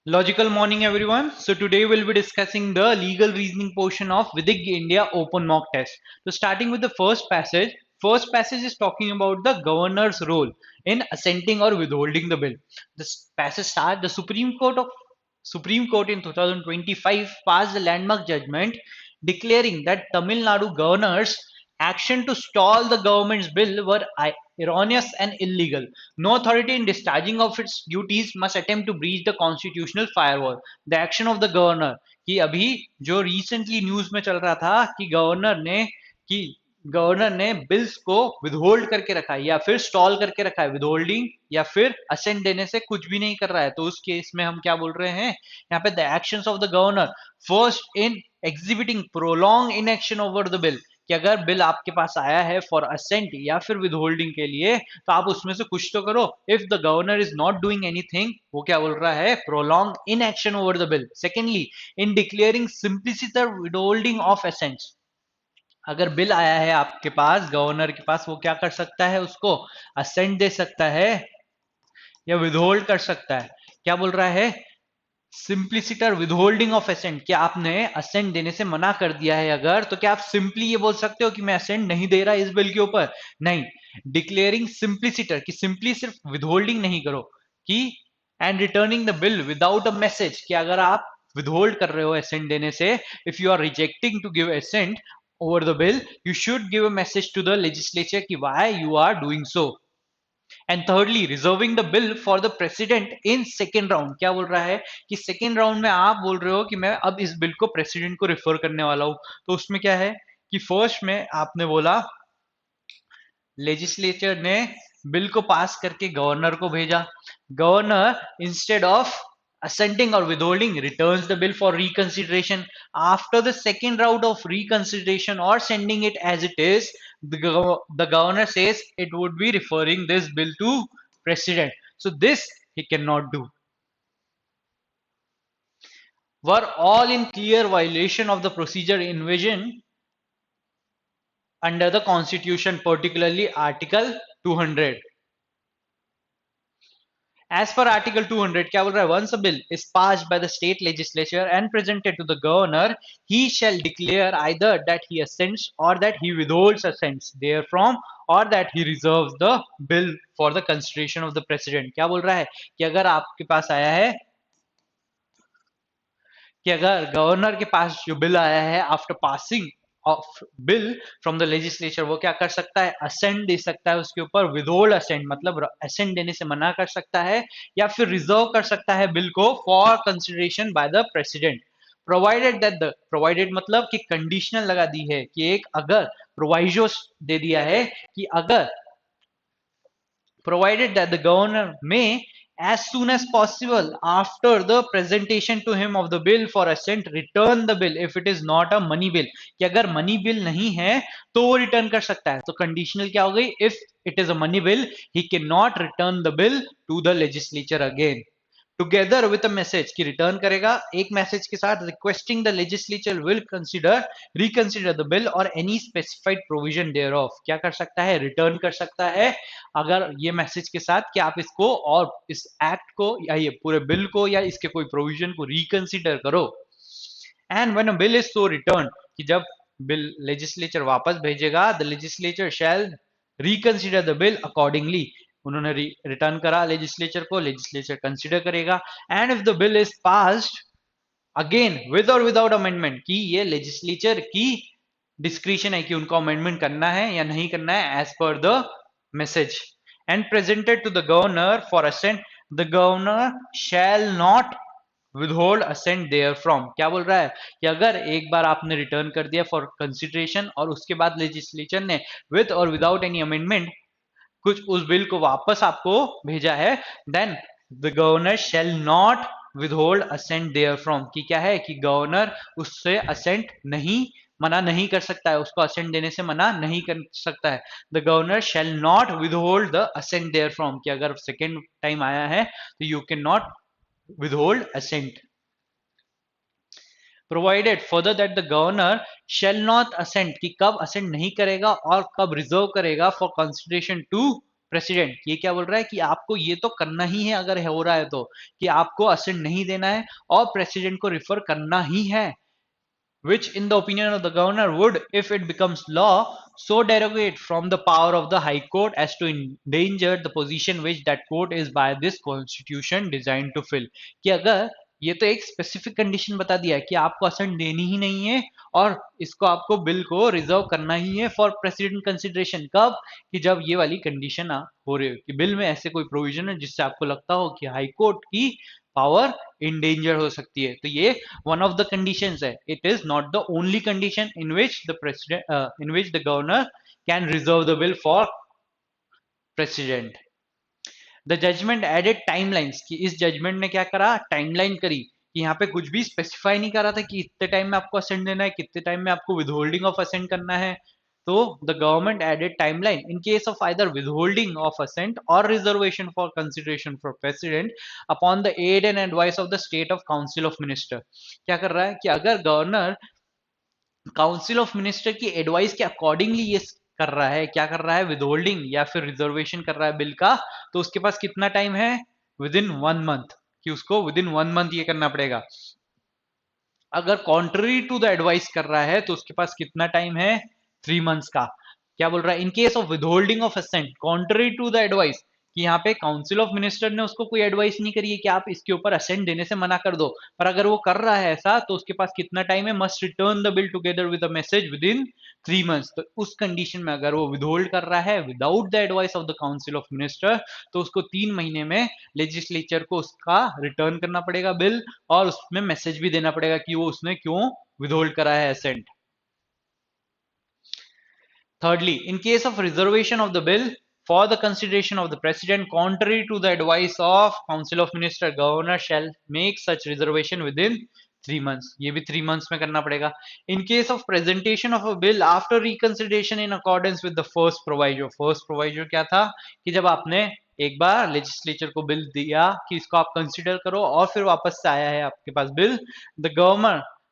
Logical morning, everyone. So today we'll be discussing the legal reasoning portion of Vidig India Open Mock Test. So starting with the first passage. First passage is talking about the governor's role in assenting or withholding the bill. This passage starts: the Supreme Court in 2025 passed a landmark judgment declaring that Tamil Nadu governor's action to stall the government's bill were erroneous and illegal. No authority in discharging of its duties must attempt to breach the constitutional firewall. The action of the governor कि अभी जो recently news में चल रहा था कि governor ने bills को विदहोल्ड करके रखा है या फिर स्टॉल करके रखा है, विदहोल्डिंग या फिर असेंट देने से कुछ भी नहीं कर रहा है, तो उस केस में हम क्या बोल रहे हैं यहाँ पे? The actions of the governor first in exhibiting prolong inaction over the bill, कि अगर बिल आपके पास आया है फॉर असेंट या फिर विदहोल्डिंग के लिए तो आप उसमें से कुछ तो करो. If the governor is not doing anything, वो क्या बोल रहा है? Prolong in action over the bill. Secondly, in declaring simplicity withholding of assents, अगर बिल आया है आपके पास, गवर्नर के पास, वो क्या कर सकता है? उसको असेंट दे सकता है या विदहोल्ड कर सकता है. क्या बोल रहा है? सिंप्लिसिटी और विदहोल्डिंग ऑफ असेंट, क्या आपने असेंट देने से मना कर दिया है अगर, तो क्या आप सिंपली ये बोल सकते हो कि मैं असेंट नहीं दे रहा इस बिल के ऊपर? नहीं. डिक्लेयरिंग सिंप्लिसिटी, कि सिंपली सिर्फ विदहोल्डिंग नहीं करो, कि and returning the bill without a message, कि अगर आप विदहोल्ड कर रहे हो असेंट देने से, if you are rejecting to give assent over the bill, you should give a message to the legislature कि why you are doing so. And thirdly, reserving the bill for the president in second round. क्या बोल रहा है कि second round में आप बोल रहे हो कि मैं अब इस बिल को प्रेसिडेंट को रिफर करने वाला हूं, तो उसमें क्या है कि फर्स्ट में आपने बोला लेजिस्लेचर ने बिल को पास करके गवर्नर को भेजा, governor instead of assenting or withholding returns the bill for reconsideration. After the second round of reconsideration or sending it as it is, the governor says it would be referring this bill to president. So this he cannot do. Were all in clear violation of the procedure envisioned under the constitution, particularly article 200. As per Article 200, क्या बोल रहा है? Once a bill is passed by the state legislature and presented to the governor, he shall declare either that he assents or that he withholds assents therefrom, or that he reserves the bill for the consideration of the president. क्या बोल रहा है कि अगर आपके पास आया है कि अगर गवर्नर के पास जो बिल आया है after passing of bill from the legislature, वो क्या कर सकता है? असेंट दे सकता है उसके ऊपर. विदहोल्ड असेंट मतलब असेंट देने से मना कर सकता है या फिर रिजर्व कर सकता है बिल को for consideration by the president, provided that the, provided मतलब कि कंडीशनल लगा दी है कि एक अगर प्रोवाइजो दे दिया है कि अगर provided that the governor may, as soon as possible after the presentation to him of the bill for assent, return the bill if it is not a money bill. कि अगर मनी बिल नहीं है तो वो return कर सकता है. तो कंडीशनल क्या हो गई? If it is a money bill, he can not return the bill to the legislature again, together with a message, कि रिटर्न करेगा एक मैसेज के साथ, requesting the legislature will consider reconsider the bill और any specified provision thereof. क्या कर सकता है? रिटर्न कर सकता है अगर ये मैसेज के साथ कि आप इसको और इस एक्ट को या ये पूरे बिल को या इसके कोई प्रोविजन को रिकंसीडर करो. And when a bill is so return, कि जब बिल लेजिस्लेचर वापस भेजेगा, the legislature shall reconsider the bill accordingly. उन्होंने रिटर्न करा लेजिस्लेचर को, लेजिस्लेचर कंसीडर करेगा. And if the bill is passed again with or without amendment, कि ये लेजिस्लेचर की डिस्क्रिशन है कि उनको अमेंडमेंट करना है या नहीं करना है as per the message, and presented to the governor for assent, the governor shall not withhold assent therefrom. क्या बोल रहा है कि अगर एक बार आपने रिटर्न कर दिया फॉर कंसिडरेशन और उसके बाद लेजिस्लेचर ने with or without any amendment कुछ उस बिल को वापस आपको भेजा है, then the governor shall not withhold assent therefrom, कि क्या है कि गवर्नर उससे असेंट नहीं, मना नहीं कर सकता है, उसको असेंट देने से मना नहीं कर सकता है. The governor shall not withhold the assent therefrom, कि अगर सेकेंड टाइम आया है तो you can not withhold assent. Provided further that the governor shall not assent, कि कब assent नहीं करेगा और कब रिजर्व करेगा for consideration to प्रेसिडेंट ये क्या बोल रहा है कि आपको ये तो करना ही है, अगर हो रहा है तो, कि आपको असेंट नहीं देना है और प्रेसिडेंट को रिफर करना ही है, which in the opinion of the governor would, if it becomes law, so derogate from the power of the high court as to endanger the position which that court is by this constitution designed to fill। कि अगर ये तो एक specific condition बता दिया है कि आपको असेंट देनी ही नहीं है और इसको आपको बिल को रिजर्व करना ही है फॉर प्रेसिडेंट कंसिडरेशन, कब, कि जब ये वाली कंडीशन हो रही हो कि बिल में ऐसे कोई प्रोविजन है जिससे आपको लगता हो कि हाई कोर्ट की पावर इन डेंजर हो सकती है, तो ये वन ऑफ द कंडीशंस है। It is not the only condition in which the president in which the governor can reserve the bill for president. The judgment added timelines, कि इस judgement ने क्या करा, टाइमलाइन करी, कि यहाँ पे कुछ भी स्पेसिफाई नहीं करा था कि इतने टाइम में आपको असेंट देना है, कितने टाइम में आपको विदहोल्डिंग ऑफ असेंट करना है। तो the government added timeline in case of either withholding of assent और reservation for consideration for president upon the aid and advice of the state of council of minister. क्या कर रहा है कि अगर गवर्नर काउंसिल ऑफ मिनिस्टर की advice के accordingly ये कर रहा है, क्या कर रहा है, विदहोल्डिंग या फिर रिजर्वेशन कर रहा है बिल का, तो उसके पास कितना टाइम है, विद इन 1 मंथ, कि उसको विद इन 1 मंथ ये करना पड़ेगा। अगर कॉन्ट्ररी टू द एडवाइस कर रहा है तो उसके पास कितना टाइम है, 3 मंथ्स का। क्या बोल रहा है, in case of withholding of assent contrary to the advice, कि यहाँ पे काउंसिल ऑफ मिनिस्टर ने उसको कोई एडवाइस नहीं करी है कि आप इसके ऊपर असेंट देने से मना कर दो, पर अगर वो कर रहा है ऐसा तो उसके पास कितना टाइम है, must return the bill together with a message with in 3 months. तो उस कंडीशन में अगर वो विदहोल्ड कर रहा है without the advice of the council of minister, तो उसको 3 महीने में लेजिस्लेचर को उसका रिटर्न करना पड़ेगा बिल, और उसमें मैसेज भी देना पड़ेगा कि वो उसने क्यों विदहोल्ड करा है ascent. Thirdly, in case of reservation of the bill for the consideration of the president, contrary to the advice of council of minister, governor shall make such reservation within 3 months। ये भी 3 months में करना पड़ेगा। In case of presentation of a bill after reconsideration in accordance with the first proviso क्या था, कि जब आपने एक बार लेजिस्लेचर को बिल दिया कि इसको आप कंसिडर करो और फिर वापस से आया है आपके पास bill,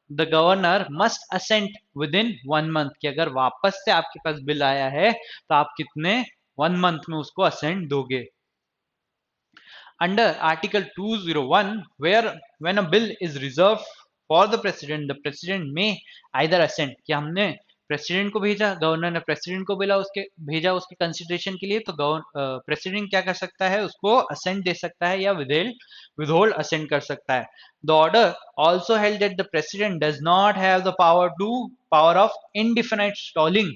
the governor must assent within 1 month, कि अगर वापस से आपके पास बिल आया है तो आप कितने 1 मंथ में उसको असेंट दोगे। Under article 201, where when a bill is reserved for the president may either assent, कि हमने प्रेसिडेंट को भेजा, गवर्नर ने प्रेसिडेंट को भेजा उसके कंसिडरेशन के लिए, तो प्रेसिडेंट क्या कर सकता है, उसको असेंट दे सकता है या विदहोल्ड असेंट कर सकता है। The order also held that the president does not have the power of इनडिफिनाइट stalling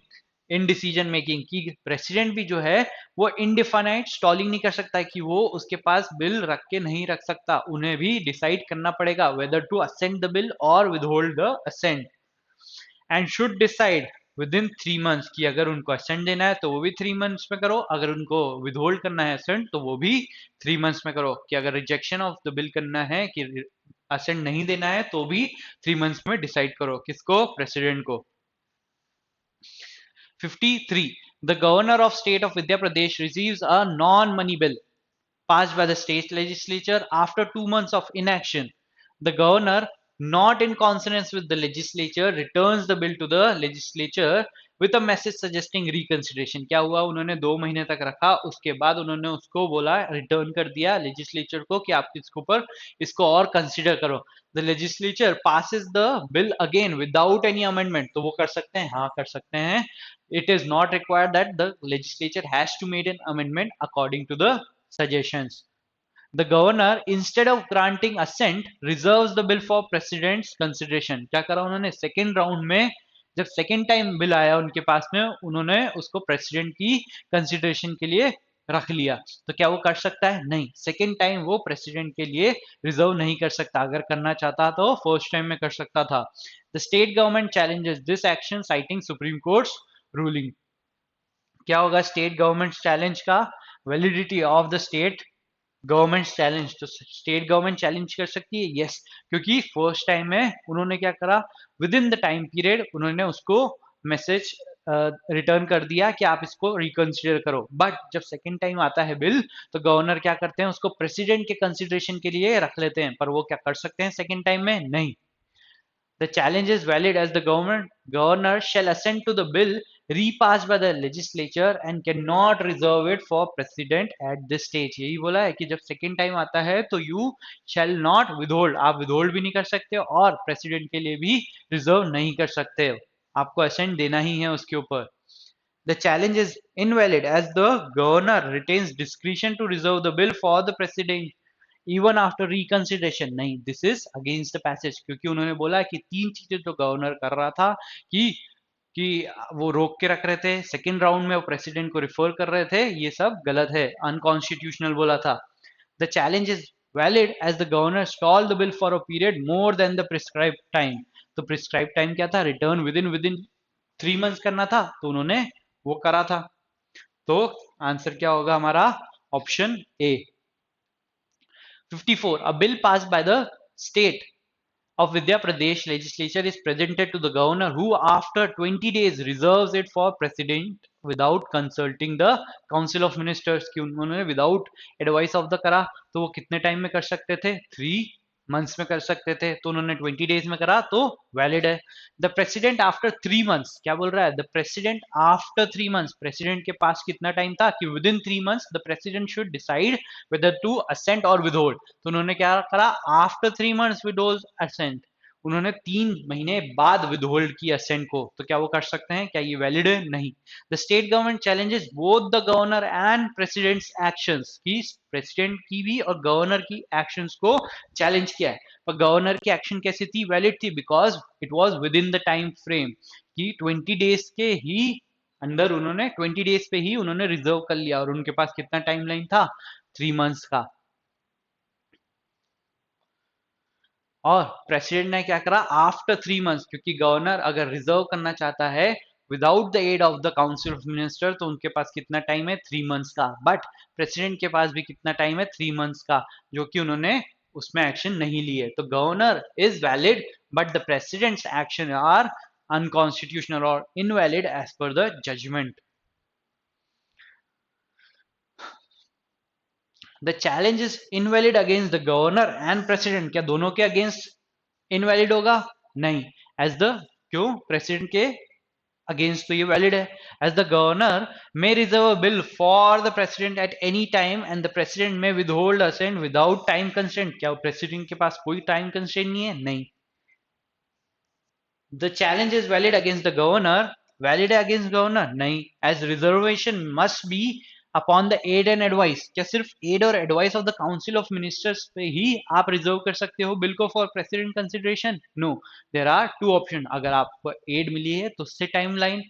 in decision making, कि प्रेसिडेंट भी जो है वो इनडिफाइनाइट स्टॉलिंग नहीं कर सकता है, कि वो उसके पास बिल रख के नहीं रख सकता, उन्हें भी डिसाइड करना पड़ेगा whether to assent the bill और withhold the assent, and should decide within 3 months, कि अगर उनको असेंट देना है तो वो भी 3 मंथ्स में करो, अगर उनको विदहोल्ड करना है असेंट तो वो भी 3 मंथ्स में करो, कि अगर रिजेक्शन ऑफ द बिल करना है कि असेंट नहीं देना है तो भी 3 मंथ्स में डिसाइड करो, किसको, प्रेसिडेंट को। 53. The governor of state of Vidya Pradesh receives a non-money bill passed by the state legislature after 2 months of inaction. The governor, not in consonance with the legislature, returns the bill to the legislature with a message suggesting reconsideration। क्या हुआ, उन्होंने 2 महीने तक रखा, उसके बाद उन्होंने उसको बोला, रिटर्न कर दिया लेजिस्लेचर को कि आप इसके ऊपर इसको और कंसिडर करो। The legislature passes the bill again without any amendment, तो वो कर सकते हैं, हाँ कर सकते हैं। It is not required that the legislature has to make an amendment according to the suggestions. The governor, instead of granting assent, reserves the bill for president's consideration। क्या करा उन्होंने, सेकेंड राउंड में जब सेकेंड टाइम बिल आया उनके पास में, उन्होंने उसको प्रेसिडेंट की कंसिडरेशन के लिए रख लिया। तो क्या वो कर सकता है, नहीं, सेकेंड टाइम वो प्रेसिडेंट के लिए रिजर्व नहीं कर सकता, अगर करना चाहता तो फर्स्ट टाइम में कर सकता था। The state government challenges this action citing Supreme Court ruling. क्या होगा स्टेट गवर्नमेंट चैलेंज का, validity of the state government challenge, तो स्टेट गवर्नमेंट चैलेंज कर सकती है, यस, क्योंकि फर्स्ट टाइम में उन्होंने क्या करा, with in the time period उन्होंने उसको मैसेज रिटर्न कर दिया कि आप इसको रिकंसिडर करो, बट जब सेकेंड टाइम आता है बिल तो गवर्नर क्या करते हैं, उसको प्रेसिडेंट के कंसिडरेशन के लिए रख लेते हैं, पर वो क्या कर सकते हैं सेकेंड टाइम में, नहीं। The challenge is valid as the governor shall assent to the bill repassed by the legislature and cannot reserve it for president at this stage. यही बोला है कि जब सेकेंड टाइम आता है तो you shall not withhold, आप withhold भी नहीं कर सकते और president के लिए भी reserve नहीं कर सकते, आपको assent देना ही है उसके ऊपर. The challenge is invalid as the governor retains discretion to reserve the bill for the president even after reconsideration. नहीं, this is against the passage, क्योंकि उन्होंने बोला कि तीन चीजें जो गवर्नर कर रहा था कि कि वो रोक के रख रहे थे, सेकेंड राउंड में वो प्रेसिडेंट को रिफर कर रहे थे, ये सब गलत है, अनकॉन्स्टिट्यूशनल बोला था. The challenge is valid as the governor stall the bill for a period more than the prescribe time. तो प्रिस्क्राइब टाइम क्या था? रिटर्न विद इन 3 मंथ्स करना था, तो उन्होंने वो करा था. तो आंसर क्या होगा हमारा? Option A. 54. A bill passed by the state of Vidya Pradesh legislature is presented to the governor who after 20 days reserves it for president without consulting the council of ministers. कि उन्होंने without advice of the करा, तो वो कितने time में कर सकते थे? 3 मंथ्स में कर सकते थे, तो उन्होंने 20 डेज में करा तो वैलिड है. द प्रेसिडेंट आफ्टर 3 मंथ्स, क्या बोल रहा है? The president after 3 months, president के पास कितना टाइम था कि within 3 months the president should decide whether to assent or withhold. तो उन्होंने क्या करा? आफ्टर 3 मंथ्स विदहोल्ड असेंट, उन्होंने 3 महीने बाद विदहोल्ड किया असेंट को, तो क्या वो कर सकते हैं? क्या ये वैलिड है? नहीं. The state government challenges both the governor and president's actions, की प्रेसिडेंट की भी और गवर्नर की एक्शंस को चैलेंज किया है. पर गवर्नर की एक्शन कैसी थी? वैलिड थी, because it was with in the time frame, कि 20 डेज के ही अंदर उन्होंने 20 डेज पे ही उन्होंने रिजर्व कर लिया, और उनके पास कितना टाइम लाइन था? 3 मंथ्स का. और प्रेसिडेंट ने क्या करा? आफ्टर 3 मंथ्स, क्योंकि गवर्नर अगर रिजर्व करना चाहता है without the aid of the council of minister, तो उनके पास कितना टाइम है? 3 मंथ्स का. बट प्रेसिडेंट के पास भी कितना टाइम है? 3 मंथ्स का, जो कि उन्होंने उसमें एक्शन नहीं लिए. तो governor is valid but the president's action are unconstitutional और invalid as per the judgment. The challenge is invalid against the governor and president, क्या दोनों के अगेंस्ट इनवैलिड होगा? नहीं. एज द, क्यों? प्रेसिडेंट के अगेंस्ट तो ये वैलिड है. As the governor may reserve a bill for the president at any time and the president may withhold assent without time constraint, क्या प्रेसिडेंट के पास कोई टाइम कंस्ट्रेंट नहीं है? नहीं. The challenge is valid against the governor, valid है against governor? नहीं. As reservation must be upon the aid and advice, क्या सिर्फ एड और advice of the council of ministers पे ही आप रिजर्व कर सकते हो बिल को for president consideration? No, there are 2 option. अगर आपको एड मिली है तो उससे टाइम लाइन,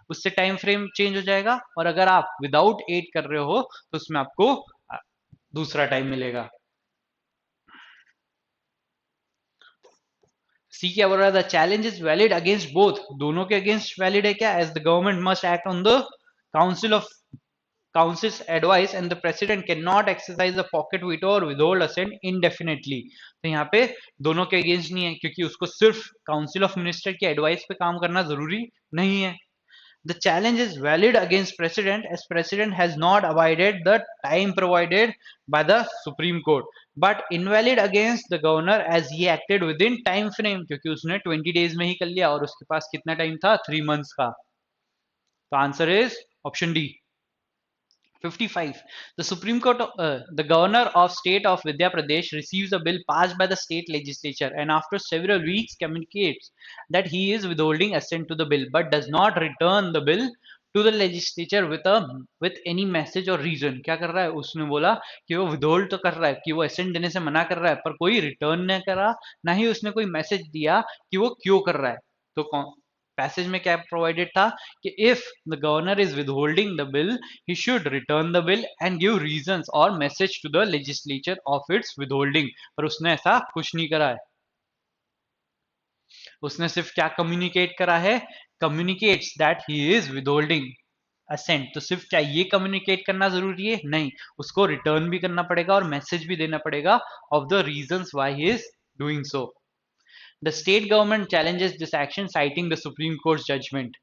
उससे टाइम फ्रेम चेंज हो जाएगा, और अगर आप विदाउट एड कर रहे हो तो उसमें आपको दूसरा टाइम मिलेगा. सी क्या बोल रहा है? The challenge is valid against both, दोनों के अगेंस्ट वैलिड है. क्या? As the government must act on the council of council's advice and the president cannot exercise the pocket veto or withhold assent indefinitely. तो यहाँ पे दोनों के against नहीं है, क्योंकि उसको सिर्फ काउंसिल ऑफ मिनिस्टर की एडवाइस पे काम करना जरूरी नहीं है. The challenge is valid against president as president has not abided the time provided by the Supreme Court, but invalid against the governor as he acted within time frame, क्योंकि उसने 20 days में ही कर लिया और उसके पास कितना टाइम था? 3 months का. तो answer is option D. 55. The Supreme Court, the Governor of State of Vidya Pradesh receives a bill passed by the state legislature and after several weeks communicates that he is withholding assent to the bill but does not return the bill to the legislature with any message or reason. क्या कर रहा है? उसने बोला कि वो withhold तो कर रहा है, कि वो assent देने से मना कर रहा है, पर कोई return नहीं करा, ना ही उसने कोई message दिया कि वो क्यों कर रहा है. तो पैसेज में क्या प्रोवाइडेड था कि if the governor is withholding the bill he should return the bill and give reasons और message to the legislature of its withholding, पर उसने ऐसा कुछ नहीं करा है. उसने सिर्फ क्या कम्युनिकेट करा है? Communicates that he is withholding assent. तो सिर्फ क्या ये कम्युनिकेट करना जरूरी है? नहीं, उसको रिटर्न भी करना पड़ेगा और मैसेज भी देना पड़ेगा of the reasons why he is doing so. The state government challenges this action citing the Supreme Court's judgment.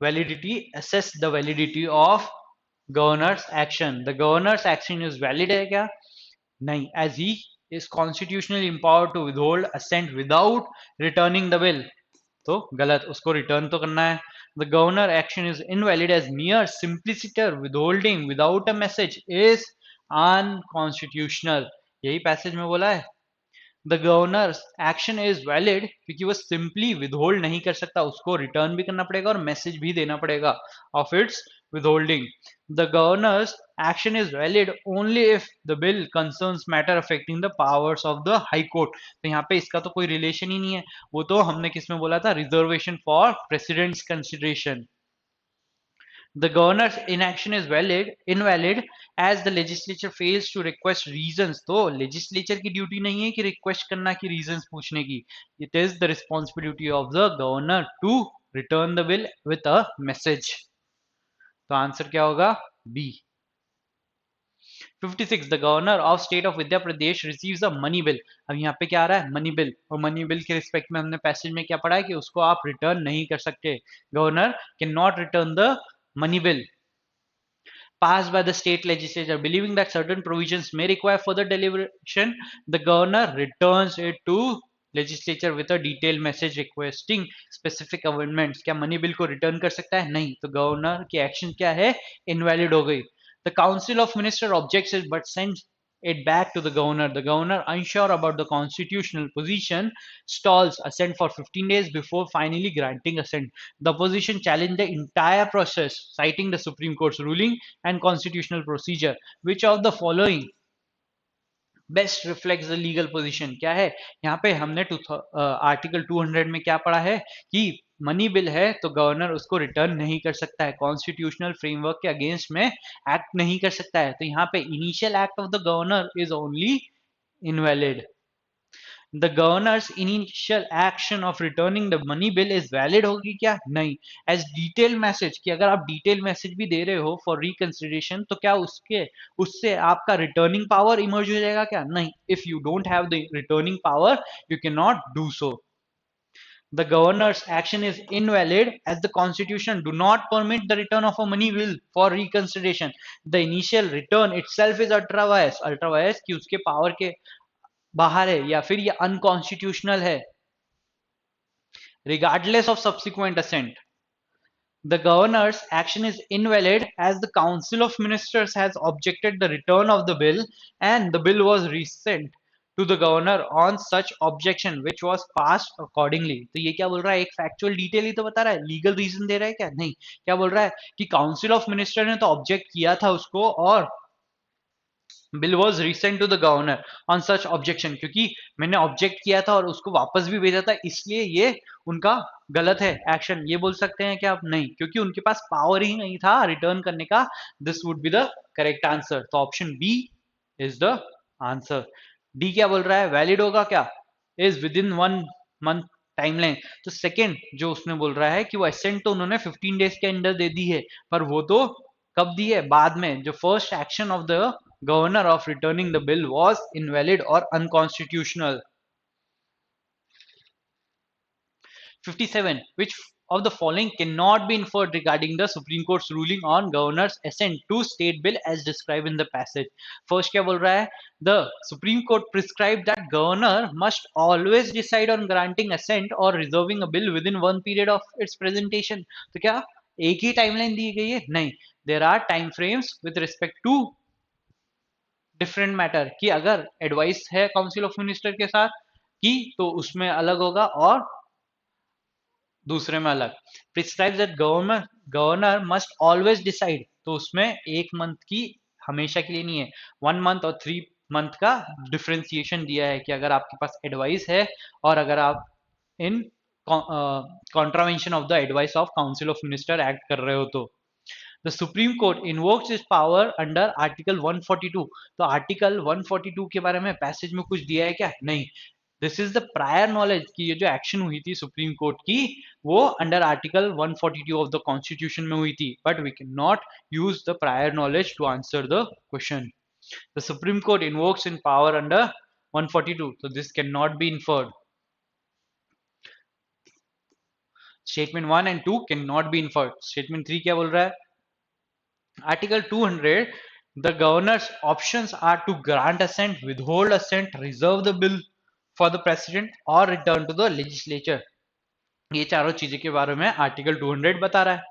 Validity, assess the validity of governor's action. The governor's action is valid है क्या? नहीं, as he is constitutionally empowered to withhold assent without returning the bill. तो गलत, उसको return तो करना है. The governor action is invalid as mere simpliciter withholding without a message is unconstitutional. यही पैसेज में बोला है. The governor action is valid क्योंकि वो सिंपली विदहोल्ड नहीं कर सकता, उसको रिटर्न भी करना पड़ेगा और मैसेज भी देना पड़ेगा of its withholding. The governor's action is valid only if the bill concerns matter affecting the powers of the high court. तो यहाँ पे इसका तो कोई रिलेशन ही नहीं है, वो तो हमने किस में बोला था, reservation for president's consideration. The governor's inaction is invalid as the legislature fails to request reasons. तो legislature की ड्यूटी नहीं है कि request करना कि reasons पूछने की. It is the responsibility of the governor to return the bill with a message. तो आंसर क्या होगा, B. 56. The governor of state of Vidya Pradesh receives a money bill. अब यहाँ पे क्या आ रहा है, मनी बिल. और मनी बिल के रिस्पेक्ट में हमने पैसेज में क्या पढ़ा है कि उसको आप रिटर्न नहीं कर सकते. Governor can not return the money bill passed by the state legislature, believing that certain provisions may require further deliberation. The governor returns it to legislature with a detailed message requesting specific amendments. क्या money bill को return कर सकता है, नहीं. तो governor की action क्या है, इनवैलिड हो गई. The council of minister objects it but sends it back to the governor. The governor, unsure about the constitutional position, stalls assent for 15 days before finally granting assent. The opposition challenged the entire process, citing the Supreme Court's ruling and constitutional procedure. Which of the following best reflects the legal position? क्या है यहाँ पे, हमने article 200 में क्या पढ़ा है कि मनी बिल है तो गवर्नर उसको रिटर्न नहीं कर सकता है, कॉन्स्टिट्यूशनल फ्रेमवर्क के अगेंस्ट में एक्ट नहीं कर सकता है. तो यहाँ पे initial act of the governor is only invalid. The governors initial action of returning the money bill is valid होगी क्या, नहीं. एज डिटेल मैसेज, कि अगर आप डिटेल मैसेज भी दे रहे हो फॉर रिकंसिडरेशन तो क्या उससे आपका रिटर्निंग पावर इमर्ज हो जाएगा क्या, नहीं. If you don't have the returning power you can not do so. The governor's action is invalid as the constitution do not permit the return of a money bill for reconsideration. The initial return itself is ultra vires. Ultra vires कि उसके power के बाहर है या फिर ये unconstitutional है. regardless of subsequent assent, the governor's action is invalid as the council of ministers has objected the return of the bill and the bill was resent to the governor on such objection which was passed accordingly. तो ये क्या बोल रहा है, एक factual detail ही तो बता रहा है, लीगल रीजन दे रहा है क्या, नहीं. क्या बोल रहा है कि काउंसिल ऑफ मिनिस्टर ने तो ऑब्जेक्ट किया था उसको और bill was resent to the governor on such objection, क्योंकि मैंने ऑब्जेक्ट किया था और उसको वापस भी भेजा था, इसलिए ये उनका गलत है एक्शन. ये बोल सकते हैं कि आप नहीं, क्योंकि उनके पास पावर ही नहीं था रिटर्न करने का. This would be the correct answer. तो option B is the answer. D क्या बोल रहा है, वैलिड होगा क्या, is within 1 month timeline. तो सेकेंड जो उसने बोल रहा है कि वो एसेंट तो उन्होंने 15 डेज के अंदर दे दी है, पर वो तो कब दी है, बाद में. जो first action of the governor of returning the bill was invalid or unconstitutional. 57. Which of the following cannot be inferred regarding the Supreme Court's ruling on governor's assent to state bill as described in the passage? First क्या बोल रहा है, the Supreme Court prescribed that governor must always decide on granting assent or reserving a bill within one period of its presentation. तो क्या एक ही timeline दी गई है, नहीं. There are time frames with respect to different matter, कि अगर advice है council of minister के साथ की तो उसमें अलग होगा और दूसरे में अलग. Prescribe that governor must always decide, तो उसमें एक मंथ की हमेशा के लिए नहीं है, 1 मंथ और 3 मंथ का डिफ्रेंसिएशन दिया है कि अगर आपके पास एडवाइस है और अगर आप इन contravention of the advice of council of minister act कर रहे हो तो. The Supreme Court invokes its power under Article 142. तो आर्टिकल 142 के बारे में पैसेज में कुछ दिया है क्या, नहीं. This is the prior knowledge कि ये जो एक्शन हुई थी सुप्रीम कोर्ट की वो under article 142 of the constitution में हुई थी, but we can not use the prior knowledge to answer the question. The Supreme Court invokes in power under 142, so this cannot be inferred. Statement 1 and 2 cannot be inferred. Statement 3 क्या बोल रहा है, Article 200, the governor's options are to grant assent, withhold assent, reserve the bill for the president or return to the legislature. ये चारों चीजें के बारे में आर्टिकल 200 बता रहा है.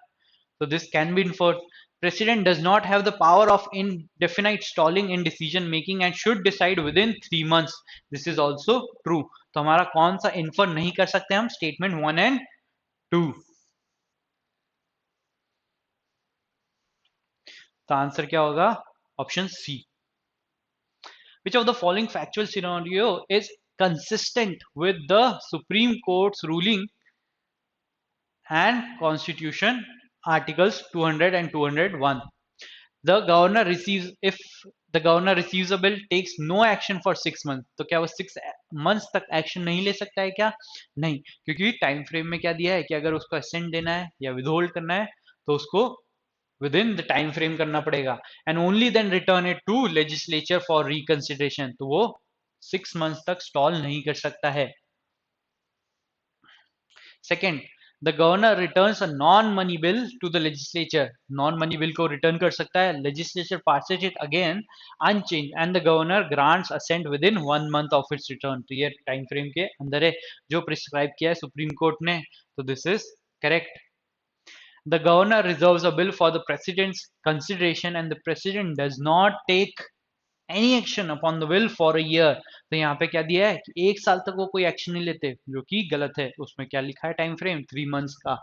So this can be inferred. President does not have the power of indefinite stalling in decision making and should decide within 3 months. This is also true. तो हमारा कौन सा इन्फर नहीं कर सकते हम, स्टेटमेंट 1 and 2. तो आंसर क्या होगा, option c. Which of the following factual scenario is consistent with the Supreme Court's ruling and Constitution Articles 200 and 201? The governor receives, if the governor receives a bill, takes no action for 6 months. तो क्या वो 6 months तक action नहीं ले सकता है क्या? नहीं, क्योंकि टाइम फ्रेम में क्या दिया है कि अगर उसको असेंट देना है या विदहोल्ड करना है तो उसको within the time frame करना पड़ेगा, and only then return it to legislature for reconsideration. तो वो 6 months तक स्टॉल नहीं कर सकता है. Second, the governor returns a non money bill to the legislature. Non money bill को रिटर्न कर सकता है, legislature passes it again unchange and the governor grants assent within 1 month of its return. तो ये time frame के अंदर है जो प्रिस्क्राइब किया है सुप्रीम कोर्ट ने. तो this is correct. The governor reserves a bill for the president's consideration and the president does not take any action upon the bill for a year. तो यहाँ पे क्या दिया है कि 1 साल तक वो कोई एक्शन नहीं लेते, जो कि गलत है. उसमें क्या लिखा है टाइम फ्रेम, 3 months का.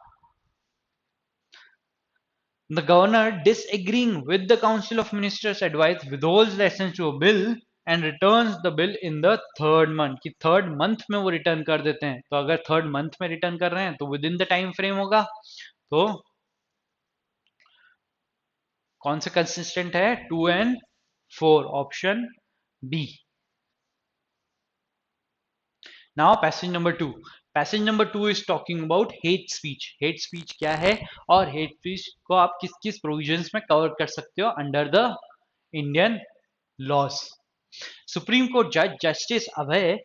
The governor, disagreeing with the council of ministers advice, withholds the assent to a bill and returns the bill in the third month. कि थर्ड मंथ में वो रिटर्न कर देते हैं. तो अगर थर्ड मंथ में रिटर्न कर रहे हैं तो within the time frame होगा. तो कौन से कंसिस्टेंट है, 2 and 4, option b. Now passage number 2. Passage number 2 is talking about hate speech. Hate speech क्या है और हेट स्पीच को आप किस किस प्रोविजंस में कवर कर सकते हो under the Indian laws. Supreme Court जज justice Abhay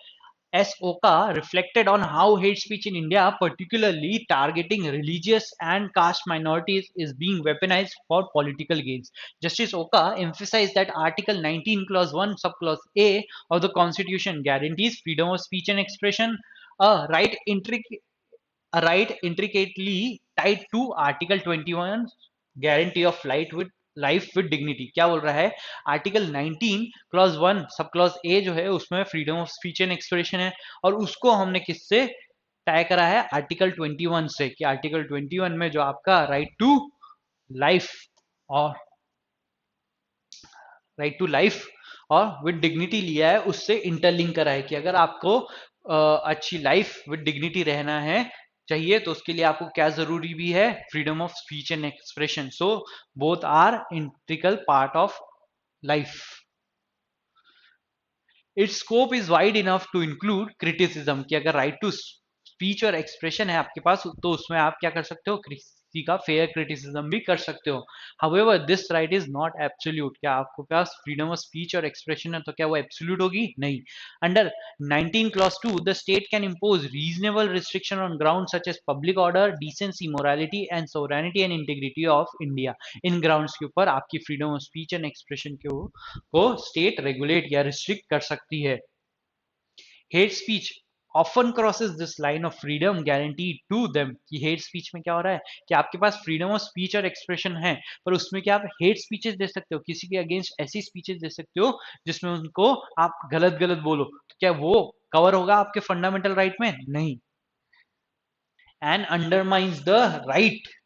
S. Oka reflected on how hate speech in India, particularly targeting religious and caste minorities, is being weaponized for political gains. Justice Oka emphasized that Article 19, Clause 1, Subclause A of the Constitution guarantees freedom of speech and expression, a right, a right intricately tied to Article 21, guarantee of life with dignity. क्या बोल रहा है, article 19 clause 1 sub clause A जो है उसमें freedom of speech and expression है, और उसको हमने किससे टाई करा है, आर्टिकल 21 से. कि आर्टिकल 21 में जो आपका राइट टू लाइफ और विद डिग्निटी लिया है उससे इंटरलिंक करा है कि अगर आपको अच्छी लाइफ विद डिग्निटी रहना है चाहिए तो उसके लिए आपको क्या जरूरी भी है, freedom of speech and expression. So both are integral part of life. Its scope is wide enough to include criticism. कि अगर राइट टू स्पीच और एक्सप्रेशन है आपके पास तो उसमें आप क्या कर सकते हो, किसी का फेयर क्रिटिसिज्म भी कर सकते हो. However this right is not absolute. क्या आपके पास फ्रीडम ऑफ स्पीच और एक्सप्रेशन है तो क्या वो एब्सोल्यूट होगी, नहीं. Under 19 clause 2 the state can impose reasonable restriction on grounds such as public order, decency, morality and sovereignty and integrity of India. In grounds के ऊपर आपकी freedom of speech and expression को स्टेट रेगुलेट या restrict कर सकती है. Hate speech often crosses this line of freedom guaranteed to them. कि hate speech में क्या हो रहा है कि आपके पास फ्रीडम ऑफ स्पीच और एक्सप्रेशन है, पर उसमें क्या आप हेट स्पीचेस दे सकते हो, किसी के अगेंस्ट ऐसी स्पीचेस दे सकते हो जिसमें उनको आप गलत गलत बोलो. तो क्या वो कवर होगा आपके फंडामेंटल राइट में, नहीं. And undermines the right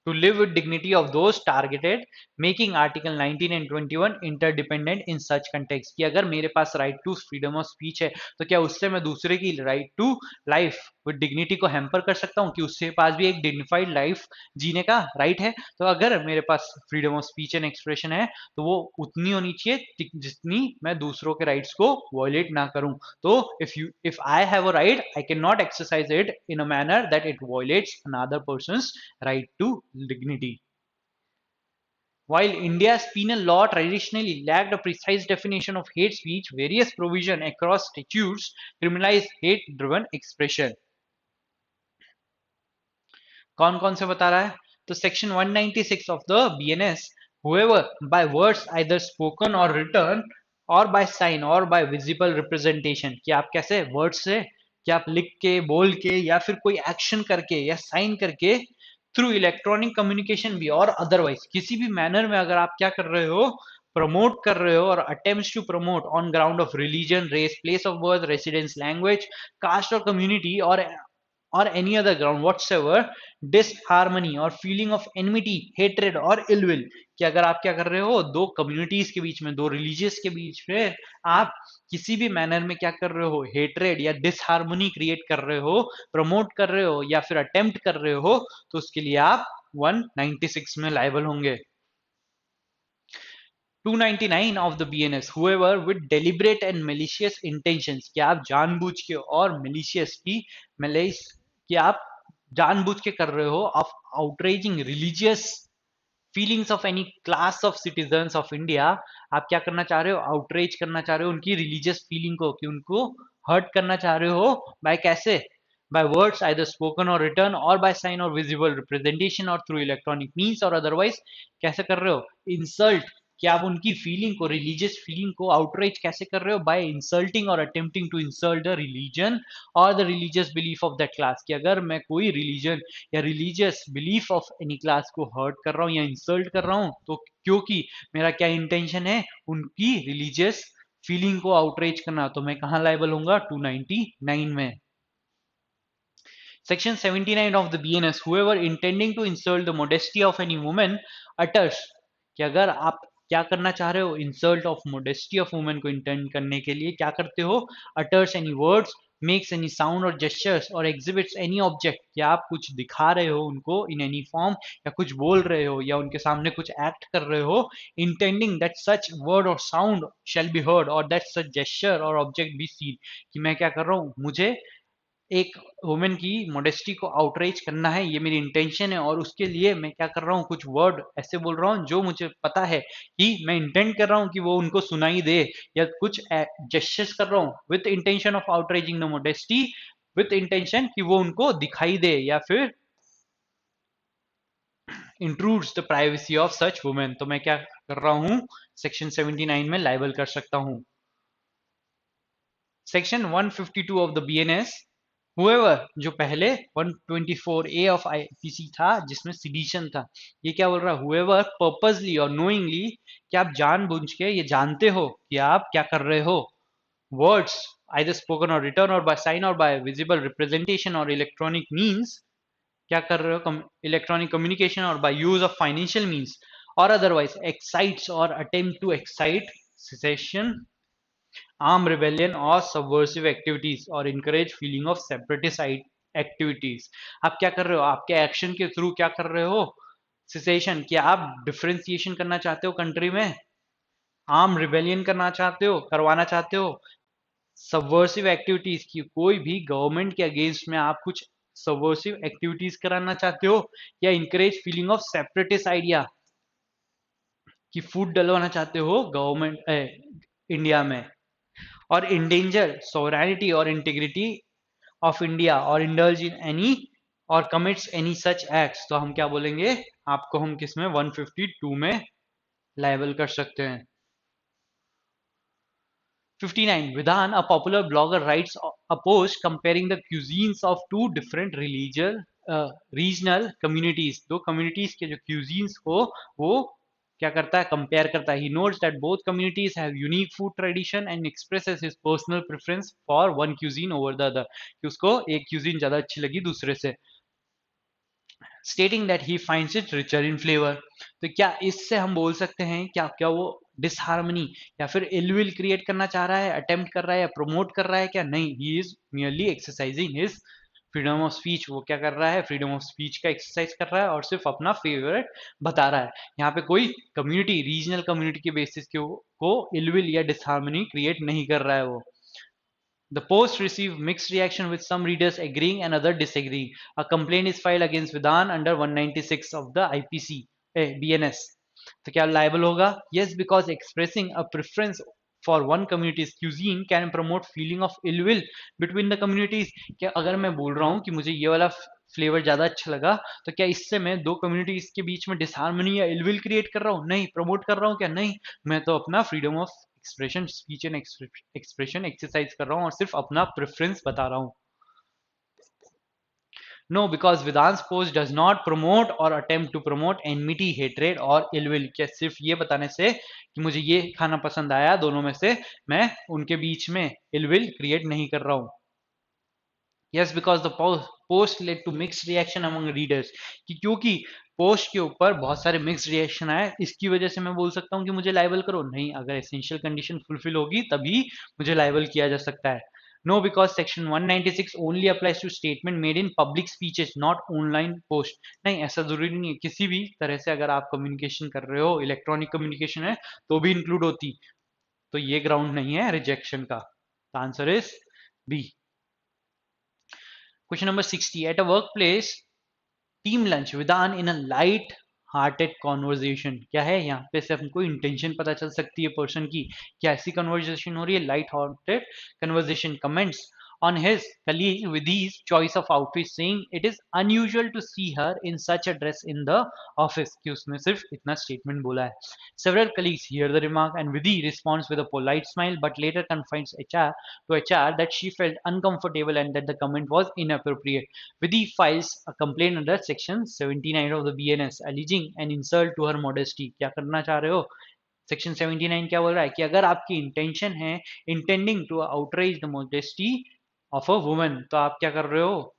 to live with dignity of those targeted, making article 19 and 21 interdependent in such context. कि अगर मेरे पास right to freedom of speech है तो क्या उससे मैं दूसरे की right to life with dignity को हैम्पर कर सकता हूँ, कि उसके पास भी एक dignified life जीने का right है. तो अगर मेरे पास freedom of speech and expression है तो वो उतनी होनी चाहिए जितनी मैं दूसरों के rights को violate ना करूँ. तो if I have a right, I cannot exercise it in a manner that it violates another person's right to dignity. While India's penal law traditionally lacked a precise definition of hate speech, various provisions across statutes criminalize hate-driven expression. कौन कौन से बता रहा है, तो section 196 of the BNS, whoever by words either spoken or written or by sign or by visible representation. कि आप कैसे वर्ड से कि आप लिख के, बोल के, या फिर कोई एक्शन करके या साइन करके, थ्रू इलेक्ट्रॉनिक कम्युनिकेशन भी और अदरवाइज किसी भी मैनर में अगर आप क्या कर रहे हो, प्रमोट कर रहे हो, और attempts to promote on ground of religion, race, place of birth, residence, language, caste और community, or any other ground whatsoever, disharmony or feeling of enmity, hatred or ill will, कि अगर आप क्या कर रहे हो, दो कम्युनिटीज के बीच में, दो रिलीजियस के बीच में आप किसी भी मैनर में क्या कर रहे हो, हेट्रेड या डिसहार्मनी क्रिएट कर रहे हो, प्रमोट कर रहे हो, या फिर अटेम्प्ट कर रहे हो, तो उसके लिए आप 196 में लायबल होंगे। 299 of the BNS, whoever with deliberate and malicious intentions, कि आप जानबूझ के और malicious की malice कि आप जानबूझ के कर रहे हो, of outraging religious feelings of any class of citizens of India, आप क्या करना चाह रहे हो, outrage करना चाह रहे हो उनकी religious feeling को, कि उनको hurt करना चाह रहे हो, by कैसे, by words either spoken or written, or by sign or visible representation, or through electronic means or otherwise, कैसे कर रहे हो, insult, कि आप उनकी फीलिंग को, रिलीजियस फीलिंग को आउटरीच कैसे कर रहे हो, बाय इंसल्टिंग और attempting to insult the religion और the religious belief of that class, कि अगर मैं कोई रिलीजन या religious belief of any class को हर्ट कर रहा हूँ या इंसल्ट कर रहा हूँ, तो क्योंकि मेरा क्या इंटेंशन है, उनकी रिलीजियस फीलिंग को आउटरीच करना, तो मैं कहाँ लायबल होऊंगा, 299 में। Section 79 of the BNS, whoever intending to insult the modesty of any woman utters, कि अगर आप क्या करना चाह रहे हो, insult of modesty of women को इंटेंड करने के लिए क्या करते हो, utters any words, makes any sound और जेस्चर्स, और एग्जिबिट्स एनी ऑब्जेक्ट, कि आप कुछ दिखा रहे हो उनको इन एनी फॉर्म, या कुछ बोल रहे हो या उनके सामने कुछ एक्ट कर रहे हो, इंटेंडिंग दैट सच वर्ड और साउंड शैल बी हर्ड, और दैट सच जेस्चर और ऑब्जेक्ट बी सीन, कि मैं क्या कर रहा हूँ, मुझे एक वुमेन की मोडेस्टी को आउटरीच करना है, ये मेरी इंटेंशन है, और उसके लिए मैं क्या कर रहा हूँ, कुछ वर्ड ऐसे बोल रहा हूँ जो मुझे पता है कि मैं इंटेंड कर रहा हूँ कि वो उनको सुनाई दे, या कुछ जेस्चर्स कर रहा हूँ with intention of outreaching the modesty, with intention कि वो उनको दिखाई दे, या फिर intrudes the privacy of such women, तो मैं क्या कर रहा हूँ, सेक्शन 79 में लाइबल कर सकता हूँ। Section 152 of the BNS, whoever, जो पहले 124A ऑफ आईपीसी था जिसमें सिडिशन था, ये क्या बोल रहा है, whoever purposely और knowingly, कि आप जानबूझ के ये जानते हो कि आप क्या कर रहे हो, words either spoken or written or by sign or by visible representation or electronic means, क्या कर रहे हो, इलेक्ट्रॉनिक कम्युनिकेशन और by use of financial means or otherwise excites or attempt to excite secession, arm rebellion or subversive activities, और encourage feeling of separatist activities, आप क्या कर रहे हो, आपके एक्शन के थ्रू क्या कर रहे हो, सिसेशन, कि आप डिफ्रेंसिएशन करना चाहते हो कंट्री में, आर्म रिबेलियन करना चाहते हो, करवाना चाहते हो, सबवर्सिव एक्टिविटीज, की कोई भी गवर्नमेंट के अगेंस्ट में आप कुछ सबवर्सिव एक्टिविटीज कराना चाहते हो, या encourage feeling of separatist idea, कि फूड डलवाना चाहते हो गवर्नमेंट इंडिया में, और इंडेंजर सोवरेनिटी और इंटीग्रिटी ऑफ इंडिया, और इंडल्ज इन एनी और कमिट्स एनी सच एक्ट्स, तो हम क्या बोलेंगे, आपको हम किस में 152 में लायबल कर सकते हैं। 59 विधान, a popular blogger writes a post comparing the cuisines of two different regional communities, दो communities के जो cuisines को वो क्या करता है, कंपेयर करता है, he notes that both communities have unique food tradition and expresses his personal preference for one cuisine over the other, कि उसको एक cuisine ज्यादा अच्छी लगी दूसरे से, stating that he finds it richer in flavor, तो क्या इससे हम बोल सकते हैं क्या क्या वो डिसहार्मनी या फिर इलविल क्रिएट करना चाह रहा है, अटेम्प्ट कर रहा है या प्रमोट कर रहा है, क्या नहीं, he is merely exercising his freedom of speech, वो क्या कर रहा है, फ्रीडम ऑफ स्पीच का एक्सरसाइज कर रहा है और सिर्फ अपना फेवरेट बता रहा है, यहाँ पे कोई कम्युनिटी, रीजनल कम्युनिटी के बेसिस को इलविल या डिसहार्मनी क्रिएट नहीं कर रहा है वो। The post received mixed reaction with some readers agreeing and others disagreeing. A complaint is filed against Vidhan under 196 of the IPC BNS. तो क्या liable होगा? Yes, because expressing a preference for one community's cuisine can promote feeling of ill will between the communities. क्या अगर मैं बोल रहा हूँ कि मुझे ये वाला फ्लेवर ज्यादा अच्छा लगा, तो क्या इससे मैं दो कम्युनिटीज के बीच में डिसहार्मनी या इलविल क्रिएट कर रहा हूँ, नहीं, प्रमोट कर रहा हूँ क्या, नहीं, मैं तो अपना freedom of expression, speech and expression exercise कर रहा हूँ और सिर्फ अपना प्रेफरेंस बता रहा हूँ। No, because Vedant's post does not promote or attempt to promote enmity, hatred और ill will. क्या सिर्फ ये बताने से कि मुझे ये खाना पसंद आया दोनों में से मैं उनके बीच में ill will create नहीं कर रहा हूँ. Yes, because the post led to mixed reaction among readers. कि क्योंकि पोस्ट के ऊपर बहुत सारे मिक्स रिएक्शन आए, इसकी वजह से मैं बोल सकता हूँ कि मुझे लाइबल करो. नहीं, अगर एसेंशियल कंडीशन फुलफिल होगी तभी मुझे लाइबल किया जा सकता है. No, because section 196 only applies to statement made in public speeches, not online post. नहीं, ऐसा जरूरी नहीं है. किसी भी तरह से अगर आप कम्युनिकेशन कर रहे हो, इलेक्ट्रॉनिक कम्युनिकेशन है तो भी इंक्लूड होती. तो ये ग्राउंड नहीं है रिजेक्शन का. The answer is B. Question number 60. At a workplace, team lunch Vidhan in a light hearted conversation. क्या है यहाँ पे से हमको इंटेंशन पता चल सकती है पर्सन की. क्या ऐसी कन्वर्जेशन हो रही है? Light hearted conversation. Comments on his colleague Vidhi's choice of outfit, saying it is unusual to see her in such a dress in the office. कि उसने सिर्फ इतना statement बोला है. Several colleagues hear the remark and Vidhi responds with a polite smile, but later confides HR that she felt uncomfortable and that the comment was inappropriate. Vidhi files a complaint under section 79 of the BNS, alleging an insult to her modesty. क्या करना चाह रहे हो? Section 79 क्या बोल रहा है कि अगर आपकी इंटेंशन है intending to outrage the modesty of a woman, तो आप क्या कर रहे हो?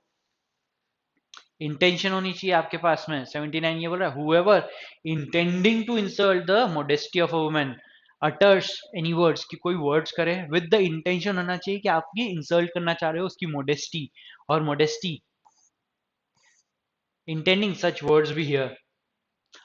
इंटेंशन होनी चाहिए आपके पास में. 79 ये बोल रहा है however intending to insult the modesty of a woman utters any words, कि कोई वर्ड्स करे विद द इंटेंशन होना चाहिए कि आप ये इंसल्ट करना चाह रहे हो उसकी मोडेस्टी. और मोडेस्टी इंटेंडिंग सच वर्ड्स भी हियर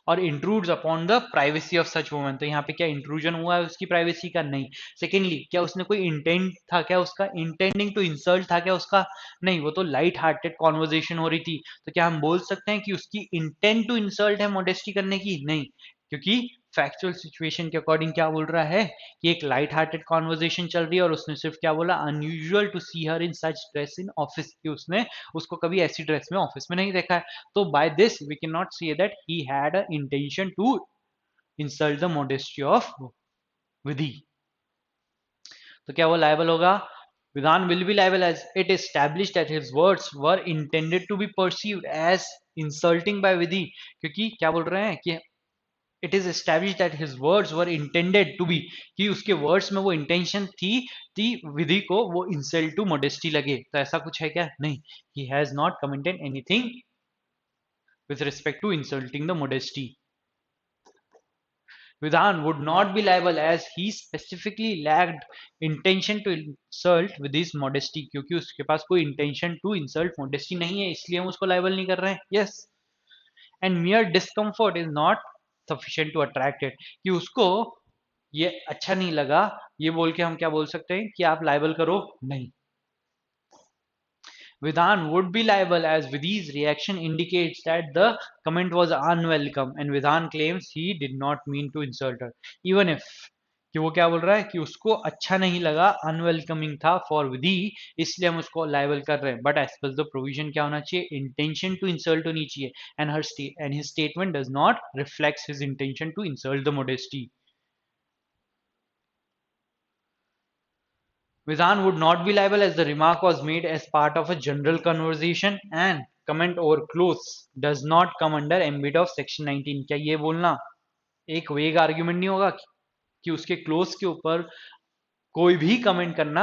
और intrudes upon the privacy of such woman. तो यहाँ पे क्या इंट्रूजन हुआ है उसकी प्राइवेसी का? नहीं. सेकेंडली, क्या उसने कोई इंटेंट था क्या उसका? इंटेंडिंग टू इंसल्ट था क्या उसका? नहीं, वो तो लाइट हार्टेड कॉन्वर्जेशन हो रही थी. तो क्या हम बोल सकते हैं कि उसकी इंटेंट टू इंसल्ट है मोडेस्टी करने की? नहीं, क्योंकि फैक्चुअल सिचुएशन के अकॉर्डिंग क्या बोल रहा है कि एक लाइट हार्टेड कॉन्वर्जेशन चल रही है और उसने सिर्फ क्या बोला? Unusual to see her in such dress in office, कि उसने उसको कभी ऐसी ड्रेस में ऑफिस में नहीं देखा है. तो by this we cannot say that he had an intention to insult the modesty of Vidhi. तो क्या वो liable होगा? Vidhan will be liable as it established that his words were intended to be perceived as insulting by Vidhi. क्योंकि क्या बोल रहे हैं कि it is established that his words were intended to be, कि उसके words में वो intention थी विधि को वो insult to modesty लगे. तो ऐसा कुछ है क्या? नहीं. He has not commented anything with respect to insulting the modesty. Vidhan would not be liable as he specifically lacked intention to insult with his modesty, क्योंकि उसके पास कोई intention to insult modesty नहीं है, इसलिए हम उसको liable नहीं कर रहे हैं. Yes, and mere discomfort is not sufficient to attract it. कि उसको ये अच्छा नहीं लगा ये बोल के हम क्या बोल सकते हैं कि आप liable करो? नहीं. Vidhan would be liable as Vidhi's reaction indicates that the comment was unwelcome and Vidhan claims he did not mean to insult her. Even if कि वो क्या बोल रहा है कि उसको अच्छा नहीं लगा, अनवेलकमिंग था फॉर विधि, इसलिए हम उसको लाइबल कर रहे हैं. But as per the provision क्या होना चाहिए? इंटेंशन टू इंसल्ट होनी चाहिए. And his statement does not reflects his intention to insult the modesty. Vidhan would not be liable as the remark was made as part of a general conversation and comment over clothes does not come under ambit of section 19. क्या ये बोलना एक वेग argument नहीं होगा कि उसके close के ऊपर कोई भी कमेंट करना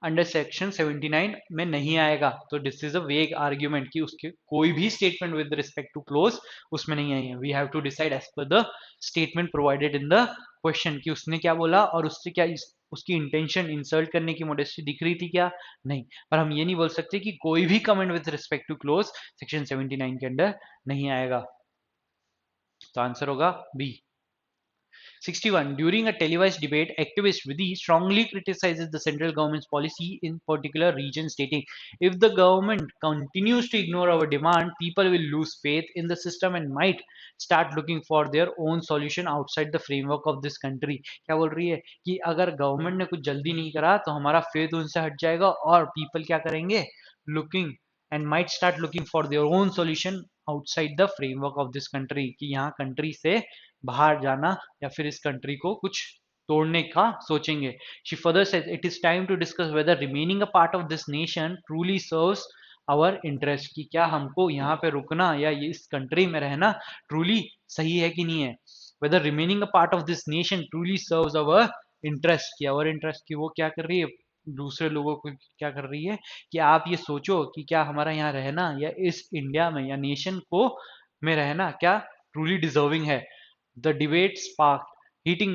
अंडर सेक्शन 79 में नहीं आएगा? तो दिस इज अ वेग आर्ग्यूमेंट कि उसके कोई भी statement with respect to clause उसमें नहीं आई है. We have to decide as per the statement provided in the question कि उसने क्या बोला और उससे क्या उसकी इंटेंशन इंसल्ट करने की मोडेस्टी दिख रही थी क्या? नहीं. पर हम ये नहीं बोल सकते कि कोई भी comment with respect to clause section 79 के अंदर नहीं आएगा. तो आंसर होगा B. 61. During a televised debate, activist Vidhi strongly criticizes the central government's policy in particular region, stating, if the government continues to ignore our demand, people will lose faith in the system and might start looking for their own solution outside the framework of this country. क्या बोल रही है कि अगर government ने कुछ जल्दी नहीं करा तो हमारा फेथ उनसे हट जाएगा और पीपल क्या करेंगे? Looking and might start looking for their own solution outside the framework of this country, कि यहाँ कंट्री से बाहर जाना या फिर इस कंट्री को कुछ तोड़ने का सोचेंगे. She further says it is time to discuss whether remaining a part of this nation truly serves our interest, कि क्या हमको यहाँ पे रुकना या ये इस कंट्री में रहना ट्रूली सही है कि नहीं है, whether remaining a part of this nation truly serves our interest, कि आवर इंटरेस्ट की वो क्या कर रही है, दूसरे लोगों को क्या कर रही है, कि आप ये सोचो कि क्या हमारा यहाँ रहना या इस इंडिया में या नेशन को में रहना क्या ट्रूली डिजर्विंग है। The debate spark heating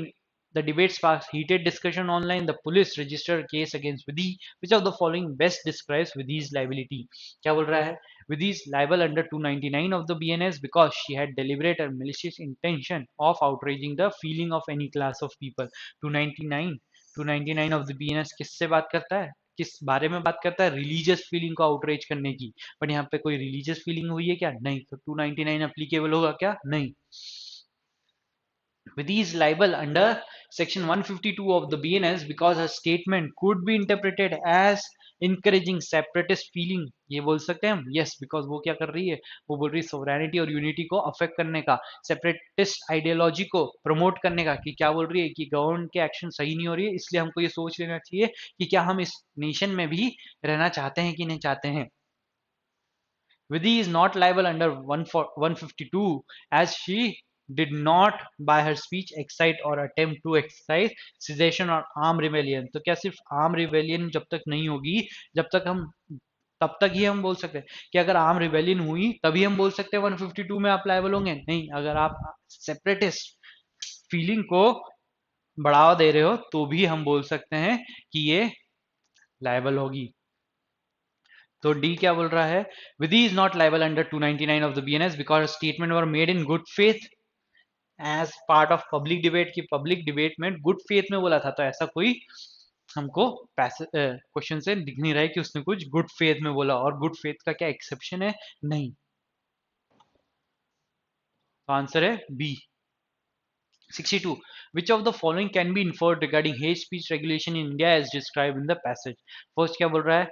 the debate sparks heated discussion online. The police registered a case against Vidhi. Which of the following best describes Vidhi's liability? क्या बोल रहा है, Vidhi's liable under 299 of the BNS because she had deliberate and malicious intention of outraging the feeling of any class of people. 299 299 of the BNS किससे बात करता है, किस बारे में बात करता है, रिलीजियस फीलिंग को आउटरेज करने की, बट यहाँ पे कोई रिलीजियस फीलिंग हुई है क्या, नहीं, तो 299 एप्लीकेबल होगा क्या, नहीं। Vidhi is liable under Section 152 of the BNS because her statement could be interpreted as encouraging separatist feeling. ये बोल सकते हैं हम, yes, because वो क्या कर रही है, वो बोल रही है sovereignty और unity को अफेक्ट करने का, separatist ideology को प्रमोट करने का, कि क्या बोल रही है कि गवर्नमेंट के एक्शन सही नहीं हो रही है, इसलिए हमको ये सोच लेना चाहिए कि क्या हम इस नेशन में भी रहना चाहते हैं कि नहीं चाहते हैं। Vidhi is not liable under 152 as she did not by her speech excite or attempt to excite sedition or armed rebellion। तो क्या सिर्फ आर्म रिबेलियन जब तक नहीं होगी, जब तक हम तब तक ही हम बोल सकते हैं कि अगर आर्म रिबेलियन हुई तभी हम बोल सकते हैं 152 में आप लायबल होंगे, नहीं, अगर आप सेपरेटिस्ट फीलिंग को बढ़ावा दे रहे हो तो भी हम बोल सकते हैं कि ये लायबल होगी। तो डी क्या बोल रहा है, Vidhi is not liable under 299 ऑफ the BNS because statement were made in good faith as part of public debate, की पब्लिक डिबेट में गुड फेथ में बोला था, तो ऐसा कोई हमको क्वेश्चन से दिख नहीं रहा है कि उसने कुछ गुड फेथ में बोला, और गुड फेथ का क्या एक्सेप्शन है, नहीं, तो आंसर है B. 62. Which of the following can be inferred regarding hate speech regulation in India as described in the passage? First क्या बोल रहा है,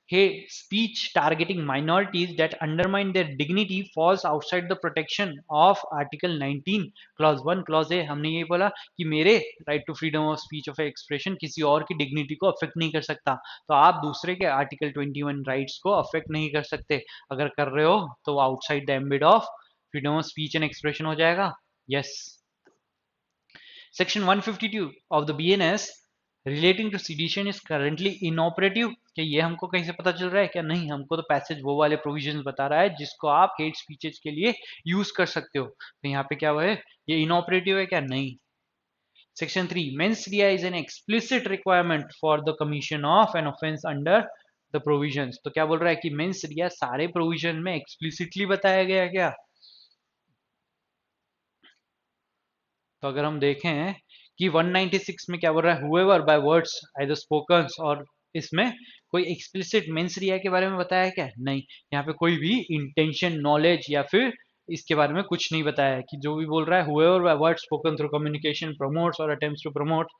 hate speech targeting minorities that undermine their dignity falls outside the protection of Article 19 Clause 1 Clause A। हमने ये बोला कि मेरे right to freedom of speech of expression किसी और की डिग्निटी को अफेक्ट नहीं कर सकता, तो आप दूसरे के आर्टिकल 21 राइट्स को अफेक्ट नहीं कर सकते, अगर कर रहे हो तो outside the ambit of freedom of speech and expression हो जाएगा, yes. Section 152 of the BNS relating to sedition is currently inoperative। क्या ये हमको कहीं से पता चल रहा है क्या, नहीं, हमको तो पैसेज वो वाले प्रोविजंस बता रहा है जिसको आप हेट स्पीचेस के लिए यूज कर सकते हो, तो यहाँ पे क्या हुआ है, ये इनऑपरेटिव है क्या, नहीं। Section 3 mens rea is an explicit requirement for the commission of an offense under the provisions। तो क्या बोल रहा है कि मेंस रिया सारे प्रोविजन में एक्सप्लिसिटली बताया गया है क्या, तो अगर हम देखें कि 196 में क्या बोल रहा है, whoever by words either spoken, और इसमें कोई एक्सप्लिसिट मेंस रिया के बारे में बताया है क्या, नहीं, यहाँ पे कोई भी इंटेंशन नॉलेज या फिर इसके बारे में कुछ नहीं बताया है, कि जो भी बोल रहा है whoever by words spoken through communication promotes or attempts to promote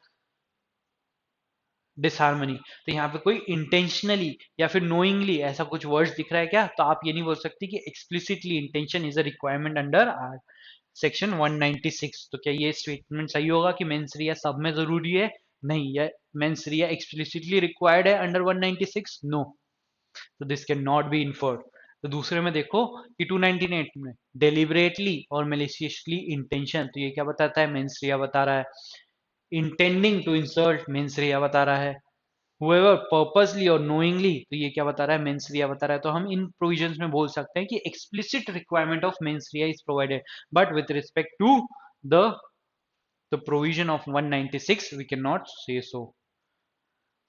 disharmony, तो यहाँ पे कोई इंटेंशनली या फिर नोइंगली ऐसा कुछ वर्ड्स दिख रहा है क्या, तो आप ये नहीं बोल सकते कि explicitly intention is a requirement under section 196। तो क्या ये स्टेटमेंट सही होगा कि मेंस रिया सब में जरूरी है, नहीं, ये मेंस रिया एक्सप्लिसिटली रिक्वायर्ड है अंडर 196, नो, तो this can not be inferred. तो दूसरे में देखो कि 298 में डेलिबरेटली और मेलिशियसली इंटेंशन, तो ये क्या बताता है, मेंस रिया बता रहा है, इंटेंडिंग टू इंसल्ट मेंस रिया बता रहा है, whoever purposely और knowingly, तो ये क्या बता रहा है, मेंस रिया बता रहा है, तो हम इन प्रोविजंस में बोल सकते हैं कि explicit requirement of mens rea is provided, but with respect to the the provision of 196 we cannot say so।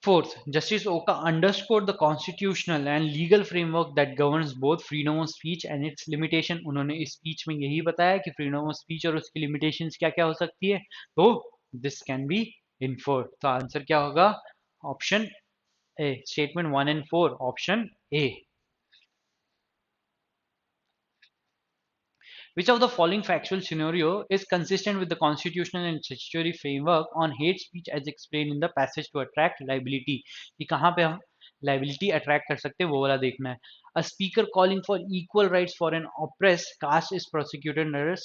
Fourth, Justice Oka underscored the constitutional and legal framework that governs both freedom of speech and its limitation। उन्होंने इस speech में यही बताया कि freedom of speech और उसकी limitations क्या क्या हो सकती है, तो दिस कैन बी इन्फर्ड, तो आंसर क्या होगा, option A, statement 1 and 4, option A। Which of the following factual scenario is consistent with the constitutional and statutory framework on hate speech as explained in the passage to attract liability? कि कहाँ पे हम liability attract कर सकते हैं वो वाला देखना है। A speaker calling for equal rights for an oppressed caste is prosecuted under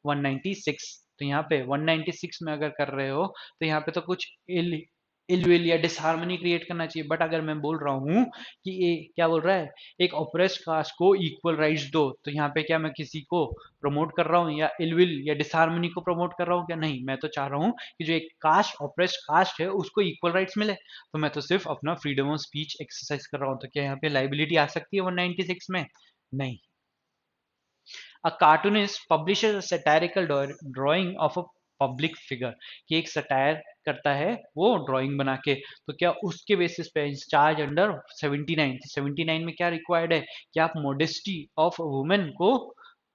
196। तो यहाँ पे 196 में अगर कर रहे हो तो यहाँ पे तो कुछ इलविल या डिसहार्मनी क्रिएट करना चाहिए। बट अगर मैं बोल रहा हूँ कि ये क्या बोल रहा है, एक ऑप्रेस्ड कास्ट को इक्वल राइट्स दो, तो यहाँ पे क्या मैं किसी को प्रमोट कर रहा हूँ या इलविल या डिसहार्मनी को प्रमोट कर रहा हूँ? क्या नहीं, मैं तो चाह रहा हूँ कि जो एक कास्ट ऑप्रेस्ड कास्ट है उसको इक्वल राइट्स मिले। तो मैं तो सिर्फ अपना फ्रीडम ऑफ स्पीच एक्सरसाइज कर रहा हूँ। तो क्या यहाँ पे लाइबिलिटी आ सकती है 196 में? नहीं। A cartoonist publishes a satirical drawing of a public figure, कि एक सटायर करता है वो ड्राइंग बना के, तो क्या उसके बेसिस पे चार्ज अंडर 79, 79 में क्या रिक्वायर्ड है कि आप मोडेस्टी ऑफ वुमेन को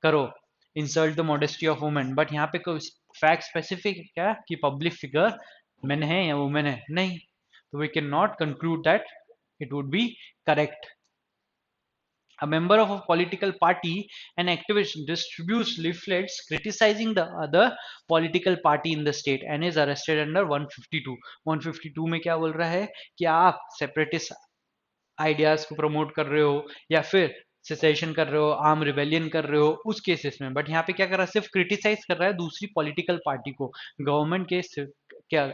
करो, insult the modesty of women. But यहाँ पे कोई फैक्ट स्पेसिफिक है क्या कि पब्लिक फिगर मैन है या वुमेन है? नहीं। तो we can not conclude that it would be correct. A member of a political party, an activist, distributes leaflets criticizing the other political party in the state and is arrested under 152। 152 में क्या बोल रहा है कि आप separatist ideas को promote कर रहे हो या फिर सेसेशन कर रहे हो, आर्म रिबेलियन कर रहे हो, उस केसेस में। बट यहाँ पे क्या कर रहा है, सिर्फ क्रिटिसाइज कर रहा है दूसरी पॉलिटिकल पार्टी को, गवर्नमेंट के क्या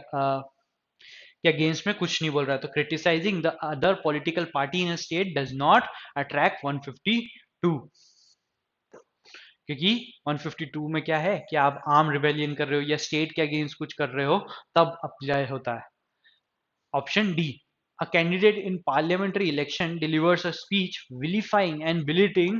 के अगेंस्ट में कुछ नहीं बोल रहा है। तो criticising the other political party in state does not attract 152, क्योंकि 152 में क्या है कि आप आर्म रिबेलियन कर रहे हो या स्टेट के अगेंस्ट कुछ कर रहे हो, तब अप्लाई होता है। Option D, a candidate in parliamentary election delivers a speech vilifying and belittling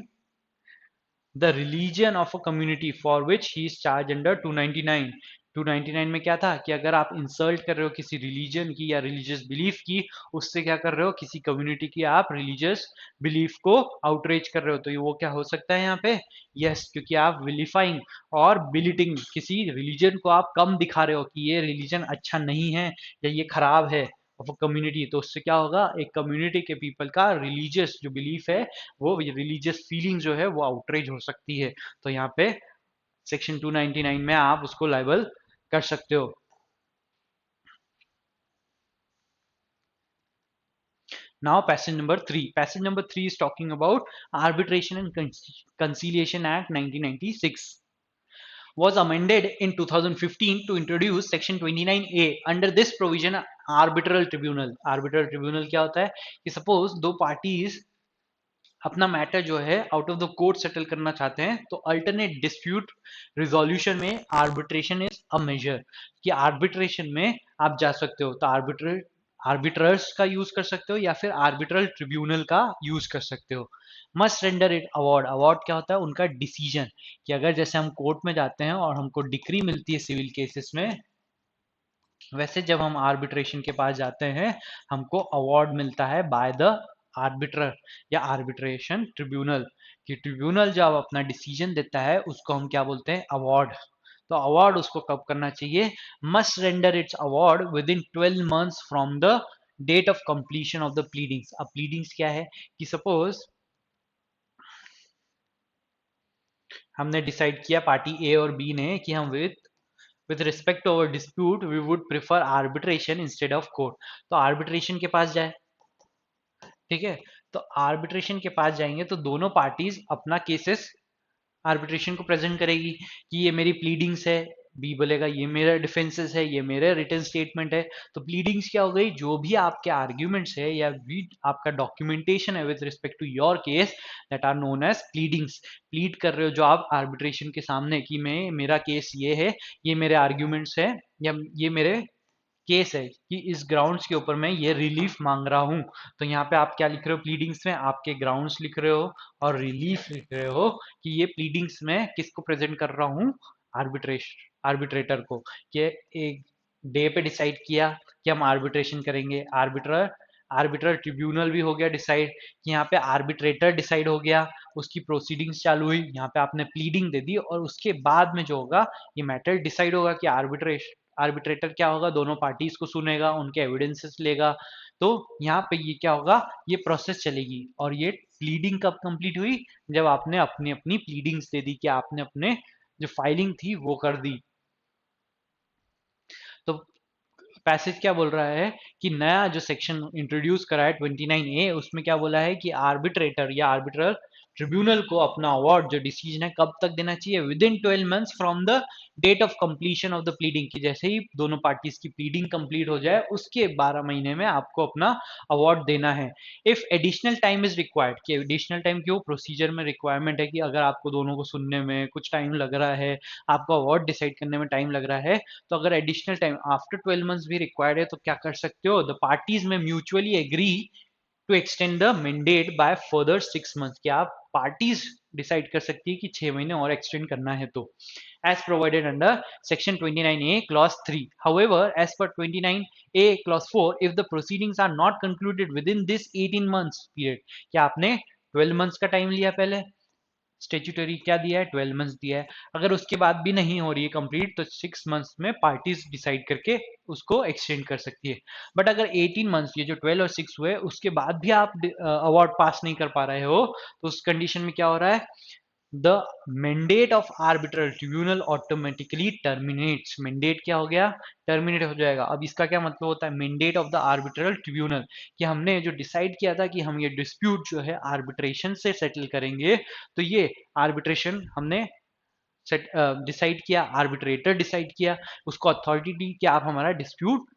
the religion of a community for which he is charged under 299। 299 में क्या था कि अगर आप इंसल्ट कर रहे हो किसी रिलीजन की या रिलीजियस बिलीफ की, उससे क्या कर रहे हो, किसी कम्युनिटी की आप रिलीजियस बिलीफ को आउटरीच कर रहे हो, तो ये वो क्या हो सकता है यहाँ पे? यस, क्योंकि आप विलिफाइंग और बिलिटिंग, किसी रिलीजन को आप कम दिखा रहे हो कि ये रिलीजन अच्छा नहीं है या ये खराब है ऑफ अ कम्युनिटी, तो उससे क्या होगा, एक कम्युनिटी के पीपल का रिलीजियस जो बिलीफ है, वो रिलीजियस फीलिंग जो है वो आउटरेज हो सकती है। तो यहाँ पे सेक्शन 299 में आप उसको लाइबल कर सकते हो। Now passage number 3. Passage number 3 is talking about Arbitration and Conciliation Act 1996 was amended in 2015 to introduce section 29A. Under this provision, arbitral tribunal क्या होता है कि सपोज दो पार्टीज अपना मैटर जो है out of the court settle करना चाहते हैं, तो अल्टरनेट डिस्प्यूट रिजोल्यूशन में आर्बिट्रेशन इज अ मेजर, कि आर्बिट्रेशन में आप जा सकते हो। तो आर्बिट्रर्स का यूज कर सकते हो या फिर आर्बिट्रल ट्रिब्यूनल का यूज कर सकते हो। Must render it award, award क्या होता है, उनका डिसीजन, कि अगर जैसे हम कोर्ट में जाते हैं और हमको डिक्री मिलती है सिविल केसेस में, वैसे जब हम आर्बिट्रेशन के पास जाते हैं हमको अवार्ड मिलता है बाय द आर्बिट्रर या आर्बिट्रेशन ट्रिब्यूनल, कि ट्रिब्यूनल जब अपना डिसीजन देता है उसको हम क्या बोलते हैं, अवार्ड। तो अवार्ड उसको कब करना चाहिए, must render its award within 12 months from the date of completion of the pleadings. अब प्लीडिंग्स क्या है कि सपोज हमने डिसाइड किया पार्टी ए और बी ने कि हम with respect to our dispute we would prefer arbitration instead of court, तो arbitration के पास जाए, ठीक है। तो आर्बिट्रेशन के पास जाएंगे तो दोनों पार्टीज अपना केसेस आर्बिट्रेशन को प्रेजेंट करेगी कि ये मेरी प्लीडिंग्स है, बी बोलेगा ये मेरा डिफेंसेस है, ये मेरा रिटर्न स्टेटमेंट है। तो प्लीडिंग्स क्या हो गई, जो भी आपके आर्ग्यूमेंट्स है या भी आपका डॉक्यूमेंटेशन है with respect to your case, that are known as pleadings. Plead कर रहे हो जो आप आर्बिट्रेशन के सामने कि मैं मेरा केस ये है, ये मेरे आर्ग्यूमेंट्स है या ये मेरे केस है कि इस ग्राउंड्स के ऊपर मैं ये रिलीफ मांग रहा हूँ। तो यहाँ पे आप क्या लिख रहे हो, प्लीडिंग्स में आपके ग्राउंड्स लिख रहे हो और रिलीफ लिख रहे हो कि ये प्लीडिंग्स में किसको प्रेजेंट कर रहा हूँ, आर्बिट्रेटर को, कि एक डे पे डिसाइड किया कि हम आर्बिट्रेशन करेंगे, आर्बिट्रल ट्रिब्यूनल भी हो गया डिसाइड, कि यहाँ पे आर्बिट्रेटर डिसाइड हो गया, उसकी प्रोसीडिंग्स चालू हुई, यहाँ पे आपने प्लीडिंग दे दी और उसके बाद में जो होगा ये मैटर डिसाइड होगा कि आर्बिट्रेटर क्या होगा, दोनों पार्टीज को सुनेगा, उनके एविडेंसेस लेगा। तो यहाँ पे ये क्या होगा, ये प्रोसेस चलेगी। और ये प्लीडिंग कब कंप्लीट हुई, जब आपने अपनी अपनी प्लीडिंग्स दे दी, कि आपने अपने जो फाइलिंग थी वो कर दी। तो पैसेज क्या बोल रहा है कि नया जो सेक्शन इंट्रोड्यूस करा है 29A, उसमें क्या बोला है कि आर्बिट्रेटर या आर्बिट्रल ट्रिब्यूनल को अपना अवार्ड जो डिसीजन है कब तक देना चाहिए, within 12 months from the date of completion of the pleading, की जैसे ही दोनों पार्टीज की प्लीडिंग कंप्लीट हो जाए उसके 12 महीने में आपको अपना अवार्ड देना है। If additional time is required, कि एडिशनल टाइम क्यों, प्रोसीजर में रिक्वायरमेंट है कि अगर आपको दोनों को सुनने में कुछ टाइम लग रहा है, आपको अवार्ड डिसाइड करने में टाइम लग रहा है, तो अगर एडिशनल टाइम आफ्टर 12 मंथ्स भी रिक्वायर्ड है तो क्या कर सकते हो, द पार्टीज में mutually agree to extend the mandate by further 6 months, कि आप पार्टीज डिसाइड कर सकती है कि 6 महीने और एक्सटेंड करना है तो, as provided under section 29A clause 3. However, as per 29A clause 4, if the proceedings are not concluded within this 18 months period, क्या आपने 12 months का टाइम लिया, पहले स्टेचुटरी क्या दिया है, 12 मंथ्स दिया है, अगर उसके बाद भी नहीं हो रही है कंप्लीट तो 6 मंथ्स में पार्टीज डिसाइड करके उसको एक्सटेंड कर सकती है। बट अगर 18 मंथ्स, ये जो 12 और 6 हुए उसके बाद भी आप अवार्ड पास नहीं कर पा रहे हो, तो उस कंडीशन में क्या हो रहा है, the mandate of arbitral tribunal automatically terminates, mandate क्या हो गया, टर्मिनेट हो जाएगा। अब इसका क्या मतलब होता है, mandate of the arbitral tribunal, कि हमने जो डिसाइड किया था कि हम ये डिस्प्यूट जो है आर्बिट्रेशन से सेटल करेंगे, तो ये आर्बिट्रेशन हमने सेट डिसाइड किया, आर्बिट्रेटर डिसाइड किया, उसको अथॉरिटी दी कि आप हमारा डिस्प्यूट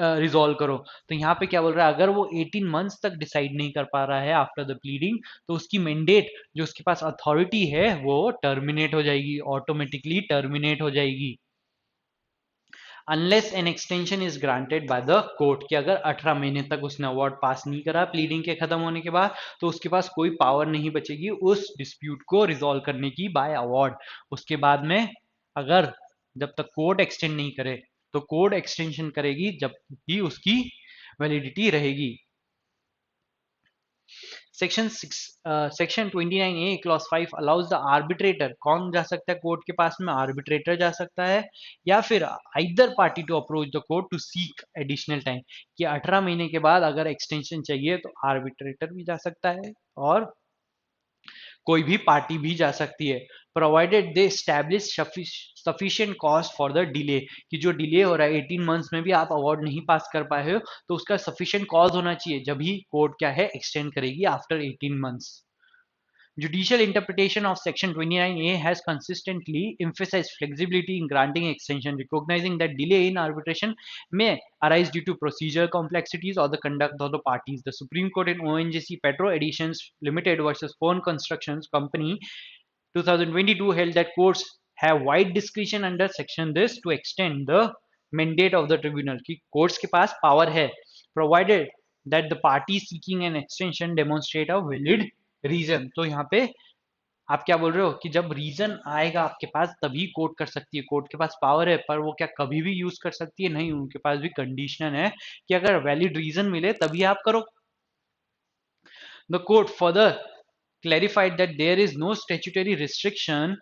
रिजॉल्व करो। तो यहाँ पे क्या बोल रहा है, अगर वो 18 मंथ्स तक डिसाइड नहीं कर पा रहा है आफ्टर द प्लीडिंग, तो उसकी मैंडेट जो उसके पास अथॉरिटी है वो टर्मिनेट हो जाएगी, ऑटोमेटिकली टर्मिनेट हो जाएगी, unless an extension is granted by the court, कि अगर 18 महीने तक उसने अवार्ड पास नहीं करा प्लीडिंग के खत्म होने के बाद, तो उसके पास कोई पावर नहीं बचेगी उस डिस्प्यूट को रिजॉल्व करने की बाय अवार्ड। उसके बाद में अगर, जब तक कोर्ट एक्सटेंड नहीं करे, तो कोर्ट एक्सटेंशन करेगी जब भी उसकी वैलिडिटी रहेगी। Section 29A clause 5 allows the arbitrator, कौन जा सकता है कोर्ट के पास में, आर्बिट्रेटर जा सकता है, या फिर either party to approach the court to seek additional time, कि 18 महीने के बाद अगर एक्सटेंशन चाहिए तो आर्बिट्रेटर भी जा सकता है और कोई भी पार्टी भी जा सकती है, provided they establish sufficient cause for the delay, कि जो डिले हो रहा है 18 मंथ्स में भी आप अवार्ड नहीं पास कर पाए हो, तो उसका सफिशिएंट कॉज होना चाहिए, जब ही कोर्ट क्या है एक्सटेंड करेगी after 18 months. Judicial interpretation of Section 29A has consistently emphasized flexibility in granting extension, recognizing that delay in arbitration may arise due to procedural complexities or the conduct of the parties. The Supreme Court in ONGC Petro Editions Limited versus Phone Constructions Company 2022 held that courts have wide discretion under section this to extend the mandate of the tribunal, कि courts के पास power है, provided that the party seeking an extension demonstrate a valid reason. तो यहाँ पे आप क्या बोल रहे हो कि जब रीजन आएगा आपके पास तभी कोर्ट कर सकती है, कोर्ट के पास पावर है, पर वो क्या कभी भी यूज कर सकती है, नहीं, उनके पास भी कंडीशन है कि अगर वैलिड रीजन मिले तभी आप करो। The court further clarified that there is no statutory restriction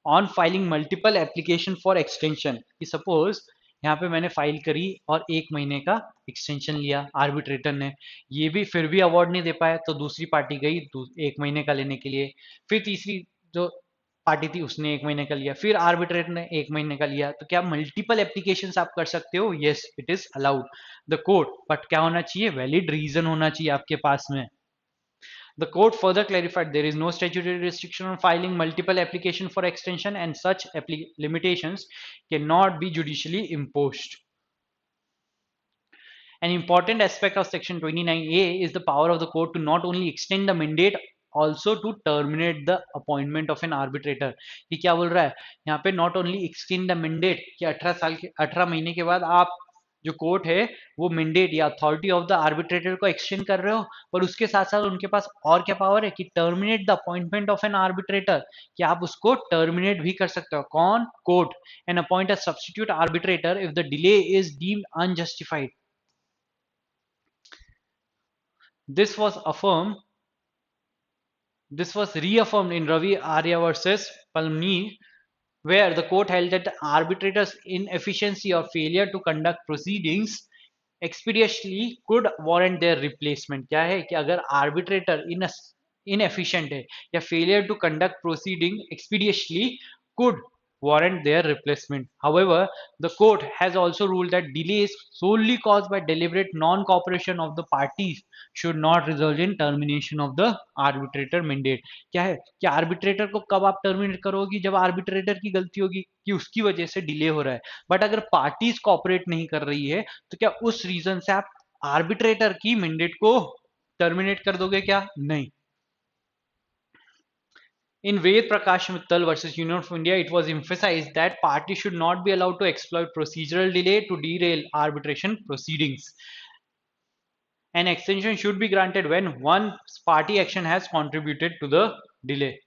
on filing multiple application for extension, कि सपोज यहाँ पे मैंने फाइल करी और 1 महीने का एक्सटेंशन लिया, आर्बिट्रेटर ने ये भी फिर भी अवार्ड नहीं दे पाया, तो दूसरी पार्टी गई 1 महीने का लेने के लिए, फिर तीसरी जो पार्टी थी उसने 1 महीने का लिया, फिर आर्बिट्रेटर ने 1 महीने का लिया, तो क्या मल्टीपल एप्लीकेशन आप कर सकते हो, yes it is allowed the court, but क्या होना चाहिए, वैलिड रीजन होना चाहिए आपके पास में। The court further clarified there is no statutory restriction on filing multiple applications for extension and such limitations cannot be judicially imposed. An important aspect of Section 29A is the power of the court to not only extend the mandate also to terminate the appointment of an arbitrator। ये क्या बोल रहा है यहाँ पे, not only extend the mandate, कि 18 महीने के बाद आप जो कोर्ट है वो मैंडेट या अथॉरिटी ऑफ द आर्बिट्रेटर को एक्सटेंड कर रहे हो, पर उसके साथ साथ उनके पास और क्या पावर है कि terminate the appointment of an arbitrator, कि आप उसको टर्मिनेट भी कर सकते हो, कौन, court, and appoint a substitute arbitrator if the delay is deemed unjustified. This was reaffirmed in Ravi Arya versus Palmini, where the court held that the arbitrator's inefficiency or failure to conduct proceedings expeditiously could warrant their replacement। क्या है कि अगर arbitrator inefficient है या failure to conduct proceeding expeditiously could warrant their replacement. However, the court has also ruled that delays solely caused by deliberate non-cooperation of the parties should not result in termination of the arbitrator mandate. क्या है कि arbitrator को कब आप terminate करोगी, जब arbitrator की गलती होगी कि उसकी वजह से डिले हो रहा है, बट अगर पार्टीज कॉपरेट नहीं कर रही है तो क्या उस रीजन से आप आर्बिट्रेटर की मैंडेट को टर्मिनेट कर दोगे? क्या नहीं. In Ved Prakash Mittal versus Union of India, it was emphasized that parties should not be allowed to exploit procedural delay to derail arbitration proceedings. An extension should be granted when one party action has contributed to the delay.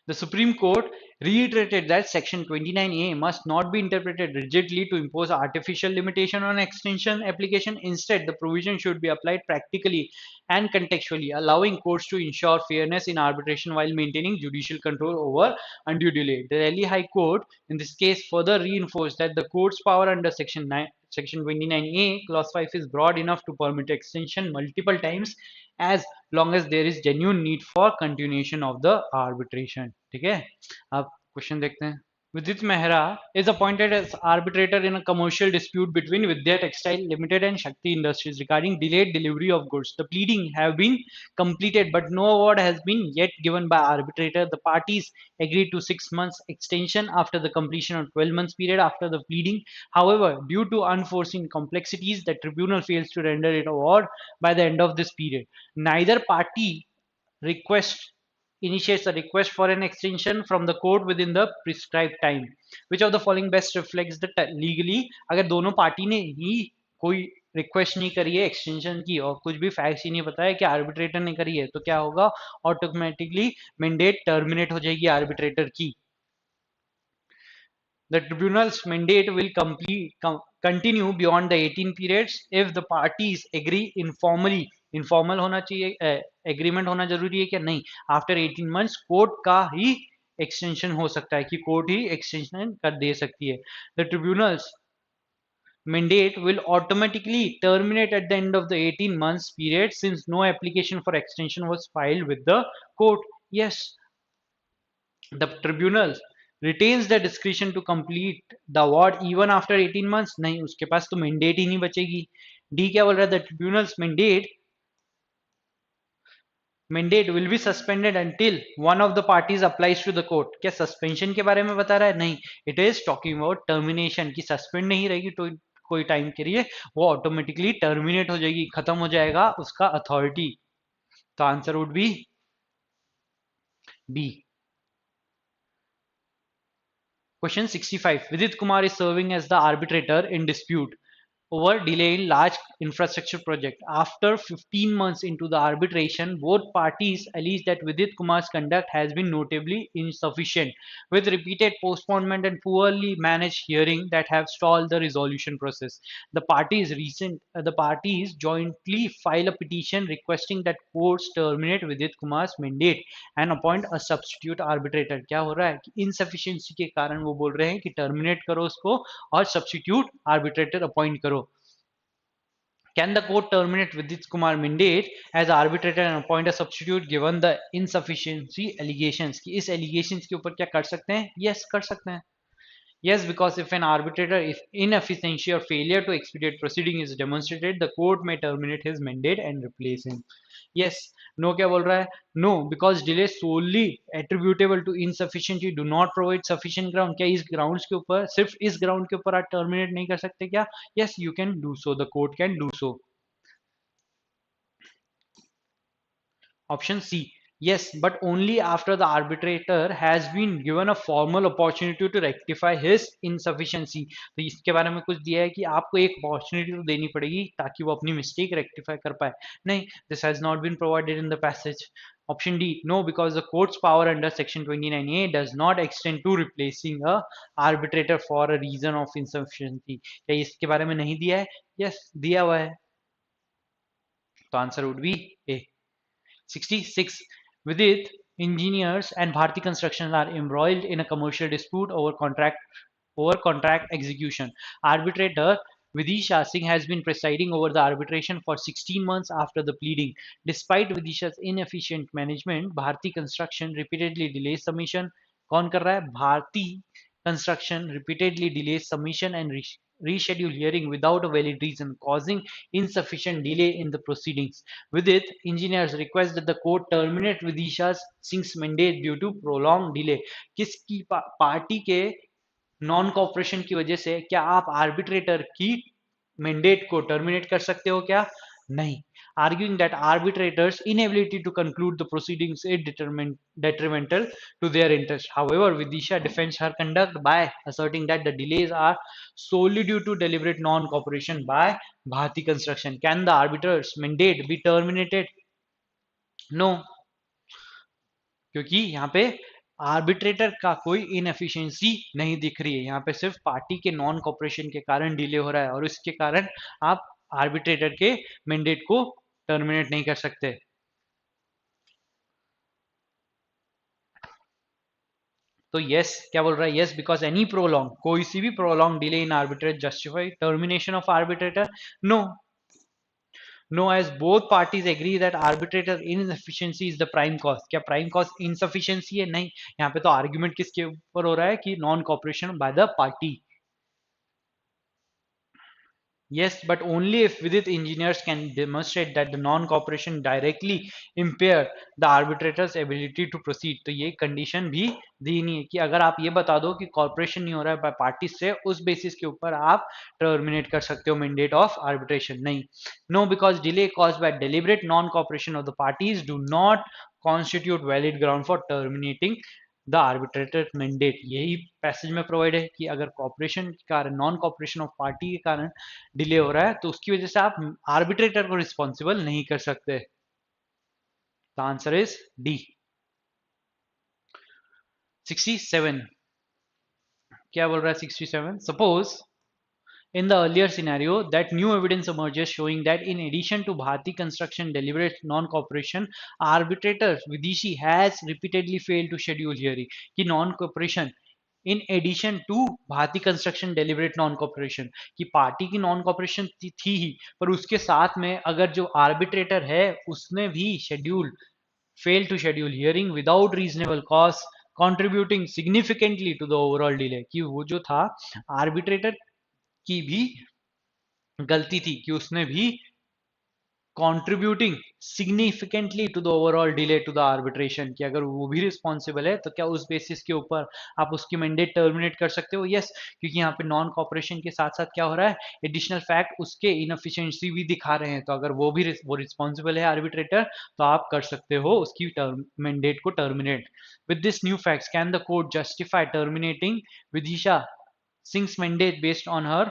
The Supreme Court reiterated that Section 29A must not be interpreted rigidly to impose artificial limitation on extension application. Instead, the provision should be applied practically and contextually, allowing courts to ensure fairness in arbitration while maintaining judicial control over undue delay. The Delhi High Court, in this case, further reinforced that the court's power under Section 29A, Clause 5 is broad enough to permit extension multiple times as long as there is genuine need for continuation of the arbitration. ठीक है, अब question देखते हैं. Vidit Mehra is appointed as arbitrator in a commercial dispute between Vidya Textile Limited and Shakti Industries regarding delayed delivery of goods. The pleading have been completed, but no award has been yet given by arbitrator. The parties agreed to 6 months extension after the completion of 12 months period after the pleading. However, due to unforeseen complexities, the tribunal fails to render it award by the end of this period. Neither party request initiates a request for an extension from the court within the prescribed time. Which of the following best reflects the legally? अगर दोनों party ने ही कोई request नहीं करी है extension की और कुछ भी फैक्ट्स ही नहीं बताया कि आर्बिट्रेटर ने करी है, तो क्या होगा? ऑटोमेटिकली मैंडेट टर्मिनेट हो जाएगी आर्बिट्रेटर की. The tribunal's mandate will continue beyond the 18 periods if the parties agree informally. Informal होना चाहिए, एग्रीमेंट होना जरूरी है क्या? नहीं. आफ्टर 18 मंथ्स कोर्ट का ही एक्सटेंशन हो सकता है, कि कोर्ट ही एक्सटेंशन कर दे सकती है. The tribunals mandate will automatically terminate at the end of the 18 months period since no application for extension was filed with the court. Yes, the tribunal retains the discretion to complete the award even after 18 months. नहीं, उसके पास तो mandate ही नहीं बचेगी. D क्या बोल रहा है? the tribunal's mandate will be suspended until one of the parties applies to the court. क्या सस्पेंशन के बारे में बता रहा है? नहीं, it is talking about termination, की सस्पेंड नहीं रहेगी तो कोई टाइम के लिए, वो ऑटोमेटिकली टर्मिनेट हो जाएगी, खत्म हो जाएगा उसका अथॉरिटी. तो answer would be B. Question 65. Vidit Kumar is serving as the arbitrator in dispute over delay in large infrastructure project. After 15 months into the arbitration, both parties allege that Vidit Kumar's conduct has been notably insufficient, with repeated postponement and poorly managed hearing that have stalled the resolution process. The parties jointly file a petition requesting that courts terminate Vidit Kumar's mandate and appoint a substitute arbitrator. क्या हो रहा है कि insufficiency के कारण वो बोल रहे हैं कि terminate करो उसको और substitute arbitrator appoint करो. Can the court terminate Vidit Kumar mandate as arbitrator and appoint a substitute given the insufficiency allegations? कि इस allegations के ऊपर क्या कर सकते हैं? Yes, कर सकते हैं. Yes, because if an arbitrator if inefficiency or failure to expedite proceeding is demonstrated, the court may terminate his mandate and replace him. Yes. No क्या बोल रहा है? No, because delay solely attributable to insufficiency do not provide sufficient ground. क्या इस grounds के ऊपर, सिर्फ इस ground के ऊपर आप terminate नहीं कर सकते क्या? Yes, you can do so. The court can do so. Option C. Yes, but only after the arbitrator has been given a formal opportunity to rectify his insufficiency. तो इसके बारे में कुछ दिया है कि आपको एक opportunity तो देनी पड़ेगी ताकि वो अपनी mistake rectify कर पाए. नहीं, this has not been provided in the passage. Option D. No, because the court's power under Section 29A does not extend to replacing a arbitrator for a reason of insufficiency. क्या इसके बारे में नहीं दिया है? Yes, दिया हुआ है. तो answer would be A. 66. Vidit Engineers and Bharti Construction are embroiled in a commercial dispute over contract execution. Arbitrator Vidisha Singh has been presiding over the arbitration for 16 months after the pleading. Despite Vidisha's inefficient management, Bharti Construction repeatedly delays submission. कौन कर रहा है? Bharti Construction repeatedly delays submission and reschedule hearing without a valid reason, causing insufficient delay in the proceedings. With it, engineers request that the court terminate Vidisha Singh's mandate due to prolonged delay. किसकी party के non cooperation की वजह से क्या आप arbitrator की mandate को terminate कर सकते हो क्या? नहीं. Arguing that arbitrators' inability to conclude the proceedings is detrimental to their interest. However, Vidisha defends her conduct by asserting that the delays are solely due to deliberate non-cooperation by Bharti Construction. Can the arbitrator's mandate be terminated? No. क्योंकि यहाँ पे arbitrator का कोई inefficiency नहीं दिख रही है. यहाँ पे सिर्फ पार्टी के नॉन कॉपरेशन के कारण डिले हो रहा है और इसके कारण आप आर्बिट्रेटर के मैंडेट को टर्मिनेट नहीं कर सकते. तो यस क्या बोल रहा है? यस बिकॉज एनी प्रोलॉन्ग, कोई सी भी prolong delay in arbitrate justify termination of arbitrator. No. No, as both parties agree that arbitrator inefficiency is the prime cause. क्या prime cause insufficiency है? नहीं. यहाँ पे तो argument किसके ऊपर हो रहा है कि non cooperation by the party. Yes, but only if with it engineers can demonstrate that the non-cooperation directly impair the arbitrator's ability to proceed. तो ये condition भी दी नहीं है कि अगर आप ये बता दो कि cooperation नहीं हो रहा है by parties से, उस basis के ऊपर आप terminate कर सकते हो mandate of arbitration. नहीं. No, because delay caused by deliberate non-cooperation of the parties do not constitute valid ground for terminating the arbitrator mandate. यही पैसेज में प्रोवाइड है कि अगर कॉपरेशन के कारण, नॉन कॉपरेशन ऑफ पार्टी के कारण डिले हो रहा है तो उसकी वजह से आप आर्बिट्रेटर को रिस्पॉन्सिबल नहीं कर सकते. The answer is D. 67 क्या बोल रहा है? 67 suppose in the earlier scenario that new evidence emerges showing that in addition to Bharti Construction deliberate non-cooperation, arbitrator Vidishi has repeatedly failed to schedule hearing. कि non-cooperation in addition to Bharti Construction deliberate non-cooperation, कि party की non-cooperation थी ही, पर उसके साथ में अगर जो आर्बिट्रेटर है उसने भी schedule fail to schedule hearing without reasonable cause contributing significantly to the overall delay. कि वो जो था आर्बिट्रेटर की भी गलती थी कि उसने भी contributing significantly to the overall delay to the arbitration, कि अगर वो भी रिस्पॉन्सिबल है तो क्या उस बेसिस के ऊपर आप उसकी मैंडेट टर्मिनेट कर सकते हो? यस, क्योंकि यहाँ पे नॉन कॉपरेशन के साथ साथ क्या हो रहा है, एडिशनल फैक्ट उसके इनएफिशिएंसी भी दिखा रहे हैं, तो अगर वो भी वो रिस्पॉन्सिबल है आर्बिट्रेटर तो आप कर सकते हो उसकी मैंडेट को terminate. With this new facts can the court justify terminating Vidisha Singh's mandate based on her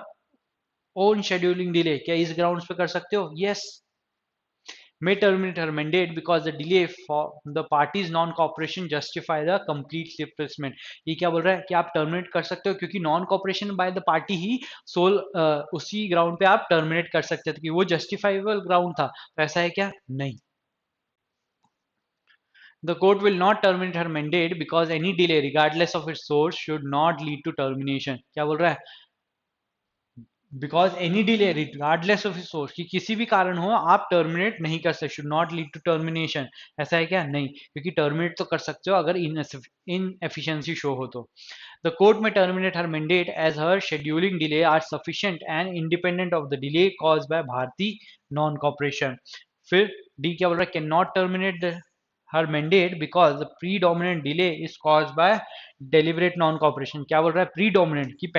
own scheduling delay? क्या इस ग्राउंड्स पे कर सकते हो? Yes. may terminate her mandate because the delay for the parties non cooperation justify the complete replacement. ये क्या बोल रहा है कि आप टर्मिनेट कर सकते हो क्योंकि non cooperation by the party ही सोल उसी ग्राउंड पे आप टर्मिनेट कर सकते थे कि वो जस्टिफाइबल ग्राउंड था. तो ऐसा है क्या? नहीं. The court will not terminate her mandate because any delay regardless of its source should not lead to termination. क्या बोल रहा है? Because any delay regardless of source, कि किसी भी कारण हो आप टर्मिनेट नहीं कर सकते, should not lead to termination. ऐसा है क्या? नहीं, क्योंकि टर्मिनेट तो कर सकते हो अगर इन एफिशिएंसी शो हो तो. The court may terminate her mandate as her scheduling delay are sufficient and independent of the delay cause by Bharti non cooperation. फिर डी क्या बोल रहा है? Can not terminate her mandate because the predominant delay is cause by deliberate non cooperation. क्या बोल रहा है? Predominant की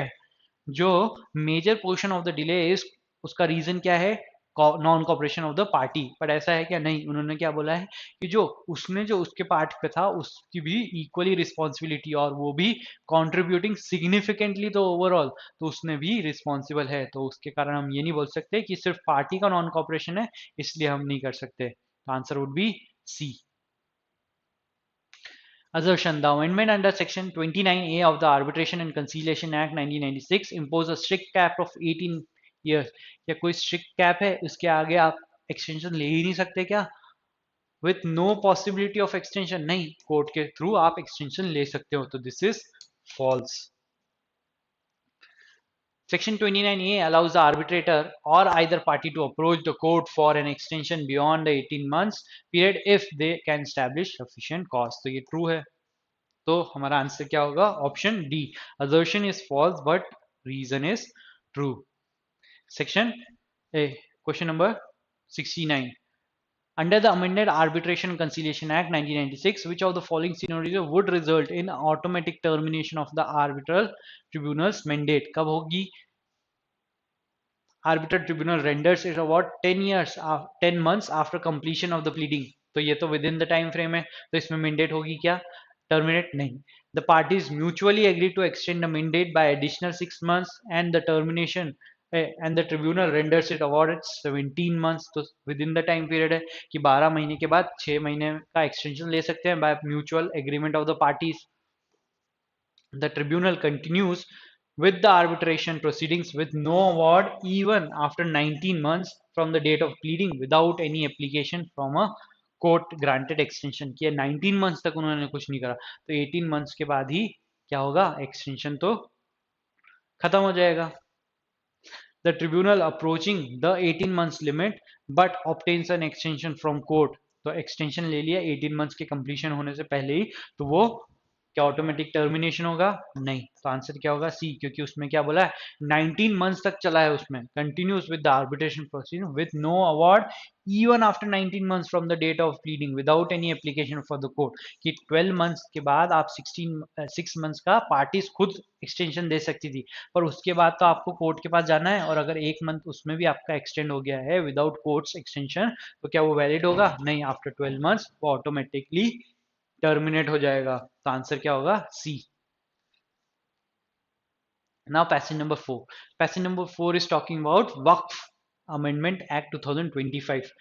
जो major portion of the delay is, उसका रीजन क्या है? Non cooperation of the party. पर ऐसा है क्या? नहीं. उन्होंने क्या बोला है कि जो उसने जो उसके पार्ट पे था उसकी भी इक्वली रिस्पॉन्सिबिलिटी और वो भी कंट्रीब्यूटिंग सिग्निफिकेंटली तो ओवरऑल, तो उसने भी रिस्पॉन्सिबल है. तो उसके कारण हम ये नहीं बोल सकते कि सिर्फ पार्टी का नॉन कॉपरेशन है इसलिए हम नहीं कर सकते. Answer would be C. Assertion: the amendment under Section 29A of the Arbitration and Conciliation Act 1996 impose a strict cap of 18 years. क्या कोई strict cap है? उसके आगे आप extension ले ही नहीं सकते क्या? With no possibility of extension, नहीं, कोर्ट के थ्रू आप extension ले सकते हो. तो this is false. Section 29A allows the arbitrator or either party to approach the court for an extension beyond the 18 months period if they can establish sufficient cause. तो ये true है, तो हमारा आंसर क्या होगा? Option D, assertion is false but reason is true. Section A, question number 69. Under the amended Arbitration and Conciliation Act 1996, which of the following scenarios would result in automatic termination of the arbitral tribunal's mandate? कब होगी? Arbitral tribunal renders its award 10 years 10 months after completion of the pleading. तो ये तो within the time frame है, तो इसमें mandate होगी क्या? टर्मिनेट नहीं. The parties mutually agree to extend the mandate by additional 6 months and the termination and the tribunal renders it awarded 17 months. तो within the time period है कि 12 महीने के बाद 6 महीने का एक्सटेंशन ले सकते हैं by mutual agreement of the parties. The tribunal continues with the arbitration proceedings with no award even after 19 months from the date of pleading without any application from a court granted extension. किया 19 months तक उन्होंने कुछ नहीं करा, तो 18 months के बाद ही क्या होगा? एक्सटेंशन तो खत्म हो जाएगा. The tribunal approaching the 18 months limit but obtains an extension from court. तो एक्सटेंशन ले लिया 18 months के कंप्लीशन होने से पहले ही, तो वो क्या ऑटोमेटिक टर्मिनेशन होगा? नहीं. तो आंसर क्या होगा? सी, क्योंकि उसमें क्या बोला है? 19 मंथ्स तक चला है उसमें. Continues with the arbitration proceeding with no award even after 19 months from the date of pleading without any application for the court. कि 12 मंथ्स के बाद आप 6 मंथ्स का पार्टीज खुद एक्सटेंशन दे सकती थी, पर उसके बाद तो आपको कोर्ट के पास जाना है, और अगर 1 मंथ उसमें भी आपका एक्सटेंड हो गया है विदाउट कोर्ट्स एक्सटेंशन, तो क्या वो वैलिड होगा? नहीं. आफ्टर 12 मंथ्स वो ऑटोमेटिकली टर्मिनेट हो जाएगा. तो आंसर क्या होगा? सी. Now passage number 4. Passage number 4 is talking about Waqf Amendment Act 2025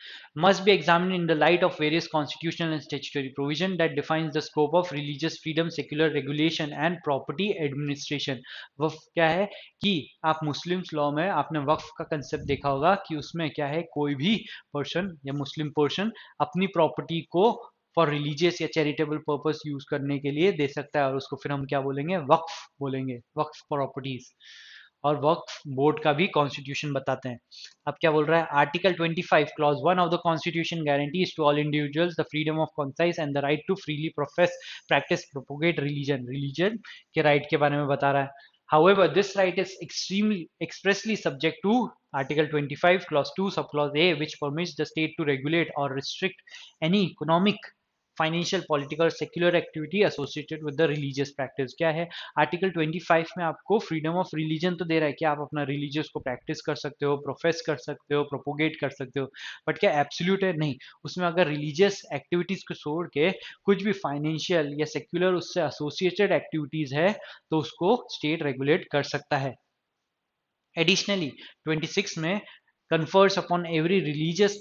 must be examined in the light of various constitutional and statutory provision that defines the scope of religious freedom, secular regulation and property administration. वक्फ क्या है कि आप Muslims law में आपने वक्फ का concept देखा होगा कि उसमें क्या है, कोई भी पर्सन या मुस्लिम पर्सन अपनी प्रॉपर्टी को फॉर रिलीजियस या चैरिटेबल पर्पस यूज करने के लिए दे सकता है, और उसको फिर हम क्या बोलेंगे? वक्फ बोलेंगे, वक्फ प्रॉपर्टीज. और वक्फ बोर्ड का भी कॉन्स्टिट्यूशन बताते हैं. अब क्या बोल रहा है? Article 25 clause 1 of the constitution guarantees to all individuals the freedom of conscience and the right to freely profess practice propagate religion. Religion के राइट के बारे में बता रहा है. However, this right is expressly subject to Article 25, Clause 2, Subclause A, which permits the state to regulate or restrict any economic, financial, political, secular activity associated with the religious practice. क्या है? Article 25 में आपको freedom of religion तो दे रहा है कि आप अपना रिलीजियस को प्रैक्टिस कर सकते हो, प्रोफेस कर सकते हो, प्रोपोगेट कर सकते हो, बट क्या एब्सोल्यूट है? नहीं. उसमें अगर रिलीजियस एक्टिविटीज को छोड़ के कुछ भी फाइनेंशियल या सेक्युलर उससे एसोसिएटेड एक्टिविटीज है तो उसको स्टेट रेगुलेट कर सकता है. Additionally, 26 में confers upon every religious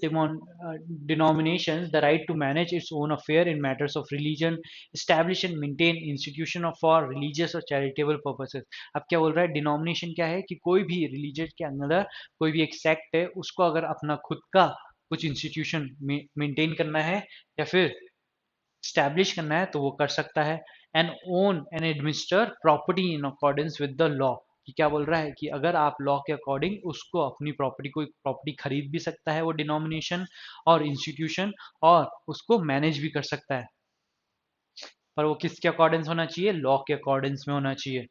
denominations the right to manage its own affair in matters of religion, establish and maintain institution of for religious और charitable purposes. अब क्या बोल रहा है? डिनोमिनेशन क्या है कि कोई भी रिलीजन के अंदर कोई भी एक सेक्ट है, उसको अगर अपना खुद का कुछ इंस्टीट्यूशन मेंटेन करना है या फिर स्टैब्लिश करना है तो वो कर सकता है. And own and administer property in accordance with the law. कि क्या बोल रहा है कि अगर आप लॉ के अकॉर्डिंग उसको अपनी प्रॉपर्टी को प्रॉपर्टी खरीद भी सकता है वो डिनोमिनेशन और इंस्टीट्यूशन, और उसको मैनेज भी कर सकता है, पर वो किसके अकॉर्डेंस होना चाहिए? लॉ के अकॉर्डेंस में होना चाहिए.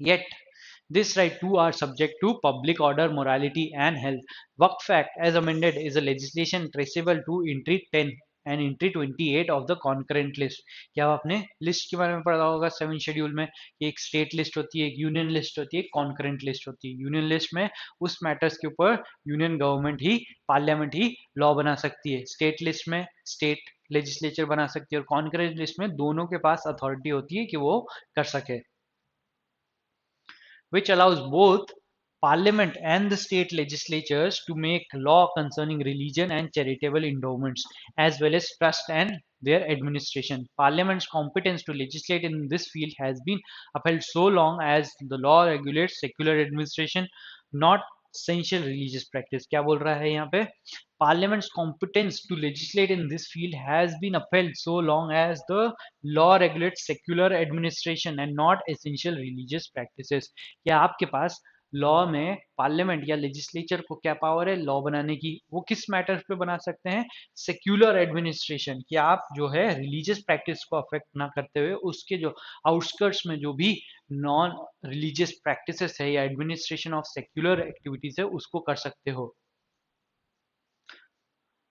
Yet, this right too are subject to public order, morality and health. Waqf Act as amended is a legislation traceable to entry 10 and entry 28 of the concurrent list. क्या आपने list के बारे में पढ़ा होगा 7 शेड्यूल में? एक स्टेट लिस्ट होती है, एक यूनियन लिस्ट होती है, एक कॉन्करेंट लिस्ट होती है. यूनियन लिस्ट में उस मैटर्स के ऊपर यूनियन गवर्नमेंट ही, पार्लियामेंट ही लॉ बना सकती है. स्टेट लिस्ट में स्टेट लेजिस्लेचर बना सकती है, और कॉन्करेंट लिस्ट में दोनों के पास अथॉरिटी होती है कि वो कर सके. Which allows both Parliament and the state legislatures to make law concerning religion and charitable endowments, as well as trust and their administration. Parliament's competence to legislate in this field has been upheld so long as the law regulates secular administration, not essential religious practice. क्या बोल रहा है यहाँ पे? Parliament's competence to legislate in this field has been upheld so long as the law regulates secular administration and not essential religious practices. क्या आपके पास law में parliament या लेजिस्लेचर को क्या पावर है लॉ बनाने की? वो किस मैटर्स पे बना सकते हैं? सेक्युलर एडमिनिस्ट्रेशन, कि आप जो है रिलीजियस प्रैक्टिस को अफेक्ट ना करते हुए उसके जो आउटस्कर्ट्स में जो भी नॉन रिलीजियस प्रैक्टिसेस है या एडमिनिस्ट्रेशन ऑफ सेक्युलर एक्टिविटीज है उसको कर सकते हो.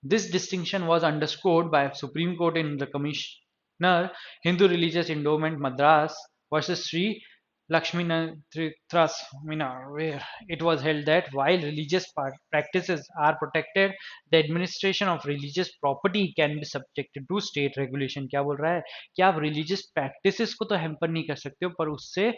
This distinction was underscored by Supreme Court in the Commissioner Hindu Religious Endowment Madras versus Sri Lakshminarayanan, where it was held that while religious practices are protected, the administration of religious property can be subjected to state regulation. क्या बोल रहा है कि आप religious practices को तो hamper नहीं कर सकते हो, पर उससे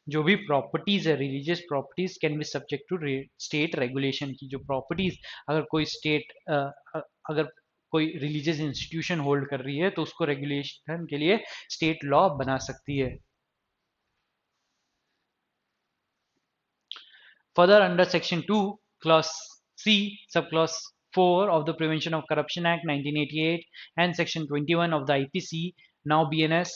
जो भी प्रॉपर्टीज है religious properties can be subject to state regulation. की जो प्रॉपर्टीज अगर कोई स्टेट अगर कोई रिलीजियस इंस्टीट्यूशन होल्ड कर रही है तो उसको रेगुलेशन के लिए स्टेट लॉ बना सकती है. Further, under Section 2, Clause C, Subclause 4 of the Prevention of Corruption Act 1988 and Section 21 of the IPC, now BNS,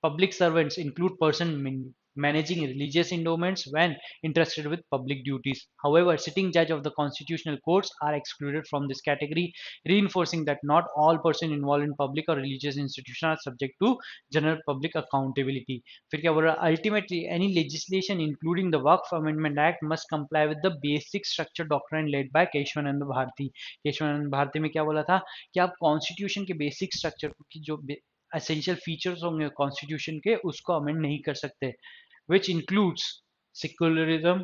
public servants include person managing religious endowments when entrusted with public duties. However, sitting judge of the constitutional courts are excluded from this category, reinforcing that not all persons involved in public or religious institutions are subject to general public accountability. फिर क्या बोल रहा है? Ultimately, any legislation including the Waqf Amendment Act must comply with the basic structure doctrine led by Keshavananda Bharti. Keshavananda Bharti में क्या बोला था कि आप कॉन्स्टिट्यूशन के बेसिक स्ट्रक्चर की जो एसेंशियल फीचर्स होंगे कॉन्स्टिट्यूशन के उसको अमेंड नहीं कर सकते, which includes secularism,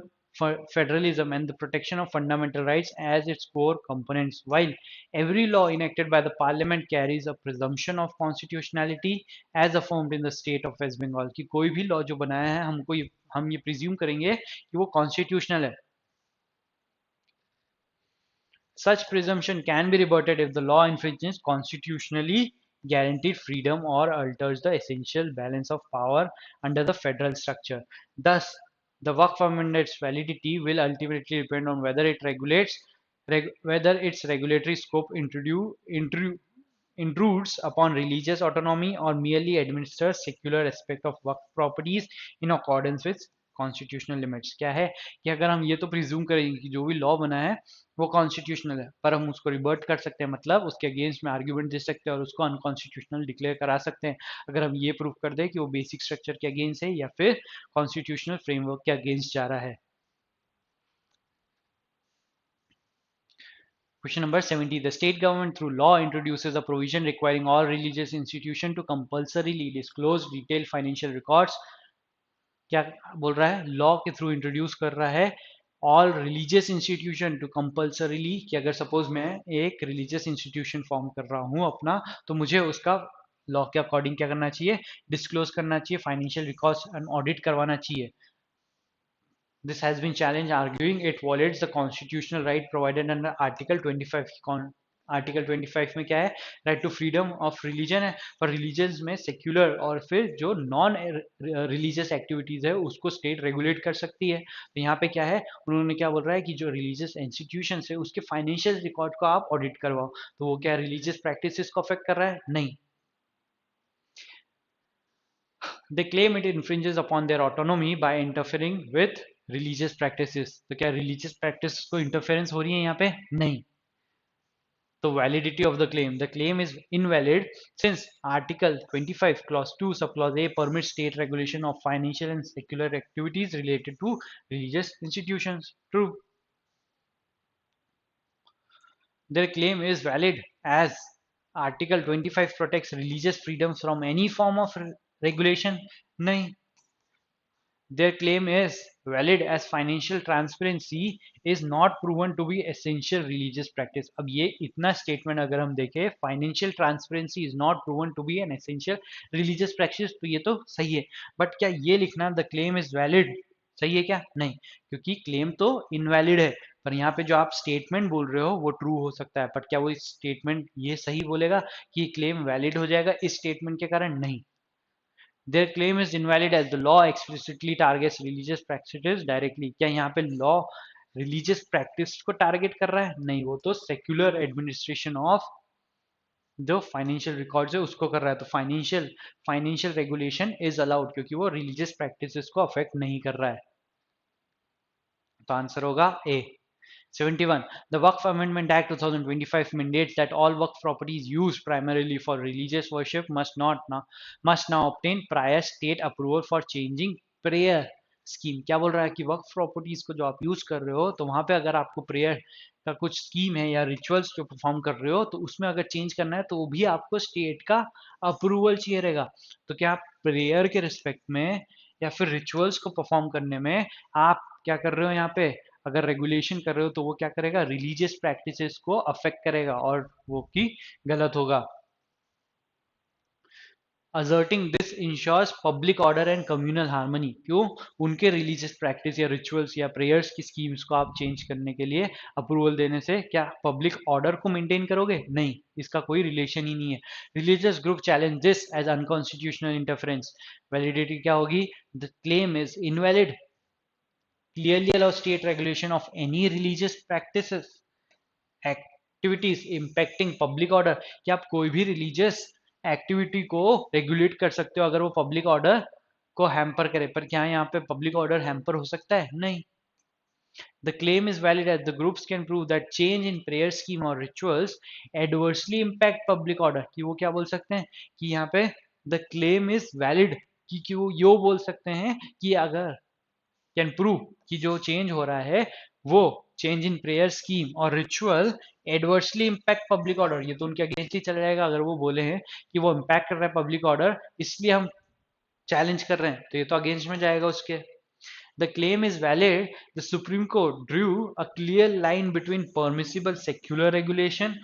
federalism, and the protection of fundamental rights as its core components. While every law enacted by the parliament carries a presumption of constitutionality as affirmed in the state of West Bengal, कि कोई भी law जो बनाया है हम ये presume करेंगे कि वो कॉन्स्टिट्यूशनल है. Such presumption can be rebutted if the law infringes constitutionally guaranteed freedom or alters the essential balance of power under the federal structure. Thus, the Waqf Amendment's validity will ultimately depend on whether it regulates whether its regulatory scope intrudes upon religious autonomy or merely administers secular aspect of Waqf properties in accordance with constitutional limits. क्या है कि अगर हम ये तो presume करेंगे कि जो भी लॉ बना है वो कॉन्स्टिट्यूशनल है, पर हम उसको रिवर्ट कर सकते हैं, मतलब उसके अगेंस्ट में आर्ग्यूमेंट दे सकते हैं और उसको अनकॉन्स्टिट्यूशनल डिक्लेयर करा सकते हैं अगर हम ये प्रूव कर दें कि वो बेसिक स्ट्रक्चर के अगेंस्ट है या फिर कॉन्स्टिट्यूशनल फ्रेमवर्क के अगेंस्ट जा रहा है. Question number 70. The state government through law introduces a provision requiring all religious institutions to compulsorily disclose detailed financial records. क्या बोल रहा है? लॉ के थ्रू इंट्रोड्यूस कर रहा है all religious institution to compulsorily, कि अगर सपोज मैं एक रिलीजियस इंस्टीट्यूशन फॉर्म कर रहा हूँ अपना, तो मुझे उसका लॉ के अकॉर्डिंग क्या करना चाहिए? डिस्क्लोज करना चाहिए, फाइनेंशियल रिकॉर्ड्स एंड ऑडिट करवाना चाहिए. This has been challenged, arguing it violates the constitutional right provided under Article 25. Article 25 में क्या है? Right to freedom of religion है, पर रिलीजन में सेक्युलर और फिर जो नॉन रिलीजियस एक्टिविटीज है उसको स्टेट रेगुलेट कर सकती है. तो यहाँ पे क्या है, उन्होंने क्या बोल रहा है कि जो रिलीजियस इंस्टीट्यूशन है उसके फाइनेंशियल रिकॉर्ड को आप ऑडिट करवाओ, तो वो क्या रिलीजियस प्रैक्टिसेस को अफेक्ट कर रहा है? नहीं. They claim it infringes upon their autonomy by interfering with religious practices. तो क्या religious practices को interference हो रही है यहाँ पे? नहीं. The validity of the claim is invalid since Article 25 Clause 2 Subclause A permits state regulation of financial and secular activities related to religious institutions. True. Their claim is valid as Article 25 protects religious freedoms from any form of regulation. नहीं. Their claim is valid as financial transparency is not proven to be essential religious practice. अब ये इतना statement अगर हम देखें, financial transparency is not proven to be an essential religious practice, तो ये तो सही है, बट क्या ये लिखना द क्लेम इज वैलिड सही है क्या? नहीं, क्योंकि क्लेम तो इनवैलिड है, पर यहाँ पे जो आप स्टेटमेंट बोल रहे हो वो ट्रू हो सकता है, बट क्या वो स्टेटमेंट ये सही बोलेगा कि क्लेम वैलिड हो जाएगा इस स्टेटमेंट के कारण? नहीं. Their claim is invalid as the law explicitly targets religious practices directly. क्या यहाँ पे लॉ रिलीजियस प्रैक्टिस को टारगेट कर रहा है? नहीं, वो तो सेक्युलर एडमिनिस्ट्रेशन ऑफ जो फाइनेंशियल रिकॉर्ड्स है उसको कर रहा है। तो फाइनेंशियल रेगुलेशन इज अलाउड, क्योंकि वो रिलीजियस प्रैक्टिसेस को अफेक्ट नहीं कर रहा है। तो आंसर होगा ए। 71. The Waqf Amendment Act 2025 mandates that all Waqf properties used primarily for religious worship must now obtain prior state approval for changing prayer scheme. क्या बोल रहा है कि वक्फ प्रॉपर्टीज को जो आप यूज कर रहे हो, तो वहां पे अगर आपको प्रेयर का कुछ स्कीम है या रिचुअल्स जो परफॉर्म कर रहे हो, तो उसमें अगर चेंज करना है तो वो भी आपको स्टेट का अप्रूवल चाहिए रहेगा। तो क्या आप प्रेयर के रिस्पेक्ट में या फिर रिचुअल्स को परफॉर्म करने में आप क्या कर रहे हो यहाँ पे, अगर रेगुलेशन कर रहे हो तो वो क्या करेगा, रिलीजियस प्रैक्टिसेस को अफेक्ट करेगा और वो की गलत होगा। Asserting this ensures public order and communal harmony. क्यों? उनके रिलीजियस प्रैक्टिस या रिचुअल्स या प्रेयर्स की स्कीम्स को आप चेंज करने के लिए अप्रूवल देने से क्या पब्लिक ऑर्डर को मेंटेन करोगे? नहीं, इसका कोई रिलेशन ही नहीं है। Religious group challenge this as unconstitutional interference. Validity क्या होगी? The claim is invalid, clearly allow state regulation of any religious practices, activities impacting public order। कि आप कोई भी religious activity को regulate कर सकते हो अगर वो public order को hamper करे, पर क्या यहाँ पे public order hamper हो सकता है? नहीं। The claim is valid as the groups can prove that change in prayer scheme or rituals adversely impact public order। कि वो क्या बोल सकते हैं कि यहाँ पे the claim is valid, कि वो यो बोल सकते हैं कि अगर कैन प्रूव कि जो चेंज हो रहा है वो चेंज इन प्रेयर स्कीम और ritual adversely impact public order, ये तो उनके अगेंस्ट ही चला जाएगा। अगर वो बोले हैं कि वो इंपैक्ट कर रहा है पब्लिक ऑर्डर इसलिए हम चैलेंज कर रहे हैं, तो ये तो अगेंस्ट में जाएगा उसके। The claim is valid. The Supreme Court drew a clear line between permissible secular regulation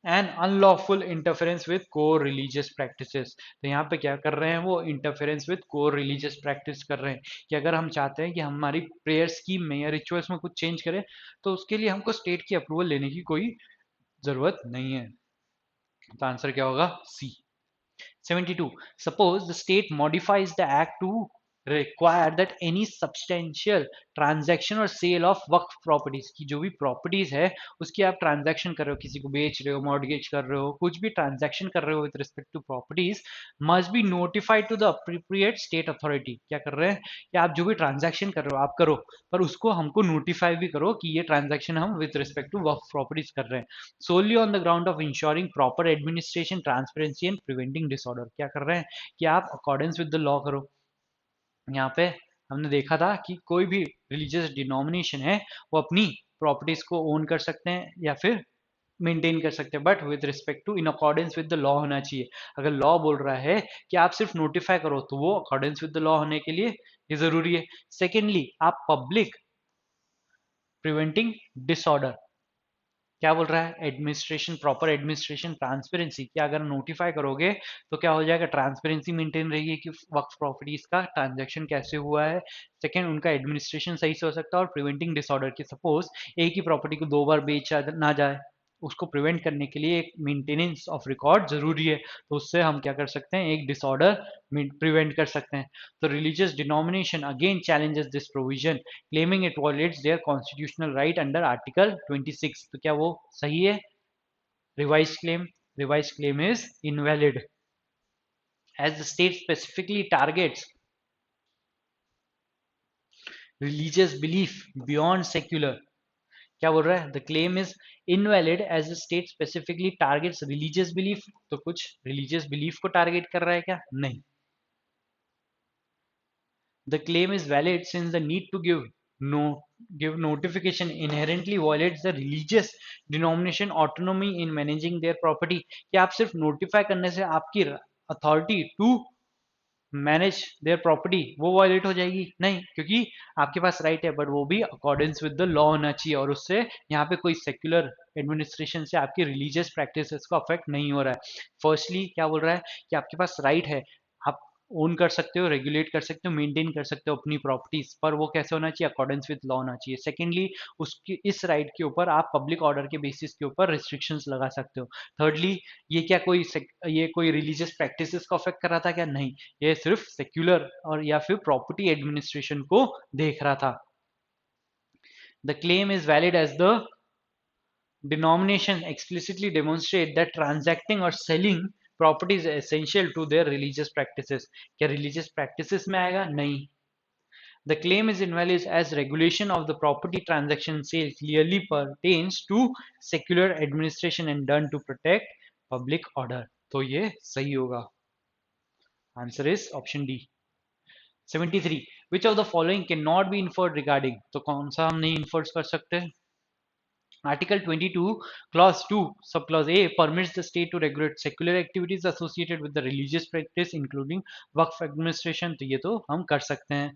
and unlawful interference with core religious practices। तो यहाँ पे क्या कर रहे हैं, वो interference with core religious practice कर रहे हैं कि अगर हम चाहते हैं कि हमारी prayer scheme में या rituals में कुछ change करें तो उसके लिए हमको state की approval लेने की कोई जरूरत नहीं है। तो आंसर क्या होगा? सी। 72. Suppose the state modifies the act to require that any substantial transaction or sale of Waqf properties की जो भी प्रॉपर्टीज है उसकी आप ट्रांजैक्शन कर रहे हो, किसी को बेच रहे हो, मॉर्गेज कर रहे हो, कुछ भी ट्रांजैक्शन कर रहे हो with respect to properties, must be notified to the appropriate state authority. क्या कर रहे हैं कि आप जो भी ट्रांजैक्शन कर रहे हो आप करो, पर उसको हमको नोटिफाई भी करो कि ये ट्रांजैक्शन हम with respect to Waqf properties कर रहे हैं, solely on the ground of insuring proper administration, transparency and preventing disorder. क्या कर रहे हैं कि आप अकॉर्डेंस विद द लॉ करो। यहाँ पे हमने देखा था कि कोई भी रिलीजियस डिनोमिनेशन है वो अपनी प्रॉपर्टीज को ओन कर सकते हैं या फिर मेंटेन कर सकते हैं, but with respect to in accordance with the law होना चाहिए। अगर लॉ बोल रहा है कि आप सिर्फ नोटिफाई करो तो वो अकॉर्डेंस विद द लॉ होने के लिए ये जरूरी है। सेकेंडली, आप पब्लिक प्रिवेंटिंग डिसऑर्डर, क्या बोल रहा है, एडमिनिस्ट्रेशन, प्रॉपर एडमिनिस्ट्रेशन, ट्रांसपेरेंसी। क्या अगर नोटिफाई करोगे तो क्या हो जाएगा, ट्रांसपेरेंसी मेंटेन रहेगी कि वक्फ प्रॉपर्टीज का ट्रांजैक्शन कैसे हुआ है। सेकंड, उनका एडमिनिस्ट्रेशन सही से हो सकता है। और प्रिवेंटिंग डिसऑर्डर की सपोज एक ही प्रॉपर्टी को दो बार बेचा ना जाए, उसको प्रिवेंट करने के लिए एक मेंटेनेंस ऑफ रिकॉर्ड जरूरी है, तो उससे हम क्या कर सकते हैं, एक डिसऑर्डर प्रिवेंट कर सकते हैं। तो religious denomination again challenges this provision, claiming it violates their constitutional right under article 26। तो क्या वो सही है? Revise claim is invalid as the state specifically targets religious belief beyond secular। क्या बोल रहा है, the claim is invalid as the state specifically targets religious belief. तो कुछ रिलीजियस बिलीफ को टारगेट कर रहा है क्या? नहीं। The claim is valid since the need to give notification inherently violates the religious denomination autonomy in managing their property। कि आप सिर्फ नोटिफाई करने से आपकी authority to manage their property वो वायलेट हो जाएगी? नहीं, क्योंकि आपके पास राइट है बट वो भी अकॉर्डेंस विद द लॉ होना चाहिए, और उससे यहाँ पे कोई सेक्युलर एडमिनिस्ट्रेशन से आपकी रिलीजियस प्रैक्टिसेस को अफेक्ट नहीं हो रहा है। फर्स्टली क्या बोल रहा है कि आपके पास राइट है, आप ओन कर सकते हो, रेगुलेट कर सकते हो, मेंटेन कर सकते हो अपनी प्रॉपर्टीज, पर वो कैसे होना चाहिए, अकॉर्डेंस विद लॉ होना चाहिए। सेकेंडली, उसकी इस राइट के ऊपर आप पब्लिक ऑर्डर के बेसिस के ऊपर रिस्ट्रिक्शंस लगा सकते हो। थर्डली, ये क्या ये कोई रिलीजियस प्रैक्टिसेस को अफेक्ट कर रहा था क्या? नहीं, ये सिर्फ सेक्युलर और या फिर प्रॉपर्टी एडमिनिस्ट्रेशन को देख रहा था। The claim is valid as the denomination explicitly demonstrate that transacting or selling property is essential to their religious practices. क्या religious practices में आएगा? नहीं. The claim is invalid as regulation of the property transaction sale clearly pertains to secular administration and done to protect public order. तो ये सही होगा. Answer is option D. 73. Which of the following cannot be inferred regarding? तो कौन सा हम नहीं infer कर सकते? Article 22, Clause 2, Subclause A permits the state to regulate secular activities associated with the religious practice, including Waqf administration. तो ये तो हम कर सकते हैं.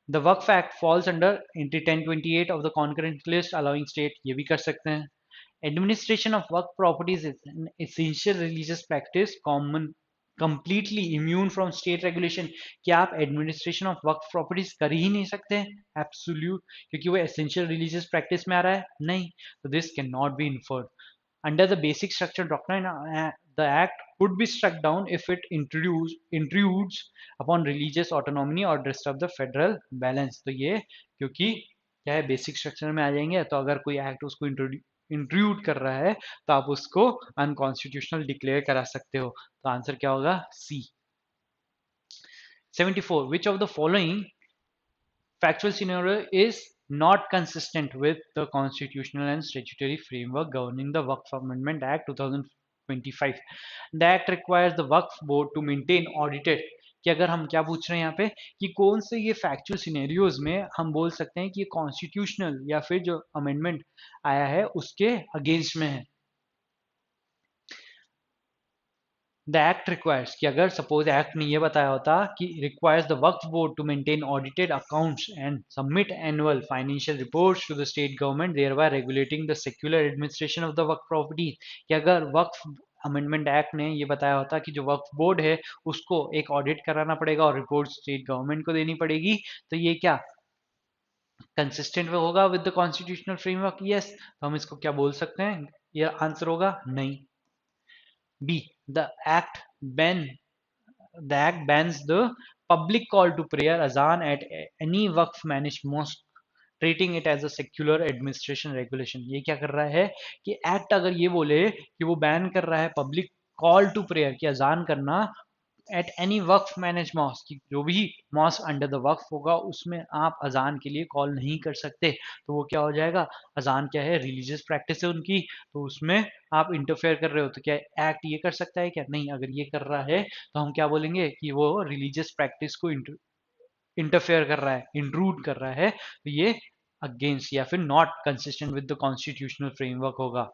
The Waqf Act falls under entry 1028 of the concurrent list, allowing state. ये भी कर सकते हैं. Administration of Waqf properties is an essential religious practice, completely immune from state regulation. क्या आप administration of Waqf properties कर ही नहीं सकते? Absolute, क्योंकि वो essential religious practice में आ रहा है? नहीं. So this cannot be inferred. Under the basic structure doctrine, the act could be struck down if it intrudes upon religious autonomy or disturb the federal balance. तो ये क्योंकि क्या है बेसिक स्ट्रक्चर में आ जाएंगे, तो अगर कोई एक्ट उसको इंट्रूड कर रहा है तो आप उसको अनकॉन्स्टिट्यूशनल डिक्लेयर करा सकते हो. तो आंसर क्या होगा? सी. 74. Which of the following factual scenario is not consistent with the constitutional and statutory framework governing the Waqf Amendment Act 2025? The act requires the Waqf board to maintain audited. कि अगर हम क्या पूछ रहे हैं यहाँ पे कि कौन से ये फैक्चुअल सिनेरियोज में हम बोल सकते हैं कि ये कॉन्स्टिट्यूशनल या फिर जो अमेंडमेंट आया है उसके अगेंस्ट में है. द एक्ट रिक्वायर्स कि अगर सपोज एक्ट ने ये बताया होता कि requires the Waqf board to maintain audited accounts and submit annual financial reports to the state government thereby regulating the secular administration of the Waqf property. कि अगर वक्फ अमेंडमेंट एक्ट ने ये बताया होता कि जो वक्फ बोर्ड है उसको एक ऑडिट कराना पड़ेगा और रिपोर्ट स्टेट गवर्नमेंट को देनी पड़ेगी, तो ये क्या कंसिस्टेंट होगा with the constitutional framework? Yes. तो हम इसको क्या बोल सकते हैं? ये आंसर होगा नहीं. B. The act bans the public call to prayer azan at any waqf managed mosque, treating it as a secular administration regulation. ये क्या कर रहा है कि एक्ट अगर ये बोले कि वो बैन कर रहा है पब्लिक कॉल टू प्रेयर की अजान करना at any Waqf manage mosque, जो भी मॉस्क अंडर द वक्फ होगा उसमें आप अजान के लिए कॉल नहीं कर सकते. तो वो क्या हो जाएगा? अजान क्या है? रिलीजियस प्रैक्टिस है उनकी, तो उसमें आप इंटरफेयर कर रहे हो. तो क्या एक्ट ये कर सकता है क्या? नहीं. अगर ये कर रहा है तो हम क्या बोलेंगे कि वो रिलीजियस प्रैक्टिस को इंटरफेयर कर रहा है, इंट्रूड कर रहा है. तो ये अगेंस्ट या फिर not consistent with the constitutional framework होगा.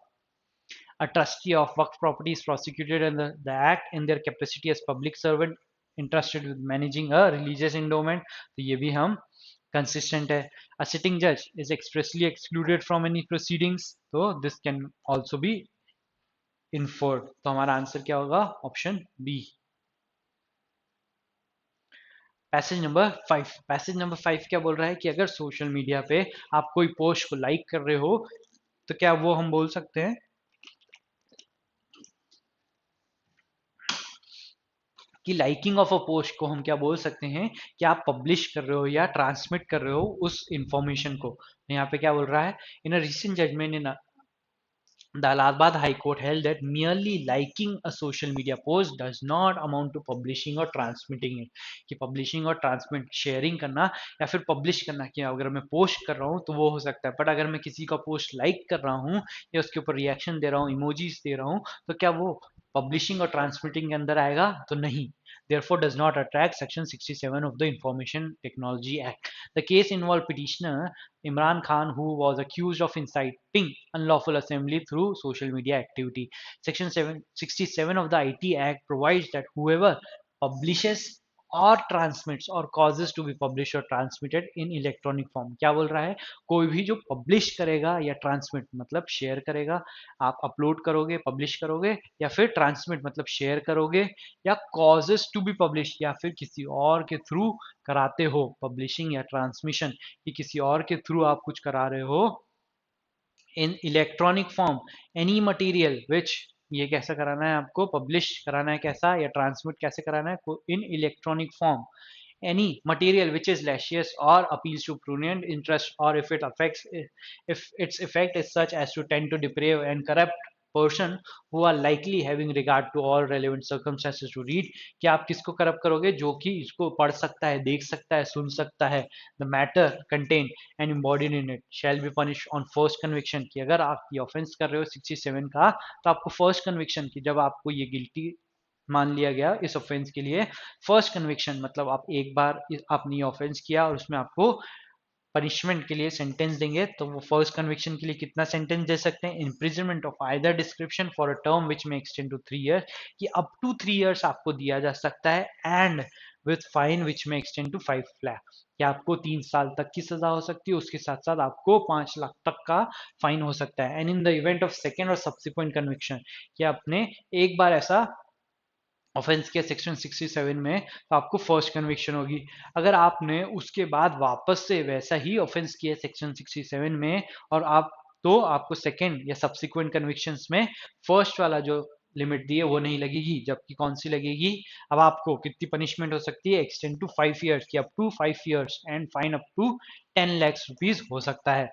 A trustee of Waqf property is prosecuted under the Act in their capacity as public servant entrusted with managing a religious endowment. तो ये भी हम consistent है. A sitting judge is expressly excluded from any proceedings. तो this can also be inferred. तो हमारा answer क्या होगा? Option B. Passage number 5. Passage number 5 क्या बोल रहा है कि अगर सोशल मीडिया पे आप कोई पोस्ट को लाइक कर रहे हो तो क्या वो हम बोल सकते हैं कि लाइकिंग ऑफ अ पोस्ट को हम क्या बोल सकते हैं कि आप पब्लिश कर रहे हो या ट्रांसमिट कर रहे हो उस इंफॉर्मेशन को. यहाँ पे क्या बोल रहा है? In a recent judgment in the Allahabad High Court held that merely liking a social media post does not amount to publishing or transmitting it. कि publishing और transmit sharing करना या फिर publish करना, कि अगर मैं post कर रहा हूँ तो वो हो सकता है, but अगर मैं किसी का post like कर रहा हूँ या उसके ऊपर reaction दे रहा हूँ, emojis दे रहा हूँ, तो क्या वो publishing और transmitting के अंदर आएगा? तो नहीं. Therefore does not attract section 67 of the Information Technology Act. The case involved petitioner Imran Khan, who was accused of inciting unlawful assembly through social media activity. Section 67 of the IT Act provides that whoever publishes or transmits or causes to be published or transmitted in electronic form. क्या बोल रहा है? कोई भी जो publish करेगा या transmit मतलब शेयर करेगा, आप अपलोड करोगे, पब्लिश करोगे, या फिर ट्रांसमिट मतलब शेयर करोगे, या कॉजेस टू बी पब्लिश या फिर किसी और के थ्रू कराते हो पब्लिशिंग या ट्रांसमिशन, कि किसी और के थ्रू आप कुछ करा रहे हो इन electronic form any material which, ये कैसा कराना है आपको? पब्लिश कराना है कैसा, या ट्रांसमिट कैसे कराना है? इन electronic form any material which is lascivious or appeals to prurient interest, or if its effect is such as to tend to deprave and corrupt person who are likely having regard to all relevant circumstances to read. कि आप किसको corrupt करोगे? जो कि इसको पढ़ सकता है, देख सकता है, सुन सकता है. The matter contain and embodied in it shall be punished on first conviction. कि अगर आप ये ऑफेंस कर रहे हो 67 का, तो आपको फर्स्ट कन्विक्शन की, जब आपको ये गिल्टी मान लिया गया इस ऑफेंस के लिए, फर्स्ट कन्विक्शन मतलब आप एक बार आपने ऑफेंस किया और उसमें आपको पनिशमेंट के लिए सेंटेंस देंगे, तो वो फर्स्ट कन्विक्शन के लिए कितना सेंटेंस दे सकते हैं? Imprisonment of either description for a term which में एक्सटेंड टू 3 years, कि अप टू 3 years आपको दिया जा सकता है, एंड विथ फाइन विच में एक्सटेंड टू 5 lakh, कि आपको 3 साल तक की सजा हो सकती है, उसके साथ साथ आपको 5 लाख तक का फाइन हो सकता है. And in the event of second और सब्सिक्वेंट कन्विक्शन, कि आपने एक बार ऐसा ऑफेंस किया सेक्शन 67 में, तो आपको फर्स्ट कन्विक्शन होगी. अगर आपने उसके बाद वापस से वैसा ही ऑफेंस किया सेक्शन 67 में, और आपको सेकेंड या सब्सिक्वेंट कन्विक्शंस में फर्स्ट वाला जो लिमिट दी है वो नहीं लगेगी, जबकि कौन सी लगेगी? अब आपको कितनी पनिशमेंट हो सकती है? एक्सटेंड टू 5 years, की up to 5 years and fine up to 10 lakhs rupees हो सकता है.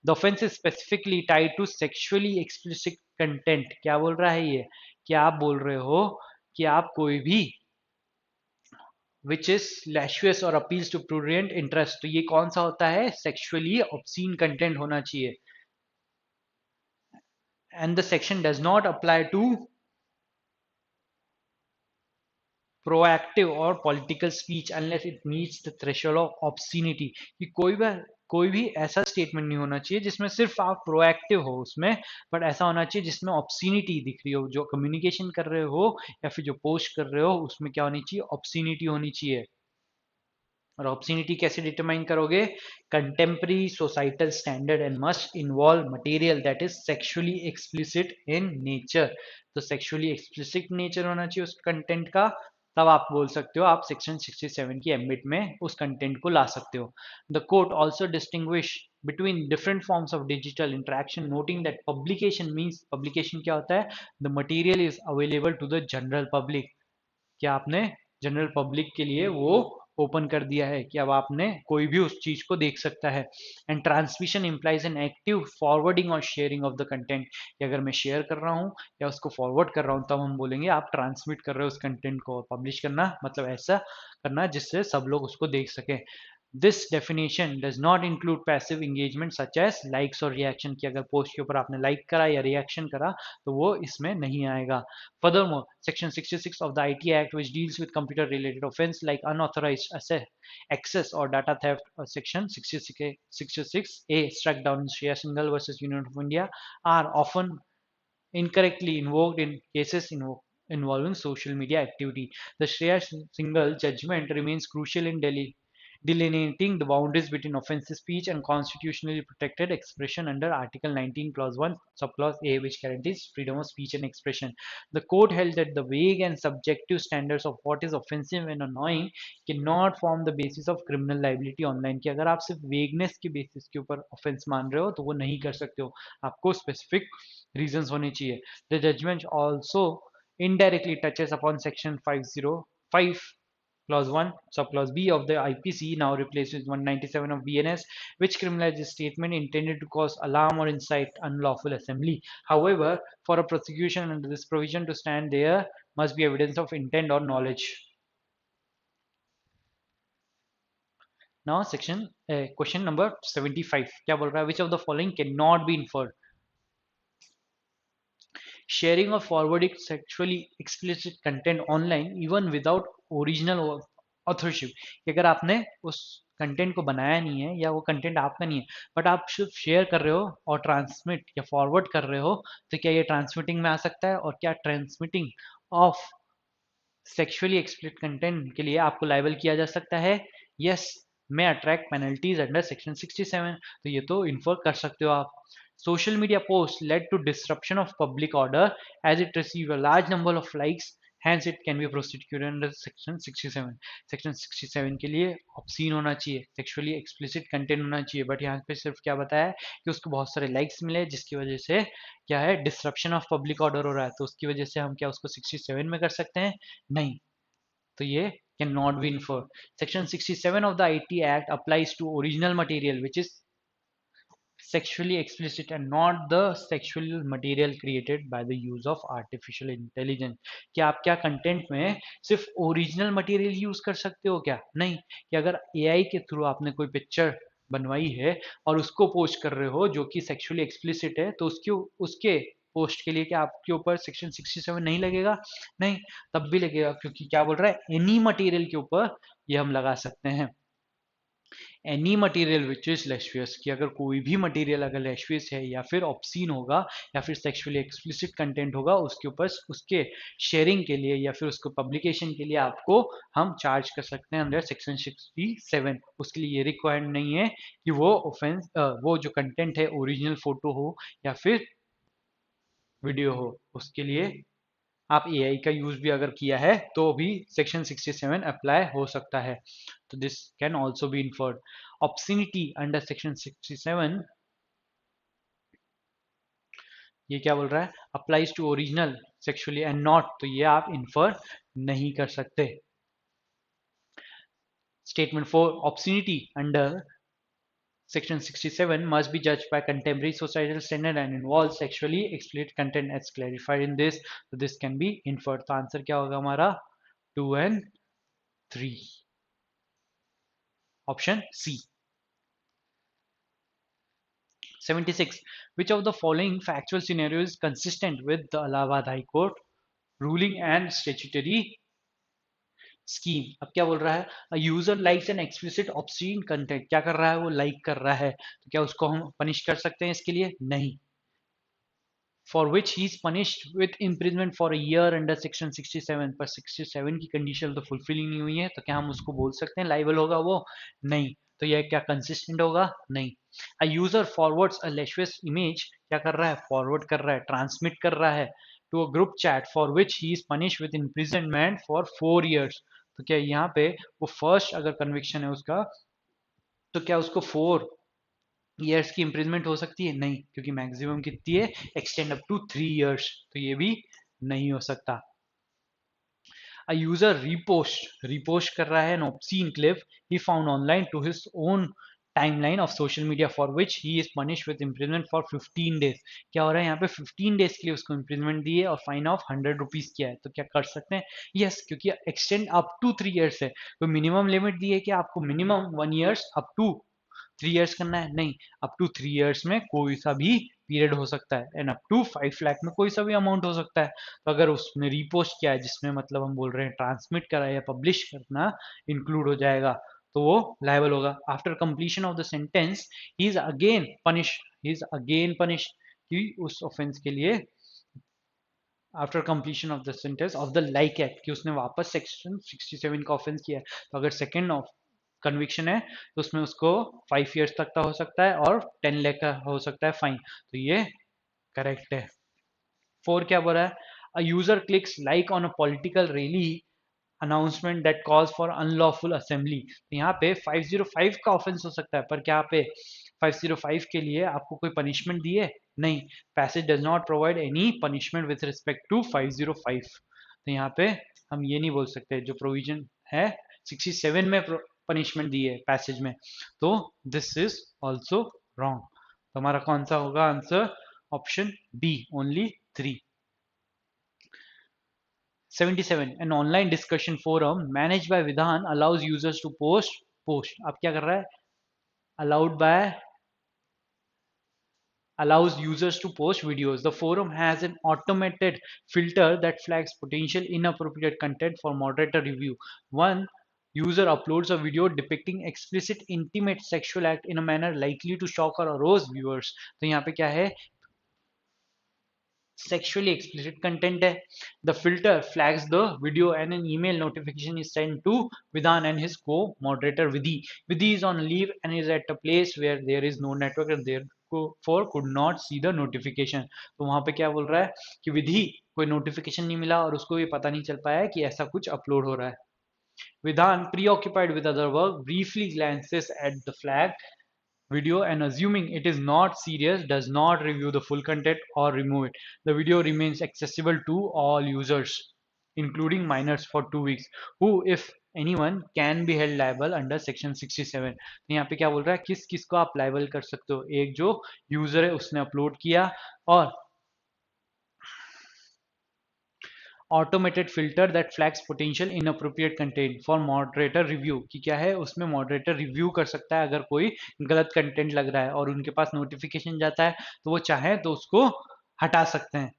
The offence is specifically tied to sexually explicit content. क्या बोल रहा है ये? क्या आप बोल रहे हो कि आप कोई भी विच इज लैशुअस और अपील्स टू प्रूडेंट इंटरेस्ट, तो ये कौन सा होता है? सेक्सुअली ऑब्सीन कंटेंट होना चाहिए. And the section does not apply to proactive और political speech unless it meets the threshold of obscenity. कि कोई भी ऐसा स्टेटमेंट नहीं होना चाहिए जिसमें सिर्फ आप प्रोएक्टिव हो उसमें, बट ऐसा होना चाहिए जिसमें ऑब्सीनिटी दिख रही हो, जो कम्युनिकेशन कर रहे हो या फिर जो पोस्ट कर रहे हो उसमें क्या होनी चाहिए? ऑब्सीनिटी होनी चाहिए. और ऑब्सीनिटी कैसे डिटरमाइन करोगे? Contemporary societal standard and must involve material that is sexually explicit in nature. तो सेक्सुअली एक्सप्लिसिट नेचर होना चाहिए उस कंटेंट का, तब आप बोल सकते हो, आप सेक्शन 67 की एम्बिट में उस कंटेंट को ला सकते हो. The court also distinguish between different forms of digital interaction, noting that publication means, publication क्या होता है? The material is available to the general public. क्या आपने जनरल पब्लिक के लिए वो ओपन कर दिया है कि अब आपने कोई भी उस चीज को देख सकता है. And transmission implies an active forwarding और शेयरिंग ऑफ द कंटेंट, कि अगर मैं शेयर कर रहा हूँ या उसको फॉरवर्ड कर रहा हूँ, तब हम बोलेंगे आप ट्रांसमिट कर रहे हो उस कंटेंट को. पब्लिश करना मतलब ऐसा करना जिससे सब लोग उसको देख सकें. This definition does not include passive engagement such as likes और रिएक्शन, की अगर पोस्ट के ऊपर आपने लाइक करा या रिएक्शन करा तो वो इसमें नहीं आएगा. Furthermore, Section 66 of the IT Act, which deals with computer-related offense like unauthorized access or data theft, Section 66A, struck down in Shreya Singhal versus Union of India, are often incorrectly invoked in cases involving social media activity. The Shreya Singhal judgment remains crucial in delineating the boundaries between offensive speech and constitutionally protected expression under Article 19, Clause 1, Subclause A, which guarantees freedom of speech and expression. The court held that the vague and subjective standards of what is offensive and annoying cannot form the basis of criminal liability online. कि अगर आप सिर्फ vagueness के basis के ऊपर offence मान रहे हो तो वो नहीं कर सकते हो, आपको स्पेसिफिक रीजंस होने चाहिए. The judgment also indirectly touches upon Section 505 Clause 1, Subclause B of the IPC, now replaced with 197 of BNS, which criminalizes statement intended to cause alarm or incite unlawful assembly. However, for a prosecution under this provision to stand, there must be evidence of intent or knowledge. Now, question number 75 क्या बोल रहा है? Which of the following cannot be inferred? Sharing or forwarding sexually explicit content online even without original authorship. कि अगर आपने उस content को बनाया नहीं है या वो कंटेंट आपका नहीं है, बट आप सिर्फ शेयर कर रहे हो और ट्रांसमिट या फॉरवर्ड कर रहे हो, तो क्या ये ट्रांसमिटिंग में आ सकता है? और क्या transmitting of sexually explicit content के लिए आपको लाइबल किया जा सकता है? यस, में अट्रैक्ट पेनल्टीज अंडर सेक्शन 67. तो ये तो इन्फर कर सकते हो आप. Social media posts led to disruption of public order as it received a large number of likes, hence it can be prosecuted under section 67. section 67 के लिए obscene होना चाहिए, sexually explicit content होना चाहिए, बट यहाँ पे सिर्फ क्या बताया है कि उसको बहुत सारे likes मिले जिसकी वजह से क्या है? disruption of public order हो रहा है, तो उसकी वजह से हम क्या उसको 67 में कर सकते हैं? नहीं. तो ये cannot be inferred. Section 67 of the IT Act applies to original material which is sexually explicit and not the sexual material created by the use of artificial intelligence. कि आप क्या कंटेंट में सिर्फ ओरिजिनल मटेरियल यूज कर सकते हो क्या? नहीं, कि अगर एआई के थ्रू आपने कोई पिक्चर बनवाई है और उसको पोस्ट कर रहे हो जो कि सेक्सुअली एक्सप्लिसिट है, तो उसके उसके पोस्ट के लिए क्या आपके ऊपर सेक्शन 67 नहीं लगेगा? नहीं, तब भी लगेगा, क्योंकि क्या बोल रहा है, एनी मटेरियल के ऊपर ये हम लगा सकते हैं। एनी मटेरियल विच इज लेस्बियस, कि अगर कोई भी मटेरियल अगर लेस्बियस है या फिर ऑब्सीन होगा या फिर सेक्सुअली एक्सप्लिसिट कंटेंट होगा, उसके ऊपर उसके शेयरिंग के लिए या फिर उसको पब्लिकेशन के लिए आपको हम चार्ज कर सकते हैं अंडर सेक्शन 67। उसके लिए ये रिक्वायर्ड नहीं है कि वो ऑफेंस वो जो कंटेंट है ओरिजिनल फोटो हो या फिर वीडियो हो, उसके लिए आप एआई का यूज भी अगर किया है तो भी सेक्शन 67 अप्लाई हो सकता है। तो this can also be inferred. Obscenity under section 67, ये क्या बोल रहा है, applies to original sexually and not, तो ये आप इन्फर नहीं कर सकते। Statement 4, obscenity under Section 67 must be judged by contemporary societal standard and involves sexually explicit content as clarified in this. So this can be inferred. तो answer क्या होगा हमारा? 2 and 3, option C. 76. Which of the following factual scenarios is consistent with the Allahabad High Court ruling and statutory scheme? अब क्या बोल रहा है, user likes an explicit obscene content, क्या कर रहा है, वो लाइक कर रहा है, तो क्या उसको हम पनिश कर सकते हैं इसके लिए? नहीं। For which he is punished with imprisonment for a year under section 67, पर 67 की कंडीशन तो फुलफिल नहीं हुई है, तो क्या हम उसको बोल सकते हैं लाइबल होगा वो? नहीं। तो यह क्या कंसिस्टेंट होगा? नहीं। A user forwards a lascivious image, क्या कर रहा है, फॉरवर्ड कर रहा है, ट्रांसमिट कर रहा है to a group chat for which he is punished with imprisonment for 4 years। तो क्या यहाँ पे वो फर्स्ट अगर कन्विक्शन है उसका, तो क्या उसको 4 years की इम्प्रिजमेंट हो सकती है? नहीं, क्योंकि मैक्सिमम कितनी है, एक्सटेंड अप टू 3 years, तो ये भी नहीं हो सकता। A user repost कर रहा है an obscene clip he found online to his own timeline of social media for which he is punished with imprisonment for 15 days। क्या हो रहा है यहाँ पे, 15 days के लिए उसको imprisonment दी है और फाइन ऑफ 100 रुपीज किया है, तो क्या कर सकते हैं? यस, क्योंकि एक्सटेंड अप टू 3 years है, तो मिनिमम लिमिट दी है कि आपको minimum 1 years up to 3 years करना है। नहीं, अप टू 3 years में कोई सा भी पीरियड हो सकता है, एंड अप टू 5 लाख में कोई सा भी अमाउंट हो सकता है। तो अगर उसने रीपोस्ट किया है, जिसमें मतलब हम बोल रहे हैं ट्रांसमिट करा है या पब्लिश करना इंक्लूड हो जाएगा, तो वो लायबल होगा। After completion of the sentence he is again punish, कि उस ऑफेंस के लिए after completion of the sentence of the like act, कि उसने वापस सेक्शन 67 का ऑफेंस किया है, तो अगर सेकेंड ऑफ कन्विक्शन है तो उसमें उसको 5 years तक का हो सकता है और 10 लाख का हो सकता है फाइन, तो ये करेक्ट है। 4 क्या बोल रहा है, a user clicks like on a political rally announcement that calls for unlawful assembly, तो यहाँ पे 505 का ऑफेंस हो सकता है, पर क्या पे 505 के लिए आपको कोई पनिशमेंट दी है? नहीं। Passage does not provide any punishment with respect to 505, तो यहाँ पे हम ये नहीं बोल सकते जो प्रोविजन है 67 में पनिशमेंट दी है पैसेज में, तो दिस इज ऑल्सो रॉन्ग। तो हमारा कौन सा होगा answer? Option B, only 3। 77. An online discussion forum managed by Vidhan allows users to post। अब क्या कर रहा है, allowed by allows users to post videos। The forum has an automated filter that flags potential inappropriate content for moderator review। One user uploads a video depicting explicit intimate sexual act in a manner likely to shock or arouse viewers। तो यहाँ पे क्या है, sexually explicit content है। The filter flags the video and an email notification is sent to Vidhan and his co-moderator Vidhi। Vidhi is on leave and is at a place where there is no network and therefore could not see the notification। तो वहां पे क्या बोल रहा है कि विधि कोई notification नहीं मिला और उसको ये पता नहीं चल पाया है कि ऐसा कुछ अपलोड हो रहा है। Vidhan, preoccupied with other work, briefly glances at the flag video and assuming it is not serious does not review the full content or remove it। The video remains accessible to all users including minors for 2 weeks who if anyone can be held liable under section 67। तो यहाँ पे क्या बोल रहा है, किस किस को आप लायबल कर सकते हो, एक जो यूजर है उसने अपलोड किया, और automated filter that flags potential inappropriate content for moderator review, कि क्या है उसमें मॉडरेटर रिव्यू कर सकता है अगर कोई गलत कंटेंट लग रहा है और उनके पास नोटिफिकेशन जाता है तो वो चाहे तो उसको हटा सकते हैं।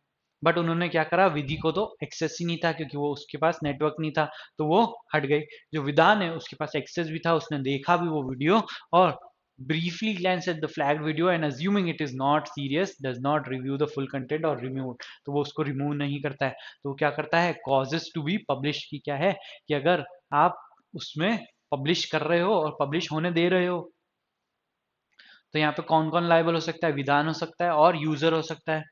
बट उन्होंने क्या करा, विधि को तो एक्सेस ही नहीं था क्योंकि वो उसके पास नेटवर्क नहीं था, तो वो हट गई। जो विधान है उसके पास एक्सेस भी था, उसने देखा भी वो वीडियो, और briefly glance at the flagged video and assuming it is not serious does not review the full content or remove it। तो वो उसको रिमूव नहीं करता है, तो वो क्या करता है, causes to be published, की क्या है कि अगर आप उसमें पब्लिश कर रहे हो और पब्लिश होने दे रहे हो, तो यहाँ पे कौन कौन लाइबल हो सकता है, विधान हो सकता है और यूजर हो सकता है।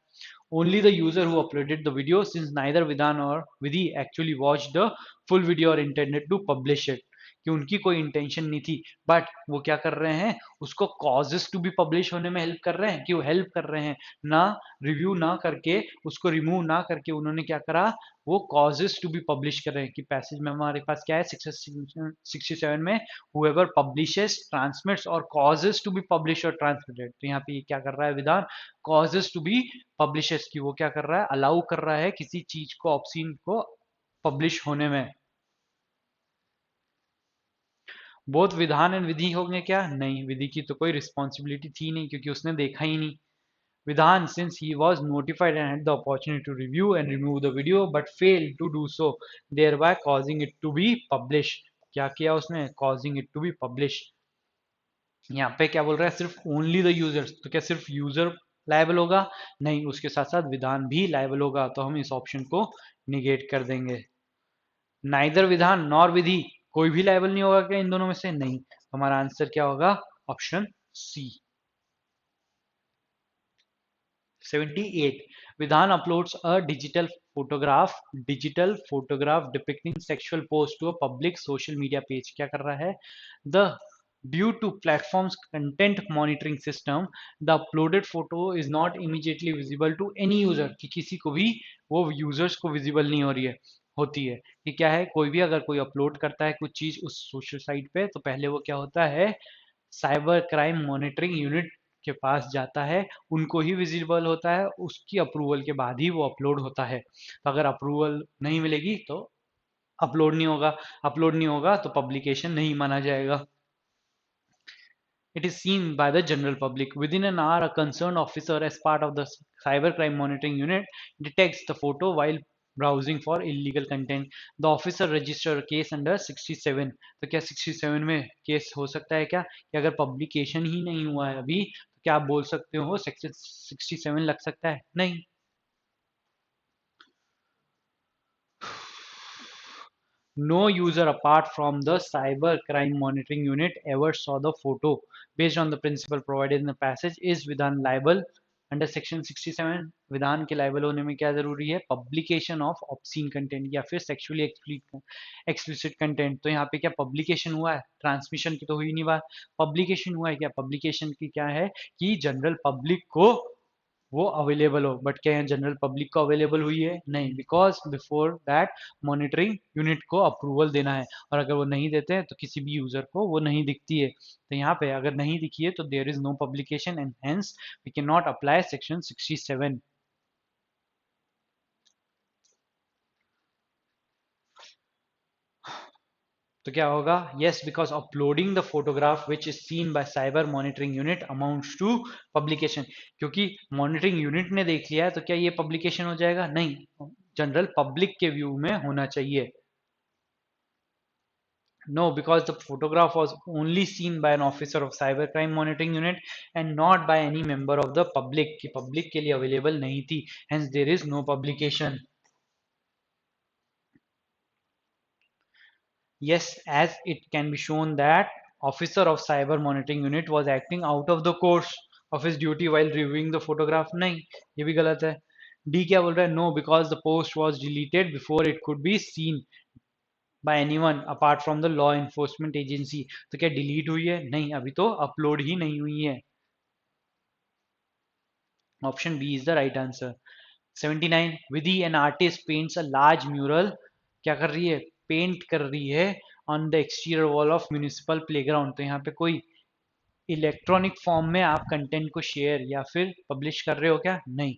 Only the user who uploaded the video, since neither Vidhan or Vidhi actually watched the full video or intended to publish it, कि उनकी कोई इंटेंशन नहीं थी, बट वो क्या कर रहे हैं, उसको कॉजेस टू बी पब्लिश होने में हेल्प कर रहे हैं, कि वो हेल्प कर रहे हैं ना, रिव्यू ना करके, उसको रिमूव ना करके, उन्होंने क्या करा, वो कॉजेस टू बी पब्लिश कर रहे हैं। कि पैसेज में हमारे पास क्या है 67 में, whoever publishes transmits और causes to be published और transmitted, तो यहाँ पे ये क्या कर रहा है विधान, causes to be publishes, की वो क्या कर रहा है, अलाउ कर रहा है किसी चीज को, ऑप्शन को पब्लिश होने में। बोथ विधान एंड विधि होंगे क्या, नहीं, विधि की तो कोई रिस्पॉन्सिबिलिटी थी नहीं क्योंकि उसने देखा ही नहीं। विधान, since he was notified and had the opportunity to review and remove the video but failed to do so, thereby causing it to be published, क्या किया उसने, causing it to be published। यहाँ पे क्या बोल रहा है, सिर्फ ओनली द यूजर्स, तो क्या सिर्फ यूजर लायबल होगा, नहीं, उसके साथ साथ विधान भी लायबल होगा, तो हम इस ऑप्शन को निगेट कर देंगे। नाइदर विधान नॉर विधि, कोई भी लायबल नहीं होगा क्या इन दोनों में से, नहीं, हमारा आंसर क्या होगा, option C. 78, Vidhan uploads a digital photograph depicting sexual post to a public social media page, क्या कर रहा है, the due to platforms content monitoring system the uploaded photo is not immediately visible to any user, कि किसी को भी वो users को विजिबल नहीं हो रही है, होती है, कि क्या है, कोई भी अगर कोई अपलोड करता है कुछ चीज उस सोशल साइट पे, तो पहले वो क्या होता है, साइबर क्राइम मॉनिटरिंग यूनिट के पास जाता है, उनको ही विजिबल होता है, उसकी अप्रूवल के बाद ही वो अपलोड होता है। तो अगर अप्रूवल नहीं मिलेगी तो अपलोड नहीं होगा, अपलोड नहीं होगा तो पब्लिकेशन नहीं माना जाएगा। It is seen by the general public. Within an hour, a concerned officer, as part of the cybercrime monitoring unit, detects the photo while browsing for illegal content. The officer registered a case under 67। तो क्या 67 में case हो सकता है क्या, कि अगर publication ही नहीं हुआ है अभी, तो क्या आप बोल सकते हो सेक्शन 67 लग सकता है, नहीं। No user apart from the cyber crime monitoring unit ever saw the photo. Based on the principle provided in the passage, is Vidhan liable under section 67। विधान के लाइबल होने में क्या जरूरी है, पब्लिकेशन ऑफ ऑब्सीन कंटेंट या फिर sexually explicit content. तो यहाँ पे क्या पब्लिकेशन हुआ है, ट्रांसमिशन की तो हुई नहीं बात, पब्लिकेशन हुआ है क्या, पब्लिकेशन की क्या है कि जनरल पब्लिक को वो अवेलेबल हो, बट क्या जनरल पब्लिक को अवेलेबल हुई है, नहीं, because before that monitoring unit को अप्रूवल देना है, और अगर वो नहीं देते हैं तो किसी भी यूजर को वो नहीं दिखती है। तो यहाँ पे अगर नहीं दिखी है तो there is no publication and hence we can not apply section 67। तो क्या होगा, yes, because uploading the photograph which is seen by cyber monitoring unit amounts to publication, क्योंकि मॉनिटरिंग यूनिट ने देख लिया है तो क्या ये पब्लिकेशन हो जाएगा, नहीं, जनरल पब्लिक के व्यू में होना चाहिए। No, because the photograph was only seen by an officer of cybercrime monitoring unit and not by any member of the public, कि public के लिए available नहीं थी, hence there is no publication। Yes, as it can be shown that officer of cyber monitoring unit was acting out of the course of his duty while reviewing the photograph, नहीं, ये भी गलत है। D क्या बोल रहा है, no, because the post was deleted before it could be seen by anyone apart from the law enforcement agency। तो क्या डिलीट हुई है, नहीं, अभी तो अपलोड ही नहीं हुई है। Option B is the right answer. 79, Vidhi an artist paints a large mural, क्या कर रही है, पेंट कर रही है on the exterior wall of municipal playground, तो यहाँ पे कोई इलेक्ट्रॉनिक फॉर्म में आप कंटेंट को शेयर या फिर पब्लिश कर रहे हो क्या? नहीं।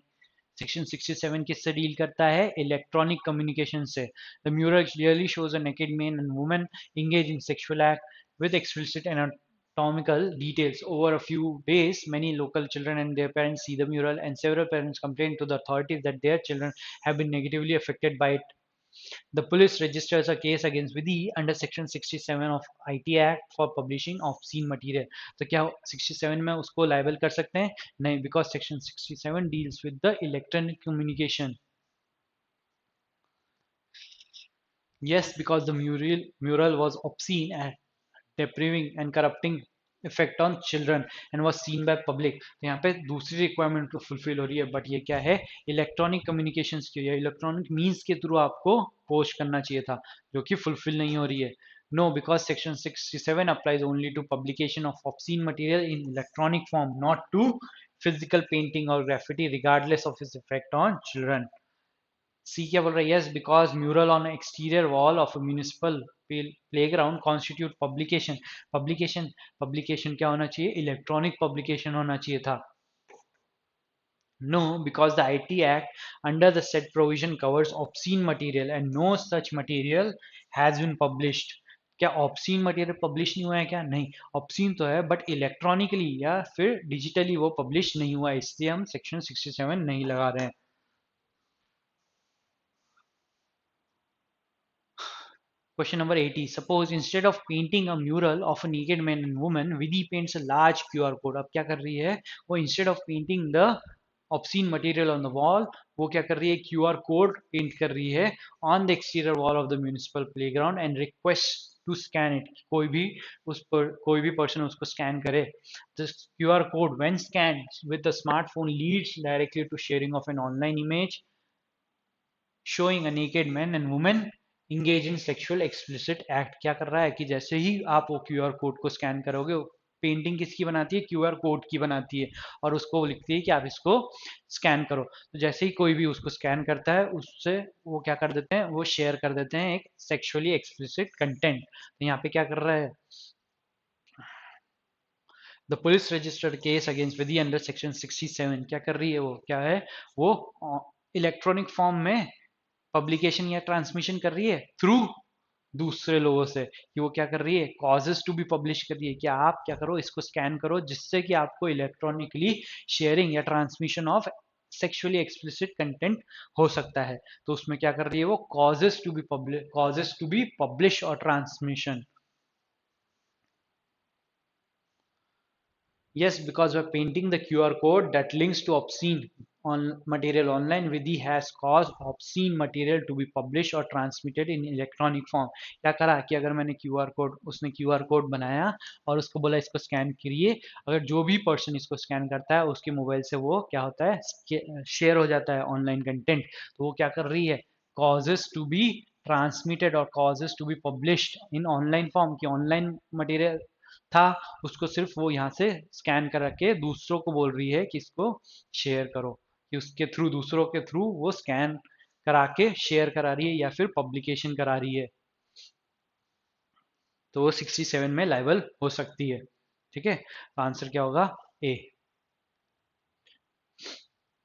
सेक्शन 67 किससे डील करता है? इलेक्ट्रॉनिक कम्युनिकेशन से। The mural clearly shows a naked man and woman engage in sexual act with explicit anatomical details. Over a few days, many local children and their parents see the mural, and several parents complain to the authorities that their children have been negatively affected by it. The police registers a case against Vidhi under Section 67 of IT Act for publishing obscene material. तो क्या 67 में उसको liable कर सकते हैं? नहीं, because Section 67 deals with the electronic communication. Yes, because the mural was obscene and depriving and corrupting effect on children and was seen by public. तो यहाँ पे दूसरी रिक्वायरमेंट तो फुलफिल हो रही है, बट ये क्या है? इलेक्ट्रॉनिक कम्युनिकेशंस की या इलेक्ट्रॉनिक मीन्स के थ्रू आपको पोस्ट करना चाहिए था, जो कि फुलफिल नहीं हो रही है. No, because Section 67 applies only to publication of obscene material in electronic form, not to physical painting or graffiti, regardless of its effect on children. सी क्या बोल रहा है? Yes, because mural on exterior wall of municipal playground constitute publication. Publication publication क्या होना चाहिए? Electronic publication होना चाहिए था. No, because the IT Act under the said provision covers obscene material and no such material has been published. क्या obscene material publish नहीं हुआ है क्या? नहीं, ऑब्सीन तो है बट इलेक्ट्रॉनिकली या फिर डिजिटली वो पब्लिश नहीं हुआ है, इसलिए हम सेक्शन 67 नहीं लगा रहे हैं. Question number 80. Suppose instead of painting a mural of a naked man and woman, Vidhi paints a large QR code. अब क्या कर रही है वो? instead of painting the obscene material on the wall, वो क्या कर रही है? QR code paint कर रही है on the exterior wall of the municipal playground and request to scan it. कोई भी person उसको scan करे. This QR code when scanned with the smartphone leads directly to sharing of an online image showing a naked man and woman engage in sexual explicit act. क्या कर रहा है कि जैसे ही आप वो क्यूआर कोड को स्कैन करोगे, पेंटिंग किसकी बनाती है? क्यूआर कोड की बनाती है, और उसको वो लिखती है कि आप इसको स्कैन करो. तो जैसे ही कोई भी उसको स्कैन करता है, उससे वो क्या कर देते हैं? वो शेयर कर देते हैं एक सेक्सुअली एक्सप्लिसिट कंटेंट. तो यहाँ पे क्या कर रहा है? The police registered case against Vidhi under section 67. क्या कर रही है वो? क्या है वो? इलेक्ट्रॉनिक फॉर्म में पब्लिकेशन या ट्रांसमिशन कर रही है थ्रू दूसरे लोगों से, कि वो क्या कर रही है? कॉजेस टू बी पब्लिश कर रही है कि आप क्या करो, इसको स्कैन करो, जिससे कि आपको इलेक्ट्रॉनिकली शेयरिंग या transmission of sexually explicit content हो सकता है. तो उसमें क्या कर रही है वो? कॉजेस टू बी पब्लिश और transmission. Yes, because by painting the QR code that links to obscene on material online, Vidhi has caused obscene material to be published or transmitted in electronic form. क्या करा कि अगर मैंने QR code, उसने QR code बनाया और उसको बोला इसको स्कैन करिए, अगर जो भी पर्सन इसको स्कैन करता है उसके मोबाइल से वो क्या होता है? शेयर हो जाता है ऑनलाइन कंटेंट. तो वो क्या कर रही है? कॉजेस टू बी ट्रांसमिटेड और causes to be published in online form, की ऑनलाइन मटेरियल था, उसको सिर्फ वो यहाँ से स्कैन करा के दूसरों को बोल रही है कि इसको शेयर करो, कि उसके थ्रू, दूसरों के थ्रू वो स्कैन करा के शेयर करा रही है या फिर पब्लिकेशन करा रही है. तो वो 67 में लाइबल हो सकती है. ठीक है, आंसर क्या होगा? A.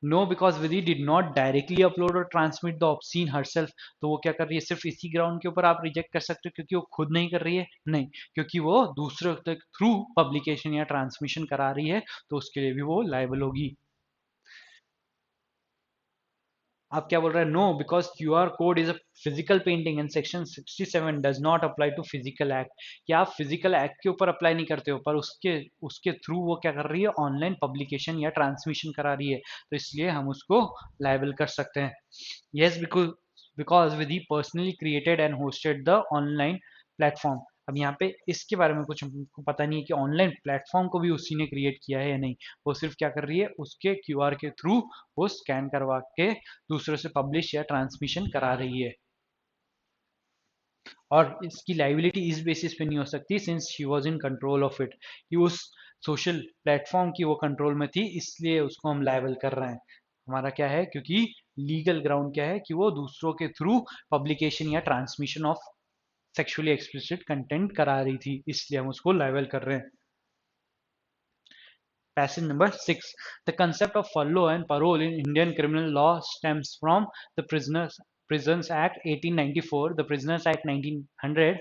No, because Vidhi did not directly upload और ट्रांसमिट द ऑब्सीन हरसेल्फ. तो वो क्या कर रही है? सिर्फ इसी ग्राउंड के ऊपर आप रिजेक्ट कर सकते हो क्योंकि वो खुद नहीं कर रही है? नहीं, क्योंकि वो दूसरे तक थ्रू पब्लिकेशन या ट्रांसमिशन करा रही है, तो उसके लिए भी वो लाइबल होगी. आप क्या बोल रहे हैं? No, because QR code is a physical painting and section 67 does not apply to physical act. कि आप फिजिकल एक्ट के ऊपर अप्लाई नहीं करते हो, पर उसके उसके थ्रू वो क्या कर रही है? ऑनलाइन पब्लिकेशन या ट्रांसमिशन करा रही है, तो इसलिए हम उसको लाइबल कर सकते हैं. Yes, because with he personally created and hosted the online platform. अब यहाँ पे इसके बारे में कुछ हमको पता नहीं है कि ऑनलाइन प्लेटफॉर्म को भी उसी ने क्रिएट किया है या नहीं. वो सिर्फ क्या कर रही है? उसके क्यूआर के थ्रू वो स्कैन करवा के दूसरों से पब्लिश या ट्रांसमिशन करा रही है. और इसकी लाइबिलिटी इस बेसिस पे नहीं हो सकती since she was in control of it, कि उस सोशल प्लेटफॉर्म की वो कंट्रोल में थी, इसलिए उसको हम लाइबल कर रहे हैं. हमारा क्या है? क्योंकि लीगल ग्राउंड क्या है कि वो दूसरों के थ्रू पब्लिकेशन या transmission of sexually explicit content करा रही थी, इसलिए हम उसको लायबल कर रहे हैं। Passage number 6. The concept of furlough and parole in Indian criminal law stems from the Prisons Act 1894, the Prisoners Act 1900,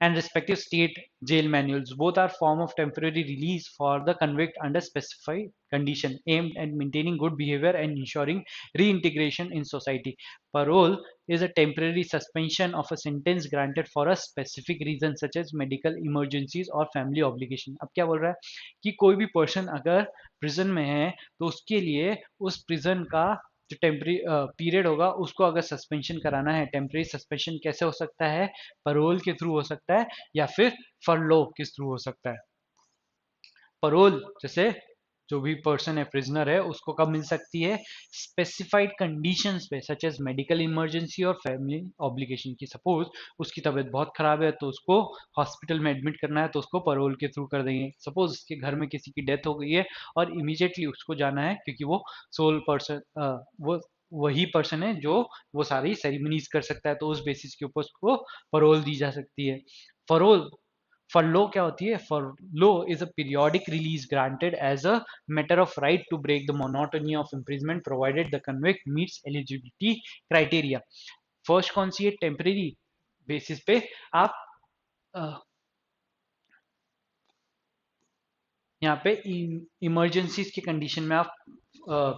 and respective state jail manuals. Both are form of temporary release for the convict under specified condition aimed at maintaining good behavior and ensuring reintegration in society. Parole is a temporary suspension of a sentence granted for a specific reason such as medical emergencies or family obligation. अब क्या बोल रहा है कि कोई भी person अगर prison में है तो उसके लिए उस प्रिजन का जो टेम्परी पीरियड होगा उसको अगर सस्पेंशन कराना है, टेम्परेरी सस्पेंशन कैसे हो सकता है, परोल के थ्रू हो सकता है या फिर फरलो के थ्रू हो सकता है। परोल जैसे जो भी पर्सन है प्रिजनर है उसको कब मिल सकती है, स्पेसिफाइड कंडीशंस पे सच एज मेडिकल इमरजेंसी और फैमिली ऑब्लिगेशन की। सपोज उसकी तबीयत बहुत खराब है तो उसको हॉस्पिटल में एडमिट करना है तो उसको परोल के थ्रू कर देंगे। सपोज उसके घर में किसी की डेथ हो गई है और इमीडिएटली उसको जाना है क्योंकि वो सोल पर्सन वो वही पर्सन है जो वो सारी सेरेमनीज कर सकता है, तो उस बेसिस के ऊपर उसको परोल दी जा सकती है। फरोल फरलो क्या होती है, furlough is a periodic release granted as a matter of right to break the monotony of imprisonment provided the convict meets eligibility criteria. First कौन सी है, टेम्परेरी बेसिस पे आप यहाँ पे इमरजेंसीज की कंडीशन में आप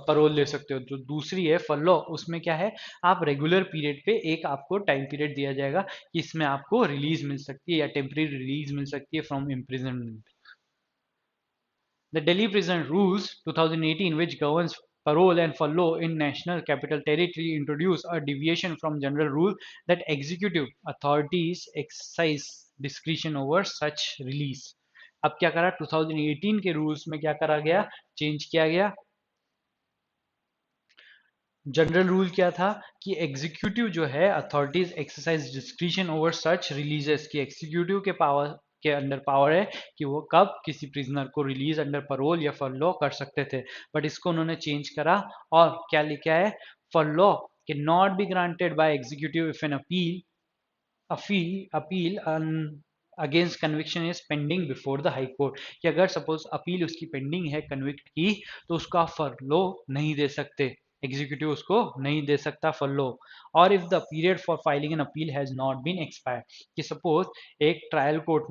परोल ले सकते हो। जो दूसरी है फॉलो, उसमें क्या है, आप रेगुलर पीरियड पे एक आपको टाइम पीरियड दिया जाएगा कि इसमें आपको रिलीज मिल सकती है या टेम्परेरी रिलीज मिल सकती है from imprisonment. The Delhi Prison Rules 2018, which governs parole and furlough in National Capital Territory, introduced a deviation from general rule that executive authorities exercise discretion over such release. अब क्या करा, 2018 के rules में क्या करा गया, चेंज किया गया। जनरल रूल क्या था कि एग्जीक्यूटिव जो है अथॉरिटीज एक्सरसाइज डिस्क्रिशन ओवर सच रिलीजेस, की एग्जीक्यूटिव के पावर के अंडर पावर है कि वो कब किसी प्रिजनर को रिलीज अंडर परोल या फरलो कर सकते थे, बट इसको उन्होंने चेंज करा और क्या लिखा है, फरलो can not be granted by executive if an appeal against conviction is pending before the High court, कि अगर सपोज अपील उसकी पेंडिंग है कन्विक्ट की तो उसको आप फरलो नहीं दे सकते, एग्जीक्यूटिव उसको नहीं दे सकता फॉलो। और if the period for filing an appeal has not been expire, कि सपोज एक ट्रायल कोर्ट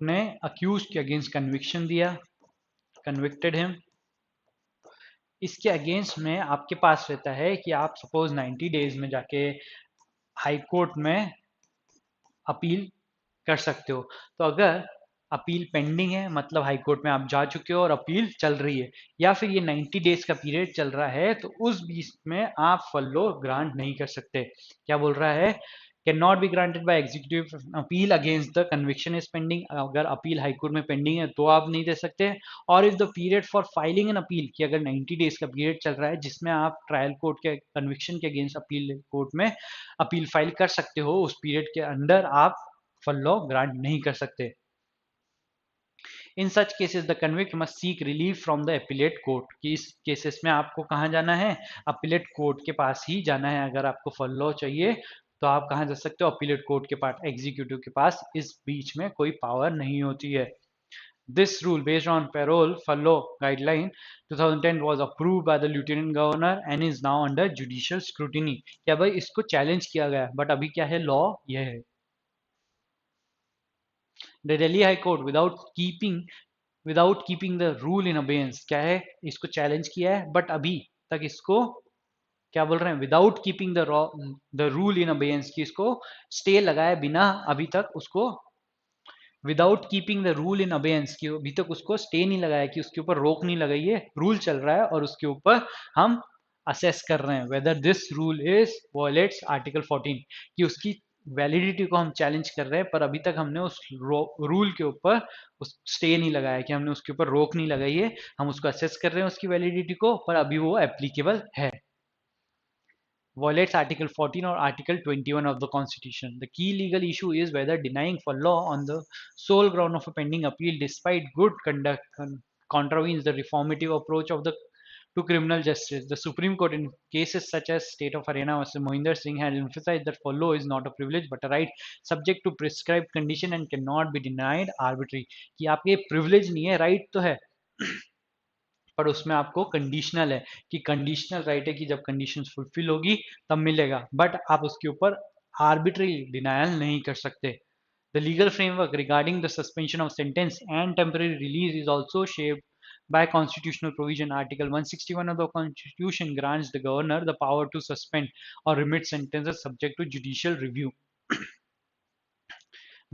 ने अक्यूज के अगेंस्ट कन्विक्शन दिया, कन्विक्टेड हिम, इसके अगेंस्ट में आपके पास रहता है कि आप सपोज 90 डेज में जाके हाई कोर्ट में अपील कर सकते हो। तो अगर अपील पेंडिंग है मतलब हाई कोर्ट में आप जा चुके हो और अपील चल रही है, या फिर ये 90 डेज का पीरियड चल रहा है, तो उस बीच में आप फॉलो ग्रांट नहीं कर सकते। क्या बोल रहा है, can not be granted by executive appeal against the conviction is pending, अगर अपील हाईकोर्ट में पेंडिंग है तो आप नहीं दे सकते। और if the period for filing an appeal, कि अगर 90 डेज का पीरियड चल रहा है जिसमें आप ट्रायल कोर्ट के कन्विक्शन के अगेंस्ट अपील कोर्ट में अपील फाइल कर सकते हो, उस पीरियड के अंदर आप फॉलो ग्रांट नहीं कर सकते। In such cases the convict must seek relief from the appellate court, कि इस केसेस में आपको कहाँ जाना है, अपीलेट कोर्ट के पास ही जाना है। अगर आपको फॉलो चाहिए तो आप कहाँ जा सकते हो, अपीलेट कोर्ट के पास, एग्जीक्यूटिव के पास इस बीच में कोई पावर नहीं होती है। This rule, based on parole furlough guideline 2010, was approved by the Lieutenant Governor and is now under judicial scrutiny. क्या भाई इसको चैलेंज किया गया, बट अभी क्या है, लॉ यह है। The Delhi high court without keeping the rule in abeyance, क्या है, इसको चैलेंज किया है बट अभी तक इसको क्या बोल रहे हैं, without keeping the rule in abeyance, की इसको स्टे लगाए बिना अभी तक उसको, without keeping the rule in abeyance, की अभी तक उसको स्टे नहीं लगाया, कि उसके ऊपर रोक नहीं लगाई है, रूल चल रहा है और उसके ऊपर हम असेस कर रहे हैं whether this rule is violates article 14, कि उसकी वैलिडिटी को हम चैलेंज कर रहे हैं, पर अभी तक हमने उस रूल के ऊपर उस स्टे नहीं लगाया, कि हमने उसके ऊपर रोक नहीं लगाई है, हम उसको असेस कर रहे हैं उसकी वैलिडिटी को, पर अभी वो एप्लीकेबल है। Violates Article 14 or Article 21 of the Constitution. The key legal issue is whether denying for law on the sole ground of a pending appeal despite good conduct contravenes the reformative approach of the to criminal justice. The Supreme Court, in cases such as State of Haryana versus Mohinder Singh, has emphasized that follow is not a privilege but a right subject to prescribed condition and cannot be denied arbitrarily. कि आपके privilege नहीं है, right तो है, पर उसमें आपको conditional है कि कंडीशनल राइट है कि जब कंडीशंस फुलफिल होगी तब मिलेगा, बट आप उसके ऊपर आर्बिट्री डिनायल नहीं कर सकते. The legal framework regarding the suspension of sentence and temporary release is also shaped by constitutional provision. Article 161 of the Constitution grants the governor the power to suspend or remit sentences subject to judicial review.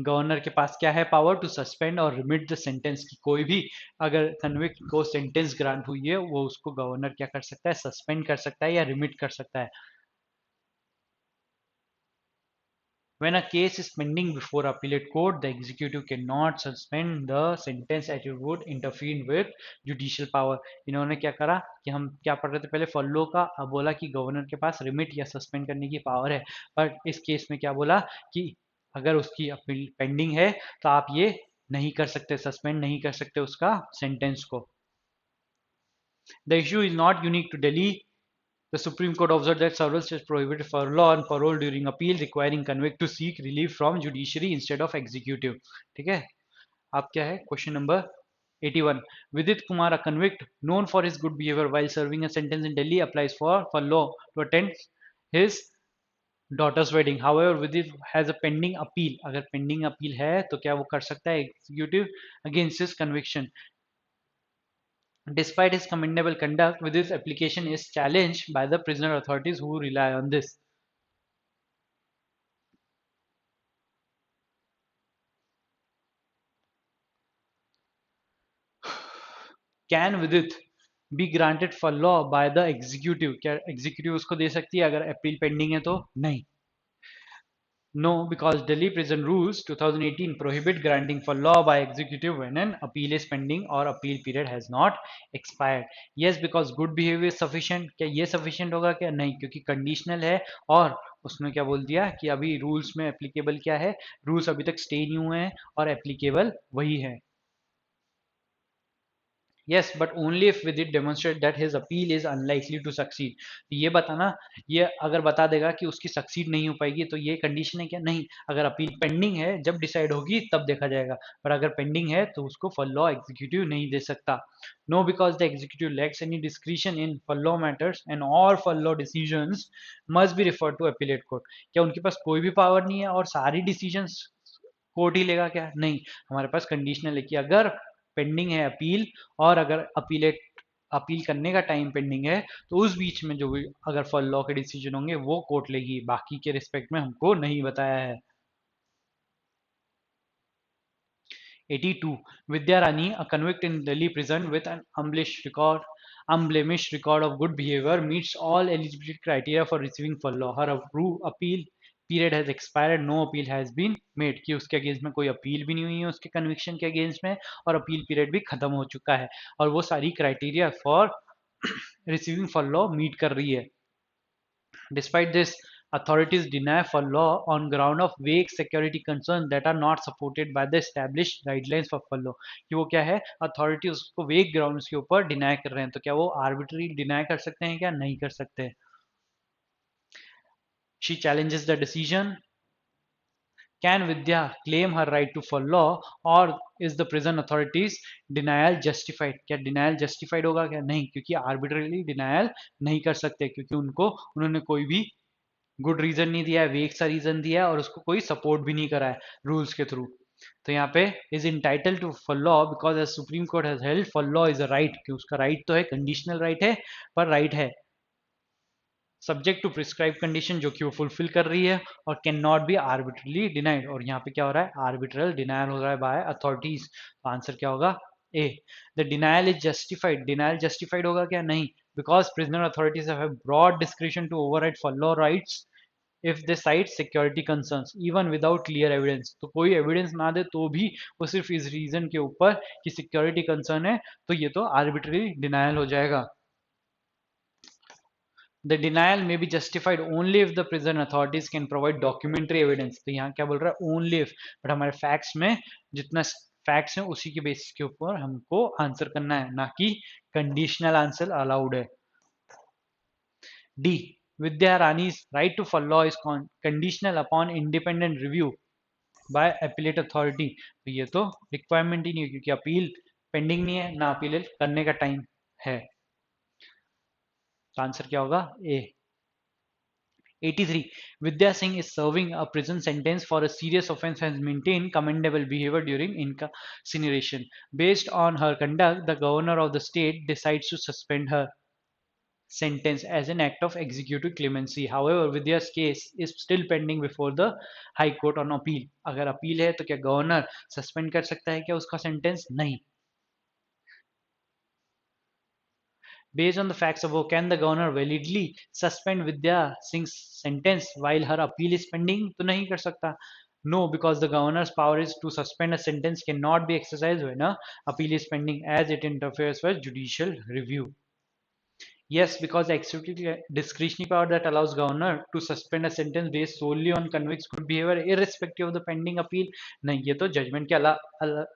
Governor के पास क्या है power to suspend और remit the sentence की कोई भी अगर convict को sentence grant हुई है वो उसको गवर्नर क्या कर सकता है सस्पेंड कर सकता है या रिमिट कर सकता है. When a case is pending before appellate court, the executive cannot suspend the sentence as it would interfere with judicial power. इन्होंने क्या करा कि हम क्या पढ़ रहे थे पहले फॉलो का, अब बोला कि गवर्नर के पास रिमिट या सस्पेंड करने की पावर है, बट इस केस में क्या बोला कि अगर उसकी अपील पेंडिंग है तो आप ये नहीं कर सकते, सस्पेंड नहीं कर सकते उसका सेंटेंस को. The issue is not unique to Delhi. The Supreme Court observed that several states prohibited furlough and parole during appeal, requiring convict to seek relief from judiciary instead of executive. ठीक है, अब क्या है question number 81. Vidit Kumar, a convict known for his good behavior while serving a sentence in Delhi, applies for furlough to attend his daughter's wedding. However, Vidit has a pending appeal. अगर pending appeal है तो क्या वो कर सकता है executive against his conviction. Despite his commendable conduct, with this application is challenged by the prisoner authorities who rely on this. Can Vidit be granted for law by the executive? क्या executive उसको दे सकती है अगर appeal pending है तो नहीं. No, because Delhi prison rules 2018 prohibit granting for law by executive when an appeal is pending or appeal period has not expired. Yes, because good behavior is sufficient. क्या ये sufficient होगा क्या नहीं, क्योंकि conditional है और उसने क्या बोल दिया कि अभी rules में applicable क्या है, rules अभी तक stay नहीं हुए हैं और applicable वही है. Yes, but only if with it demonstrate that his appeal is unlikely to succeed. ये बताना, ये अगर बता देगा कि उसकी सक्सीड नहीं हो पाएगी तो ये कंडीशन है क्या नहीं, अगर अपील पेंडिंग है जब डिसाइड होगी तब देखा जाएगा, पर अगर पेंडिंग है तो उसको फॉर लॉ एग्जीक्यूटिव नहीं दे सकता. No, because the executive lacks any discretion in for law matters and all for law decisions must be referred to appellate court. क्या उनके पास कोई भी पावर नहीं है और सारी डिसीजंस कोर्ट ही लेगा क्या, नहीं, हमारे पास कंडीशनल है कि अगर पेंडिंग है अपील और अगर अपील करने का टाइम पेंडिंग है तो उस बीच में जो भी अगर फॉर लॉ के डिसीजन होंगे वो कोर्ट लेगी, बाकी के रिस्पेक्ट में हमको नहीं बताया है. 82. Vidya Rani, a convict in Delhi prison with an unblemished record of good behavior, meets all eligibility criteria for receiving furlough. Her appeal period has expired, no appeal has been made. कि उसके against में कोई appeal भी नहीं हुई है उसके conviction के अगेंस्ट में और अपील पीरियड भी खत्म हो चुका है और वो सारी क्राइटेरिया फॉर रिसीविंग फॉरलॉ मीट कर रही है. Despite this, authorities deny furlough on ground of vague security concerns that are not supported by the established guidelines for furlough. कि वो क्या है, अथॉरिटी उसको वेग ग्राउंड्स के ऊपर डिनाई कर रहे हैं, तो क्या वो आर्बिट्री डिनाई कर सकते हैं क्या, नहीं कर सकते. She challenges the decision. Can Vidya claim her right to furlough or is the prison authorities denial justified? क्या denial justified होगा क्या, नहीं, क्योंकि arbitrarily denial नहीं कर सकते क्योंकि उन्होंने कोई भी गुड रीजन नहीं दिया है, वेक सा रीजन दिया है और उसको कोई सपोर्ट भी नहीं करा है रूल्स के थ्रू. तो यहाँ पे is entitled to follow because as Supreme Court has held follow is a right, कि उसका राइट तो है, कंडीशनल राइट है पर राइट है सब्जेक्ट टू प्रिस्क्राइब कंडीशन जो कि वो फुलफिल कर रही है और can not be arbitrarily denied. और यहाँ पे क्या हो रहा है, आर्बिट्रल डिनायल हो रहा है बाय अथॉरिटीज. तो आंसर क्या होगा, A. The denial is justified. Denial justified होगा क्या, नहीं, because prisoner authorities have broad description to override follow rights if they cite security concerns even without clear evidence. तो कोई एविडेंस ना दे तो भी वो सिर्फ इस रीजन के ऊपर कि सिक्योरिटी कंसर्न है तो ये तो आर्बिट्ररी डिनायल हो जाएगा. The denial may be justified only if the prison authorities can provide documentary evidence. तो यहाँ क्या बोल रहा है, only if, but हमारे facts में जितना फैक्ट्स हैं उसी के बेसिस के ऊपर हमको आंसर करना है, ना कि कंडीशनल आंसर अलाउड है। D, Vidya Rani's right to follow is conditional upon independent review by appellate authority। तो ये तो रिक्वायरमेंट ही नहीं है क्योंकि अपील पेंडिंग नहीं है, ना अपील करने का टाइम है। तो आंसर क्या होगा? ए। 83. Vidya Singh is serving a prison sentence for a serious offence and has maintained commendable behavior during incarceration. Based on her conduct, the governor of the state decides to suspend her sentence as an act of executive clemency. However, Vidya's case is still pending before the High Court on appeal. अगर appeal है तो क्या governor suspend कर सकता है क्या उसका sentence? नहीं। Based on the facts above, can the governor validly suspend Vidya Singh's sentence while her appeal is pending? तो नहीं कर सकता. No, because the governor's power is to suspend a sentence cannot be exercised when a appeal is pending, as it interferes with judicial review. Yes, because the executive discretionary power that allows governor to suspend a sentence based solely on convict's good behavior irrespective of the pending appeal. नहीं, ये तो judgment के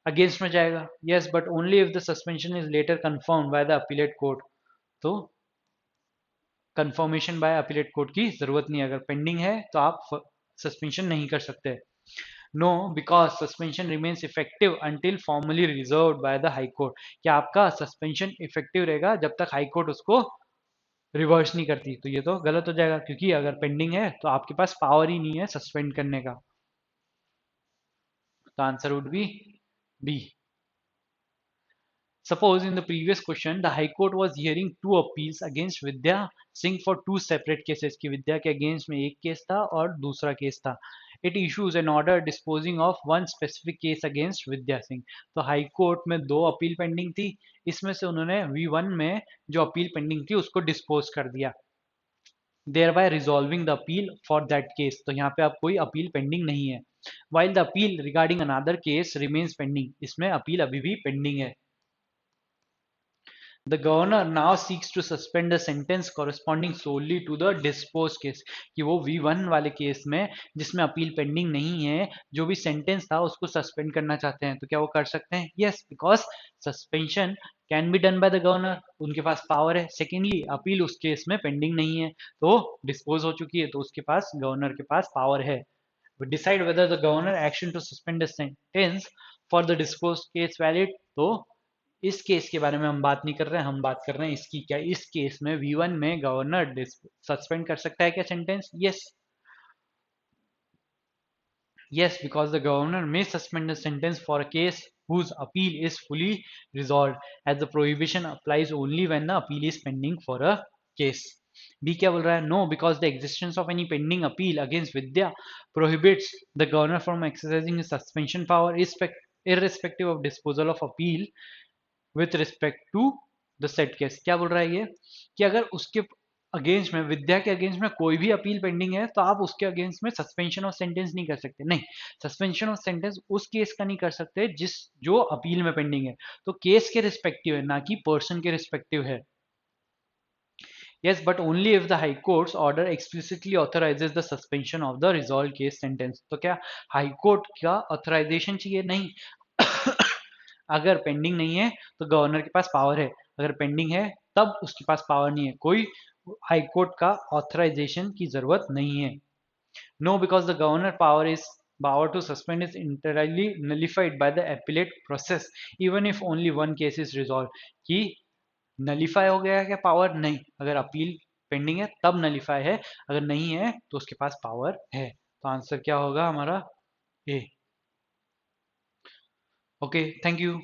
against में जाएगा. Yes, but only if the suspension is later confirmed by the appellate court. तो confirmation bye appellate court की जरूरत नहीं है. अगर पेंडिंग है तो आप सस्पेंशन नहीं कर सकते. No, because suspension remains effective until formally reserved by the High Court. क्या आपका सस्पेंशन इफेक्टिव रहेगा जब तक हाई कोर्ट उसको रिवर्स नहीं करती. तो ये तो गलत हो जाएगा क्योंकि अगर पेंडिंग है तो आपके पास पावर ही नहीं है सस्पेंड करने का. तो answer would be B. Suppose in the previous question the High Court was hearing two appeals against Vidya Singh for two separate cases कि विद्या के अगेंस्ट में एक केस था और दूसरा केस था. It issues an order disposing of one specific case against Vidya Singh. तो high court में दो अपील पेंडिंग थी, इसमें से उन्होंने V1 में जो अपील पेंडिंग थी उसको डिस्पोज कर दिया, thereby resolving the appeal for that case. तो यहाँ पे अब कोई अपील पेंडिंग नहीं है. While the appeal regarding another case remains pending, इसमें अपील अभी भी पेंडिंग है. The governor now seeks to suspend the sentence corresponding solely to the disposed case. कि वो V1 वाले केस में जिसमें अपील पेंडिंग नहीं है जो भी सेंटेंस था उसको सस्पेंड करना चाहते हैं. तो क्या वो कर सकते हैं? Yes, because suspension can be done by the governor. उनके पास पावर है. सेकेंडली अपील उस केस में पेंडिंग नहीं है तो डिस्पोज हो चुकी है, तो उसके पास गवर्नर के पास पावर है. Decide whether the governor action to suspend the sentence for the disposed case valid. तो इस केस के बारे में हम बात नहीं कर रहे हैं, हम बात कर रहे हैं इसकी. क्या इस केस में V1 में गवर्नर सस्पेंड कर सकता है क्या sentence? Yes. Yes, because the governor may suspend the sentence for a case whose appeal is fully resolved, as the prohibition applies only when the appeal is pending for a case. B क्या बोल रहा है? No, because the existence of any pending appeal against Vidya prohibits the governor from exercising his suspension power irrespective of disposal of appeal with respect to the set case. क्या बोल रहा है ये कि अगर उसके अगेंस्ट में, विद्या के अगेंस्ट में कोई भी अपील पेंडिंग है तो आप उसके अगेंस्ट में सस्पेंशन ऑफ सेंटेंस नहीं कर सकते. नहीं, सस्पेंशन ऑफ सेंटेंस उस केस का नहीं कर सकते जिस जो अपील में पेंडिंग है. तो केस के रिस्पेक्टिव है, ना कि पर्सन के रिस्पेक्टिव है. Yes, but only if the High Court's order explicitly authorizes the suspension of the resolved case sentence. तो क्या हाई कोर्ट का ऑथराइजेशन चाहिए? नहीं. अगर पेंडिंग नहीं है तो गवर्नर के पास पावर है, अगर पेंडिंग है तब उसके पास पावर नहीं है. कोई हाई कोर्ट का ऑथराइजेशन की जरूरत नहीं है. No, because the governor power to suspend is entirely nullified by the appellate process even if only one case is resolved. कि नलीफाई हो गया है क्या पावर? नहीं, अगर अपील पेंडिंग है तब नलीफाई है, अगर नहीं है तो उसके पास पावर है. तो आंसर क्या होगा हमारा? ए. Okay, thank you.